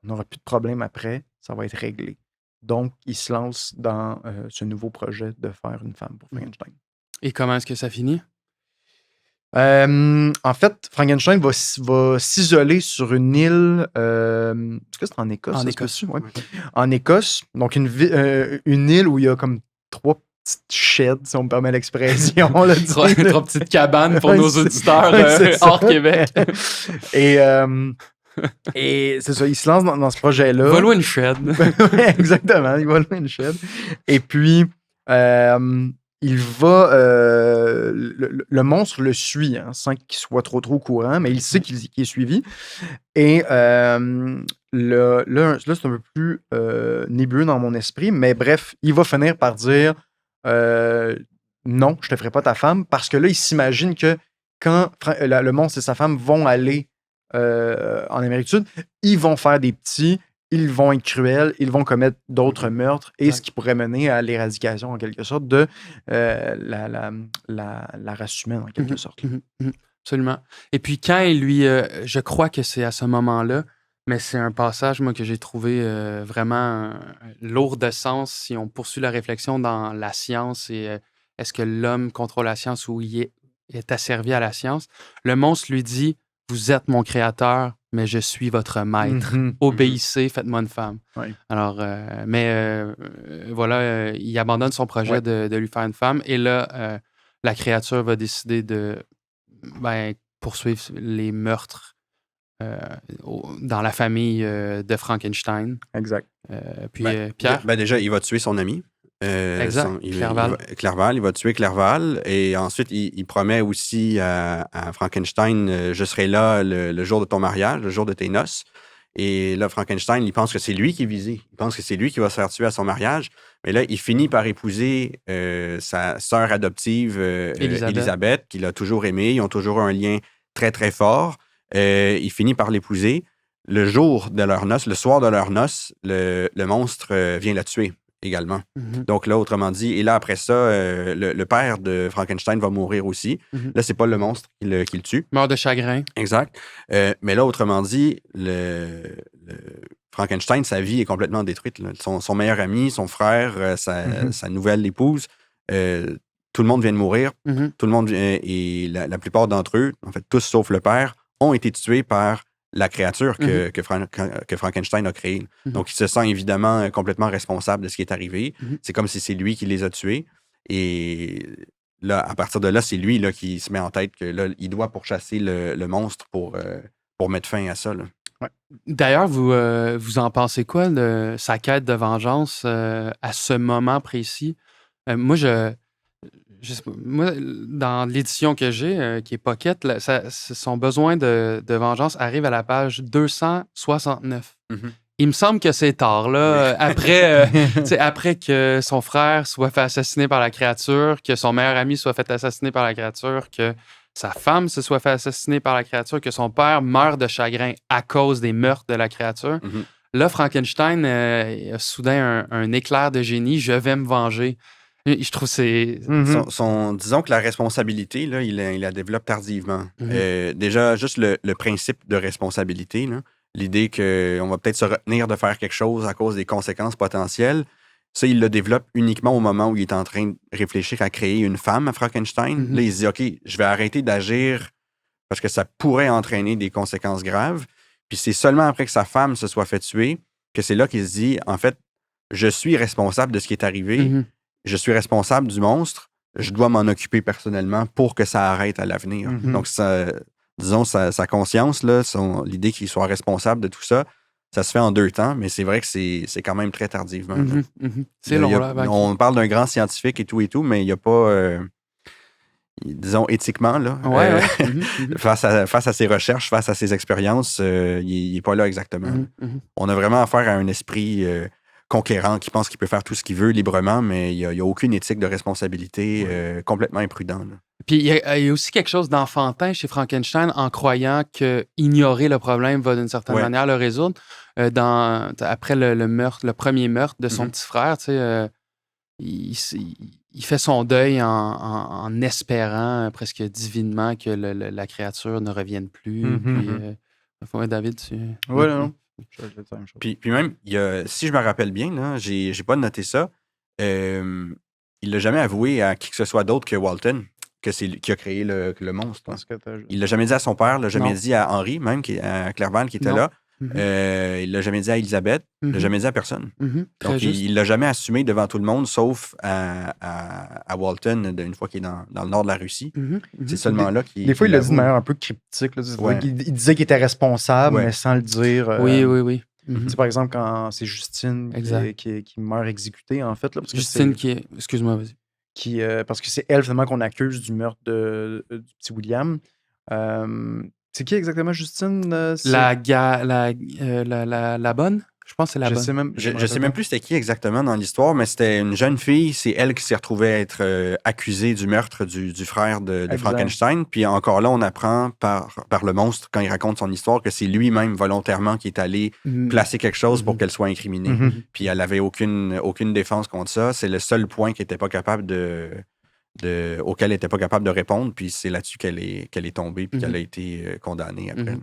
n'aura plus de problème après, ça va être réglé. Donc, il se lance dans ce nouveau projet de faire une femme pour Frankenstein. Et comment est-ce que ça finit? En fait, Frankenstein va s'isoler sur une île. Est-ce que c'est en Écosse? En Écosse. Ouais. En Écosse. Donc, une île où il y a comme 3 petites sheds, si on me permet l'expression. 3 petites cabanes pour nos auditeurs hors Québec. Et c'est ça, il se lance dans ce projet-là. Il va louer une shed. Exactement, il va louer une shed. Et puis, il va... le monstre le suit, sans qu'il soit trop au courant, mais il sait qu'il est suivi. Et là, c'est un peu plus nébuleux dans mon esprit, mais bref, il va finir par dire non, je te ferai pas ta femme, parce que là, il s'imagine que quand le monstre et sa femme vont aller en Amérique du Sud, ils vont faire des petits, ils vont être cruels, ils vont commettre d'autres meurtres, et ce qui pourrait mener à l'éradication, en quelque sorte, de la race humaine, en quelque sorte. Absolument. Et puis quand il lui... je crois que c'est à ce moment-là, mais c'est un passage, moi, que j'ai trouvé vraiment lourd de sens si on poursuit la réflexion dans la science et est-ce que l'homme contrôle la science ou il est asservi à la science. Le monstre lui dit, vous êtes mon créateur, mais je suis votre maître. Obéissez, faites-moi une femme. Oui. Alors, voilà, il abandonne son projet de lui faire une femme. Et là, la créature va décider de poursuivre les meurtres dans la famille de Frankenstein. Exact. Puis, Pierre? Déjà, il va tuer son ami. Exact. Clerval. Il va tuer Clerval. Et ensuite, il promet aussi à Frankenstein je serai là le jour de ton mariage, le jour de tes noces. Et là, Frankenstein, il pense que c'est lui qui est visé. Il pense que c'est lui qui va se faire tuer à son mariage. Mais là, il finit par épouser sa sœur adoptive, Elisabeth, qu'il a toujours aimée. Ils ont toujours un lien très, très fort. Il finit par l'épouser. Le jour de leur noces, le soir de leur noces, le monstre vient la tuer également. Donc là, autrement dit, et là, après ça, le père de Frankenstein va mourir aussi. Là, c'est pas le monstre qui le tue. Mort de chagrin. Exact. Mais là, autrement dit, Frankenstein, sa vie est complètement détruite. Là. Son meilleur ami, son frère, sa nouvelle épouse, tout le monde vient de mourir. Tout le monde et la plupart d'entre eux, en fait, tous sauf le père, ont été tués par la créature que Frankenstein a créée. Donc, il se sent évidemment complètement responsable de ce qui est arrivé. C'est comme si c'est lui qui les a tués. Et là, à partir de là, c'est lui là, qui se met en tête que là, il doit pourchasser le monstre pour mettre fin à ça. Là. Ouais. D'ailleurs, vous en pensez quoi de sa quête de vengeance à ce moment précis? Moi, moi, dans l'édition que j'ai, qui est Pocket, là, son besoin de vengeance arrive à la page 269. Il me semble que c'est tard, là. Oui. Après que son frère soit fait assassiner par la créature, que son meilleur ami soit fait assassiner par la créature, que sa femme se soit fait assassiner par la créature, que son père meurt de chagrin à cause des meurtres de la créature. Là, Frankenstein a soudain un éclair de génie. Je vais me venger. Je trouve que c'est... Disons que la responsabilité, là, il la développe tardivement. Déjà, juste le principe de responsabilité, là, l'idée qu'on va peut-être se retenir de faire quelque chose à cause des conséquences potentielles, ça, il le développe uniquement au moment où il est en train de réfléchir à créer une femme à Frankenstein. Là, il se dit, OK, je vais arrêter d'agir parce que ça pourrait entraîner des conséquences graves. Puis c'est seulement après que sa femme se soit fait tuer que c'est là qu'il se dit, en fait, je suis responsable de ce qui est arrivé. Je suis responsable du monstre. Je dois m'en occuper personnellement pour que ça arrête à l'avenir. Donc, disons, sa conscience, là, l'idée qu'il soit responsable de tout ça, ça se fait en 2 temps, mais c'est vrai que c'est quand même très tardivement. C'est long, là. On parle d'un grand scientifique et tout, mais il n'y a pas, disons, éthiquement, là, face à ses recherches, face à ses expériences, il n'est pas là exactement. On a vraiment affaire à un esprit conquérant qui pense qu'il peut faire tout ce qu'il veut librement, mais il n'y a aucune éthique de responsabilité, complètement imprudent. Là. Puis il y a aussi quelque chose d'enfantin chez Frankenstein en croyant que ignorer le problème va d'une certaine manière le résoudre. Après le premier meurtre de son petit frère, tu sais, il fait son deuil en espérant presque divinement que la créature ne revienne plus. Puis, David, tu... Oui, non. Puis même, si je me rappelle bien, là, j'ai pas noté ça, il l'a jamais avoué à qui que ce soit d'autre que Walton, que c'est lui qui a créé le monstre. Il l'a jamais dit à son père, il l'a jamais dit à Henri, même, à Clerval, qui était là. Il l'a jamais dit à Elisabeth, il l'a jamais dit à personne. Donc, il l'a jamais assumé devant tout le monde, sauf à Walton, une fois qu'il est dans le nord de la Russie. C'est seulement là qu'il... Des fois, il l'a dit de manière un peu cryptique. Là, il disait qu'il était responsable, mais sans le dire. Oui. Par exemple, quand c'est Justine qui meurt exécutée, en fait. Là, parce Justine qui est... Excuse-moi, vas-y. Parce que c'est elle, finalement, qu'on accuse du meurtre du petit William. C'est qui exactement, Justine? La bonne? Je pense que c'est la bonne. Je sais même plus c'était qui exactement dans l'histoire, mais c'était une jeune fille. C'est elle qui s'est retrouvée être accusée du meurtre du frère de Frankenstein. Puis encore là, on apprend par le monstre, quand il raconte son histoire, que c'est lui-même volontairement qui est allé placer quelque chose pour qu'elle soit incriminée. Puis elle n'avait aucune défense contre ça. C'est le seul point qu'elle n'était pas capable auquel elle n'était pas capable de répondre, puis c'est là-dessus qu'elle est tombée, puis qu'elle a été condamnée après.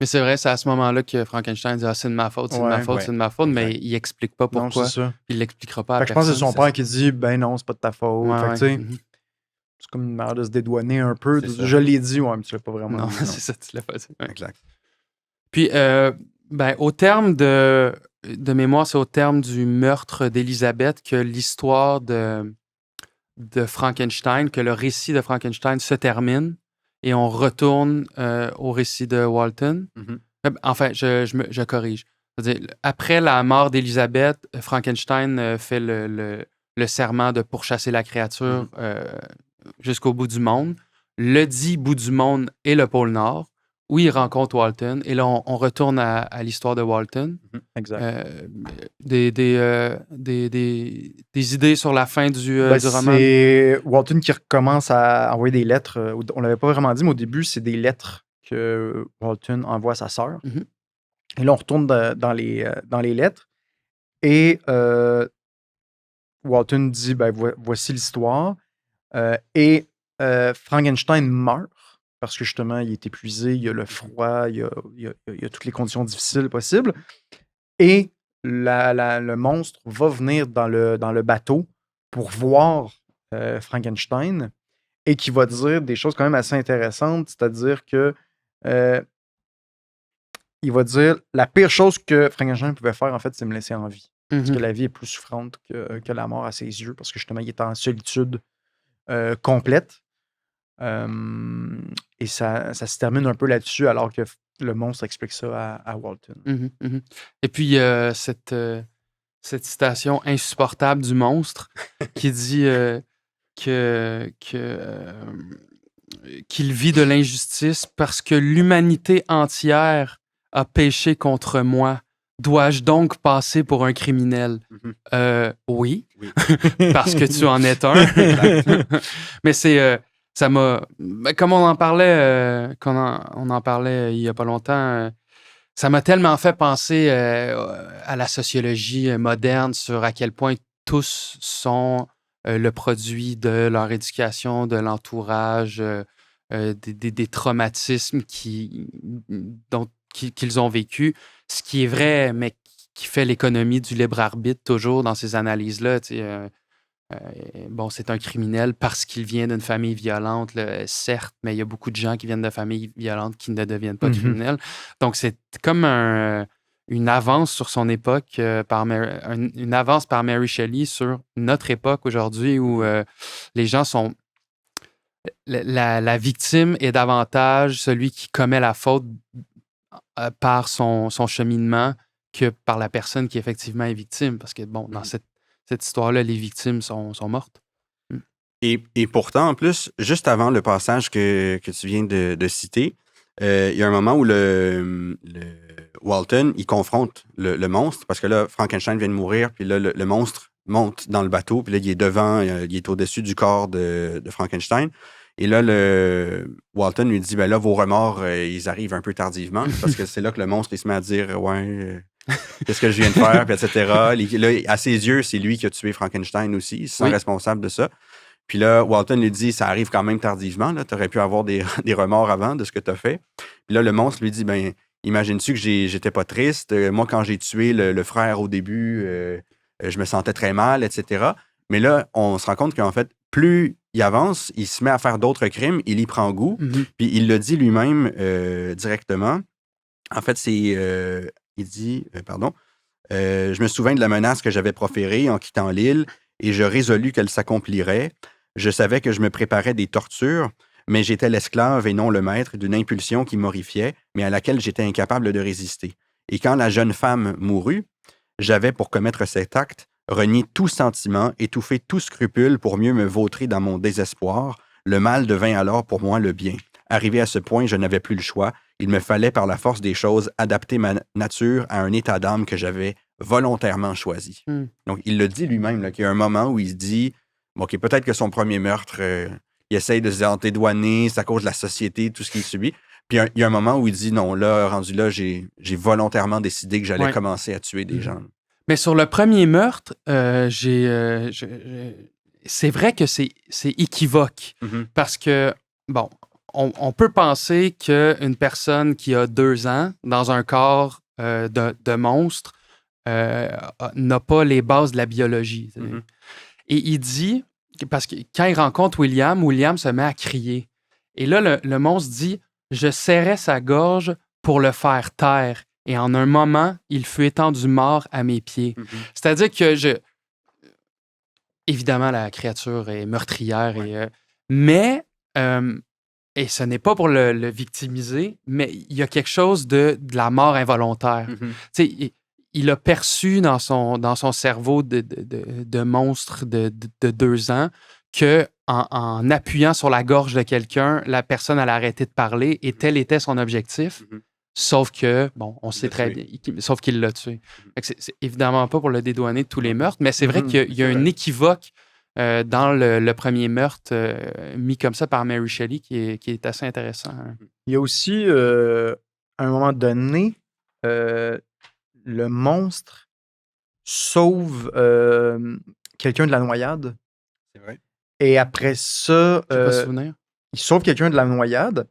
Mais c'est vrai, c'est à ce moment-là que Frankenstein dit « Ah, c'est de ma faute, c'est de ma faute, c'est de ma faute », mais il n'explique pas pourquoi. Non, c'est ça. Il ne l'expliquera pas à personne. personne. Je pense que c'est son père qui dit « Ben non, c'est pas de ta faute. » C'est comme une manière de se dédouaner un peu. Je l'ai dit, mais tu l'as pas vraiment dit. Non, c'est ça, tu l'as pas dit. Exact. Puis, au terme de mémoire, c'est au terme du meurtre d'Elisabeth que l'histoire de Frankenstein, que le récit de Frankenstein se termine et on retourne au récit de Walton. Enfin, je corrige. C'est-à-dire, après la mort d'Elisabeth, Frankenstein fait le serment de pourchasser la créature jusqu'au bout du monde. Le dit bout du monde est le pôle Nord, où il rencontre Walton. Et là, on retourne à l'histoire de Walton. Exact. Des idées sur la fin du roman? C'est Walton qui recommence à envoyer des lettres. On l'avait pas vraiment dit, mais au début, c'est des lettres que Walton envoie à sa sœur. Mhm. Et là, on retourne dans les lettres. Et Walton dit, ben, voici l'histoire. Et Frankenstein meurt parce que justement, il est épuisé, il y a le froid, il y a toutes les conditions difficiles possibles. Et le monstre va venir dans le bateau pour voir Frankenstein et qui va dire des choses quand même assez intéressantes, c'est-à-dire que il va dire la pire chose que Frankenstein pouvait faire, en fait, c'est me laisser en vie. Parce que la vie est plus souffrante que la mort à ses yeux, parce que justement, il est en solitude complète. Et ça se termine un peu là-dessus, alors que le monstre explique ça à Walton. Et puis, cette citation insupportable du monstre qui dit qu'il vit de l'injustice parce que l'humanité entière a péché contre moi. Dois-je donc passer pour un criminel? Oui, parce que tu en es un. Mais ça m'a... Comme on en parlait, on en parlait il y a pas longtemps, ça m'a tellement fait penser à la sociologie moderne sur à quel point tous sont le produit de leur éducation, de l'entourage, des traumatismes qu'ils ont vécu. Ce qui est vrai, mais qui fait l'économie du libre arbitre toujours dans ces analyses-là. Bon, c'est un criminel parce qu'il vient d'une famille violente, là, certes, mais il y a beaucoup de gens qui viennent de familles violentes qui ne deviennent pas criminels. Donc, c'est comme une avance sur son époque, une avance par Mary Shelley sur notre époque aujourd'hui où les gens sont... La victime est davantage celui qui commet la faute par son cheminement que par la personne qui effectivement est victime. Parce que, bon, dans cette histoire-là, les victimes sont mortes. Et pourtant, en plus, juste avant le passage que tu viens de citer, il y a un moment où le Walton, il confronte le monstre, parce que là, Frankenstein vient de mourir, puis là, le monstre monte dans le bateau, puis là, il est devant, il est au-dessus du corps de Frankenstein. Et là, le Walton lui dit, ben là, vos remords, ils arrivent un peu tardivement, parce que c'est là que le monstre, il se met à dire, ouais... qu'est-ce que je viens de faire, puis etc. Là, à ses yeux, c'est lui qui a tué Frankenstein aussi. Il se sent responsable de ça. Puis là, Walton lui dit, ça arrive quand même tardivement. Tu aurais pu avoir des remords avant de ce que tu as fait. Puis là, le monstre lui dit, ben, imagines-tu que j'étais pas triste? Moi, quand j'ai tué le frère au début, je me sentais très mal, etc. Mais là, on se rend compte qu'en fait, plus il avance, il se met à faire d'autres crimes, il y prend goût. Puis il le dit lui-même directement. En fait, c'est... il dit, je me souviens de la menace que j'avais proférée en quittant l'île et je résolus qu'elle s'accomplirait. Je savais que je me préparais des tortures, mais j'étais l'esclave et non le maître d'une impulsion qui m'horrifiait, mais à laquelle j'étais incapable de résister. Et quand la jeune femme mourut, j'avais, pour commettre cet acte, renié tout sentiment, étouffé tout scrupule pour mieux me vautrer dans mon désespoir. Le mal devint alors pour moi le bien. Arrivé à ce point, je n'avais plus le choix. Il me fallait, par la force des choses, adapter ma nature à un état d'âme que j'avais volontairement choisi. Donc, il le dit lui-même, là, qu'il y a un moment où il se dit, bon, OK, peut-être que son premier meurtre, il essaye de se dédouaner, c'est à cause de la société, tout ce qu'il subit. Puis il y a un moment où il dit, non, là, rendu là, j'ai volontairement décidé que j'allais commencer à tuer des gens. Mais sur le premier meurtre, c'est vrai que c'est équivoque. Parce que, bon, on peut penser qu'une personne qui a 2 ans dans un corps de monstre n'a pas les bases de la biologie. Et il dit, parce que quand il rencontre William se met à crier. Et là, le monstre dit, je serrais sa gorge pour le faire taire. Et en un moment, il fut étendu mort à mes pieds. C'est-à-dire que évidemment, la créature est meurtrière, mais et ce n'est pas pour le victimiser, mais il y a quelque chose de la mort involontaire. Il a perçu dans son cerveau de monstre de 2 ans que en appuyant sur la gorge de quelqu'un, la personne allait arrêter de parler et tel était son objectif. Mhm. Sauf que, bon, on sait l'a très tué. bien, sauf qu'il l'a tué. Fait que c'est évidemment pas pour le dédouaner de tous les meurtres, mais c'est vrai Mhm, qu'il y a c'est un vrai. équivoque dans le premier meurtre mis comme ça par Mary Shelley qui est assez intéressant. Hein. Il y a aussi, à un moment donné, le monstre sauve quelqu'un de la noyade. C'est vrai. Et après ça, J'ai pas souvenir. il sauve quelqu'un de la noyade.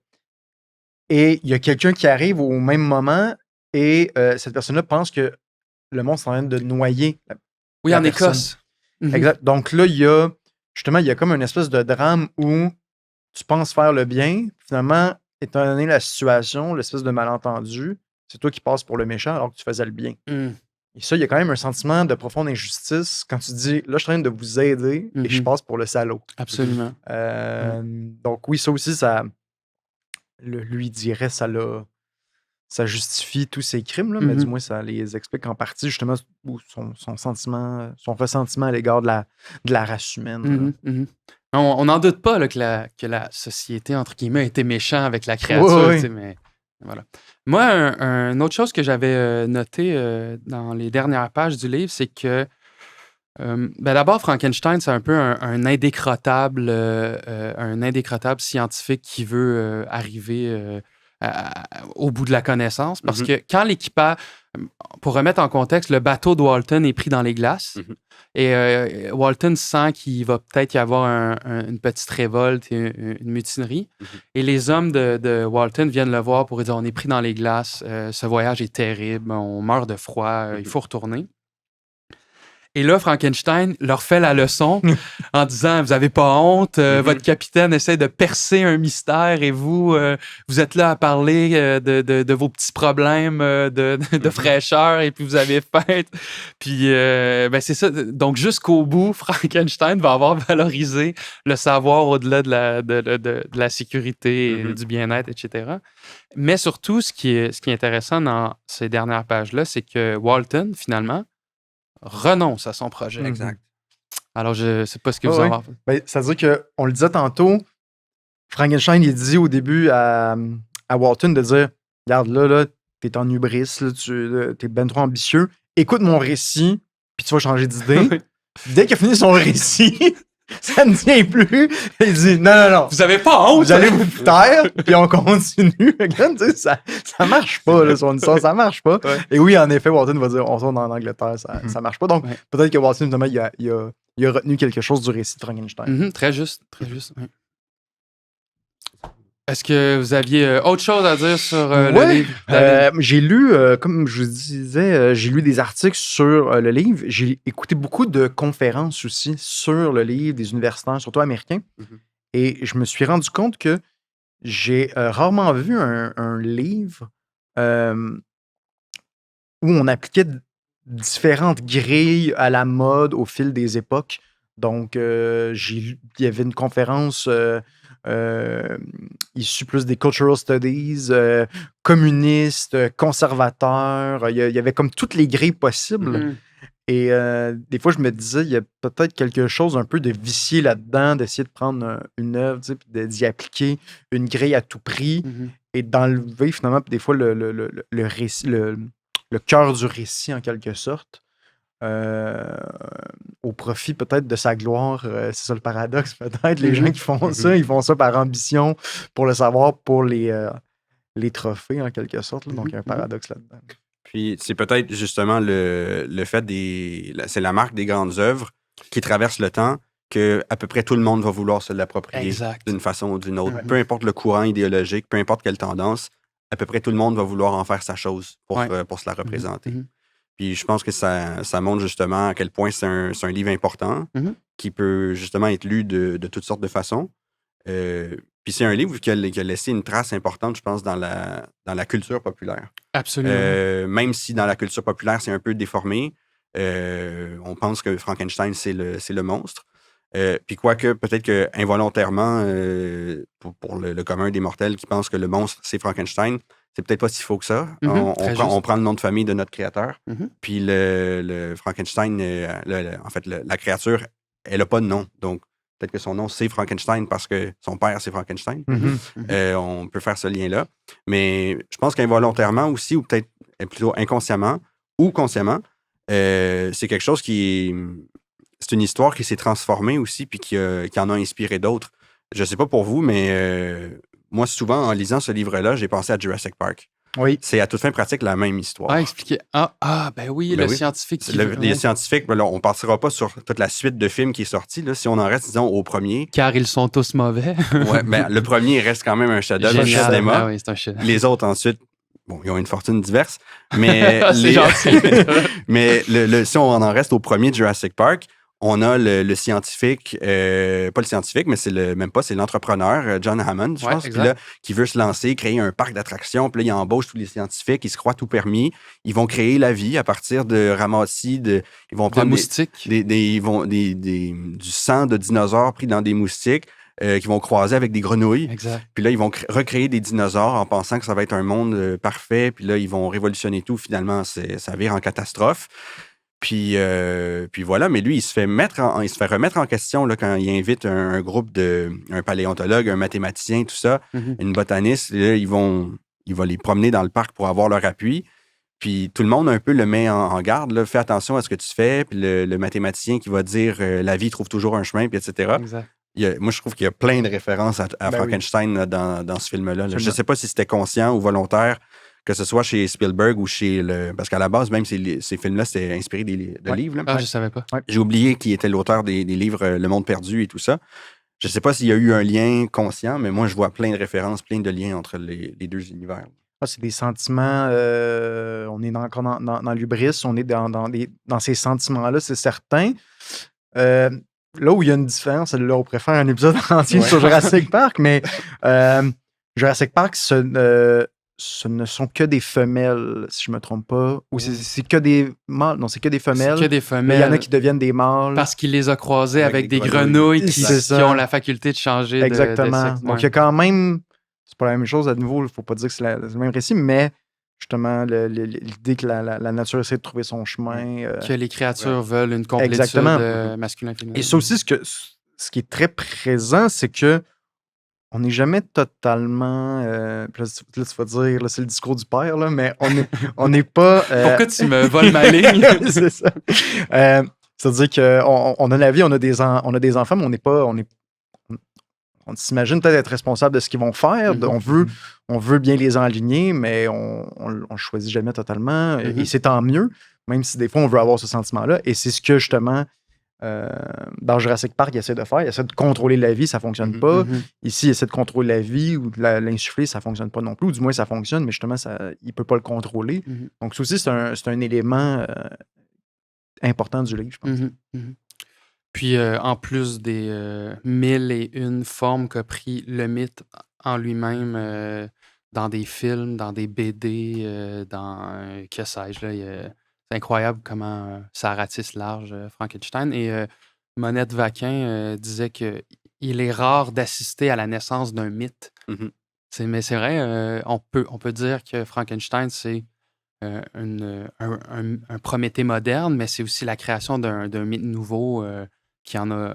Et il y a quelqu'un qui arrive au même moment. Et cette personne-là pense que le monstre est en train de noyer Oui, la en personne. Écosse. Mhm. Exact. Donc là, il y a comme une espèce de drame où tu penses faire le bien. Finalement, étant donné la situation, l'espèce de malentendu, c'est toi qui passes pour le méchant alors que tu faisais le bien. Mhm. Et ça, il y a quand même un sentiment de profonde injustice quand tu dis là, je suis en train de vous aider et je Mhm. passe pour le salaud. Absolument. Donc, oui, ça aussi, ça lui dirait, ça justifie tous ses crimes, là, mais du Mhm. moins, ça les explique en partie, justement, son sentiment, son ressentiment à l'égard de la race humaine. là. Mhm. Mhm. On n'en doute pas là, que la société, entre guillemets, a été méchant avec la Oui, créature, oui. tu sais, mais voilà. Moi, une autre chose que j'avais notée dans les dernières pages du livre, c'est que ben d'abord, Frankenstein, c'est un peu un indécrottable scientifique qui veut arriver au bout de la connaissance. Parce Mhm. que quand l'équipage, pour remettre en contexte, le bateau de Walton est pris dans les glaces Mhm. et Walton sent qu'il va peut-être y avoir une petite révolte et une mutinerie. Mhm. Et les hommes de Walton viennent le voir pour lui dire on est pris dans les glaces, ce voyage est terrible, on meurt de froid, il faut retourner. Et là, Frankenstein leur fait la leçon en disant vous avez pas honte, votre capitaine essaie de percer un mystère et vous êtes là à parler de vos petits problèmes de fraîcheur et puis vous avez faim. Puis ben c'est ça. Donc jusqu'au bout, Frankenstein va avoir valorisé le savoir au-delà de la sécurité, et du bien-être, etc. Mais surtout, ce qui est intéressant dans ces dernières pages-là, c'est que Walton, finalement, renonce à son projet. Exact. Alors, je sais pas ce que Ah vous en ouais. pensez. Ben, ça veut dire qu'on le disait tantôt, Frankenstein, il dit au début à Walton de dire regarde, là t'es en hubris, là, t'es ben trop ambitieux, écoute mon récit, puis tu vas changer d'idée. Dès qu'il a fini son récit, ça ne tient plus. Il dit non. Vous avez pas honte? Vous allez vous taire, puis on continue. Regarde, tu sais, ça marche pas, là, son histoire, ça marche pas. Ouais. Et oui, en effet, Walton va dire on retourne en Angleterre, ça marche pas. Donc, Ouais. peut-être que Walton, finalement, il a retenu quelque chose du récit de Frankenstein. Mhm, très juste, très juste. Oui. Est-ce que vous aviez autre chose à dire sur le Ouais, livre, David? j'ai lu, comme je vous disais, j'ai lu des articles sur le livre. J'ai écouté beaucoup de conférences aussi sur le livre, des universitaires, surtout américains. Mhm. Et je me suis rendu compte que j'ai rarement vu un livre où on appliquait différentes grilles à la mode au fil des époques. Donc, il y avait une conférence issue plus des cultural studies, communistes, conservateurs. Il y avait comme toutes les grilles possibles. Mhm. Et des fois, je me disais, il y a peut-être quelque chose un peu de vicié là-dedans, d'essayer de prendre une œuvre, tu sais, puis d'y appliquer une grille à tout prix Mhm. et d'enlever finalement, puis des fois, le récit, le cœur du récit en quelque sorte, au profit peut-être de sa gloire. C'est ça le paradoxe, peut-être. Les gens qui font ça, ils font ça par ambition, pour le savoir, pour les trophées en quelque sorte. Là. Donc, il y a un paradoxe là-dedans. Puis c'est peut-être justement le fait c'est la marque des grandes œuvres qui traversent le temps que à peu près tout le monde va vouloir se l'approprier Exact. d'une façon ou d'une autre. Ouais. Peu importe le courant idéologique, peu importe quelle tendance, à peu près tout le monde va vouloir en faire sa chose pour se la représenter. Mhm. Puis je pense que ça montre justement à quel point c'est un livre important Mhm. qui peut justement être lu de toutes sortes de façons. Puis c'est un livre qui a laissé une trace importante, je pense, dans la culture populaire. Absolument. Même si dans la culture populaire, c'est un peu déformé, on pense que Frankenstein, c'est le monstre. Puis quoique, peut-être que involontairement, pour le commun des mortels qui pense que le monstre, c'est Frankenstein, c'est peut-être pas si faux que ça. Mhm, On prend le nom de famille de notre créateur. Mhm. Puis le Frankenstein, en fait, la créature, elle n'a pas de nom. Donc, peut-être que son nom, c'est Frankenstein parce que son père, c'est Frankenstein. On peut faire ce lien-là. Mais je pense qu'involontairement aussi, ou peut-être plutôt inconsciemment ou consciemment, c'est quelque chose c'est une histoire qui s'est transformée aussi puis qui en a inspiré d'autres. Je sais pas pour vous, mais moi, souvent, en lisant ce livre-là, j'ai pensé à Jurassic Park. Oui. C'est à toute fin pratique la même histoire. Ah, expliquez. Ben oui, Ben le oui. scientifique. Les scientifiques, ben là, on ne partira pas sur toute la suite de films qui est sortie. Là, si on en reste, disons, au premier. Car ils sont tous mauvais. Ouais, ben, le premier reste quand même un chef-d'œuvre du cinéma. Ah oui, c'est un chef-d'œuvre. Les autres, ensuite, bon, ils ont une fortune diverse. Mais C'est gentil. mais si on en reste au premier Jurassic Park, on a le scientifique, pas le scientifique, mais c'est l'entrepreneur, John Hammond, je pense, puis là, qui veut se lancer, créer un parc d'attractions, puis là, il embauche tous les scientifiques, ils se croient tout permis, ils vont créer la vie à partir de ramassis, ils vont prendre moustiques. du sang de dinosaures pris dans des moustiques, qui vont croiser avec des grenouilles. Exact. Puis là, ils vont recréer des dinosaures en pensant que ça va être un monde parfait, puis là, ils vont révolutionner tout, finalement, ça vire en catastrophe. Puis voilà, mais lui, il se fait remettre en question là, quand il invite un groupe un paléontologue, un mathématicien, tout ça, une botaniste. Là, il va les promener dans le parc pour avoir leur appui. Puis tout le monde un peu le met en garde. Là, fais attention à ce que tu fais. Puis le mathématicien qui va dire la vie trouve toujours un chemin, puis etc. Exact. Moi, je trouve qu'il y a plein de références à Frankenstein là, dans ce film-là. Là. Je ne sais pas si c'était conscient ou volontaire, que ce soit chez Spielberg ou parce qu'à la base, même ces films-là, c'était inspiré de livres. Là. Ah, je savais pas. Ouais. J'ai oublié qui était l'auteur des livres Le Monde perdu et tout ça. Je ne sais pas s'il y a eu un lien conscient, mais moi, je vois plein de références, plein de liens entre les deux univers. Ah, c'est des sentiments... on est encore dans l'hubris, on est dans ces sentiments-là, c'est certain. Là où il y a une différence, là, on pourrait faire un épisode entier sur Jurassic Park, mais Jurassic Park, ce ne sont que des femelles, si je ne me trompe pas. Ou c'est que des mâles. Non, c'est que des femelles. C'est que des femelles. Mais il y en a qui deviennent des mâles. Parce qu'il les a croisés avec des grenouilles qui ont la faculté de changer Exactement. de sexe. Donc, il y a quand même... C'est pas la même chose à nouveau. Il ne faut pas dire que c'est le même récit, mais justement, l'idée que la nature essaie de trouver son chemin. Que les créatures veulent une complétude masculin-féminin. Et ça aussi, ce qui est très présent, c'est que on n'est jamais totalement... là, tu vas dire, là, c'est le discours du père, là, mais on n'est pas... Pourquoi tu me voles ma ligne? C'est ça. C'est-à-dire qu'on a la vie, on a des enfants, mais on s'imagine peut-être être responsable de ce qu'ils vont faire. On veut bien les enligner, mais on ne choisit jamais totalement. Et c'est tant mieux, même si des fois, on veut avoir ce sentiment-là. Et c'est ce que, justement... dans Jurassic Park, il essaie de faire. Il essaie de contrôler la vie, ça ne fonctionne pas. Ici, il essaie de contrôler la vie ou de l'insuffler, ça ne fonctionne pas non plus. Ou du moins, ça fonctionne, mais justement, il ne peut pas le contrôler. Donc, ça aussi, c'est un élément important du livre, je pense. Puis, en plus des 1001 formes qu'a pris le mythe en lui-même dans des films, dans des BD, dans que sais-je, là, c'est incroyable comment ça ratisse large, Frankenstein. Et Monette Vaquin disait qu'il est rare d'assister à la naissance d'un mythe. Mais c'est vrai, on peut dire que Frankenstein, c'est un Prométhée moderne, mais c'est aussi la création d'un mythe nouveau qui en a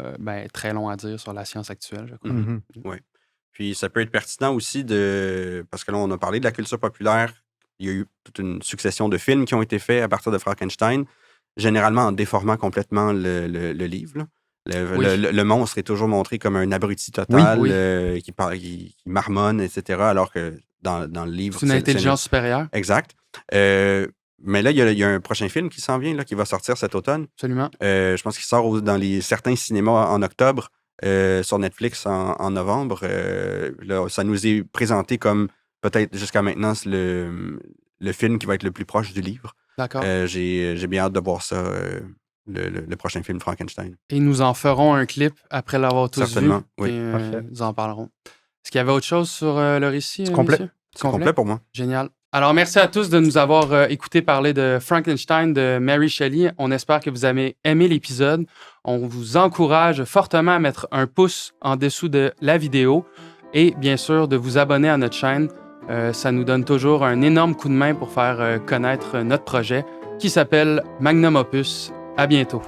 très long à dire sur la science actuelle, je crois. Oui. Puis ça peut être pertinent aussi parce que là, on a parlé de la culture populaire. Il y a eu toute une succession de films qui ont été faits à partir de Frankenstein, généralement en déformant complètement le livre. Le monstre est toujours montré comme un abruti total qui marmonne, etc., alors que dans le livre... C'est une intelligence supérieure. Exact. Mais là, il y a un prochain film qui s'en vient, là, qui va sortir cet automne. Absolument. Je pense qu'il sort dans certains cinémas en octobre, sur Netflix en novembre. Là, ça nous est présenté comme peut-être jusqu'à maintenant le film qui va être le plus proche du livre. D'accord. J'ai bien hâte de voir ça, le prochain film Frankenstein. Et nous en ferons un clip après l'avoir tous Certainement, vu. oui. Et nous en parlerons. Est-ce qu'il y avait autre chose sur le récit? C'est complet. Monsieur? C'est complet pour moi. Génial. Alors, merci à tous de nous avoir écouté parler de Frankenstein de Mary Shelley. On espère que vous avez aimé l'épisode. On vous encourage fortement à mettre un pouce en dessous de la vidéo et bien sûr de vous abonner à notre chaîne. Ça nous donne toujours un énorme coup de main pour faire connaître notre projet qui s'appelle Magnum Opus. À bientôt.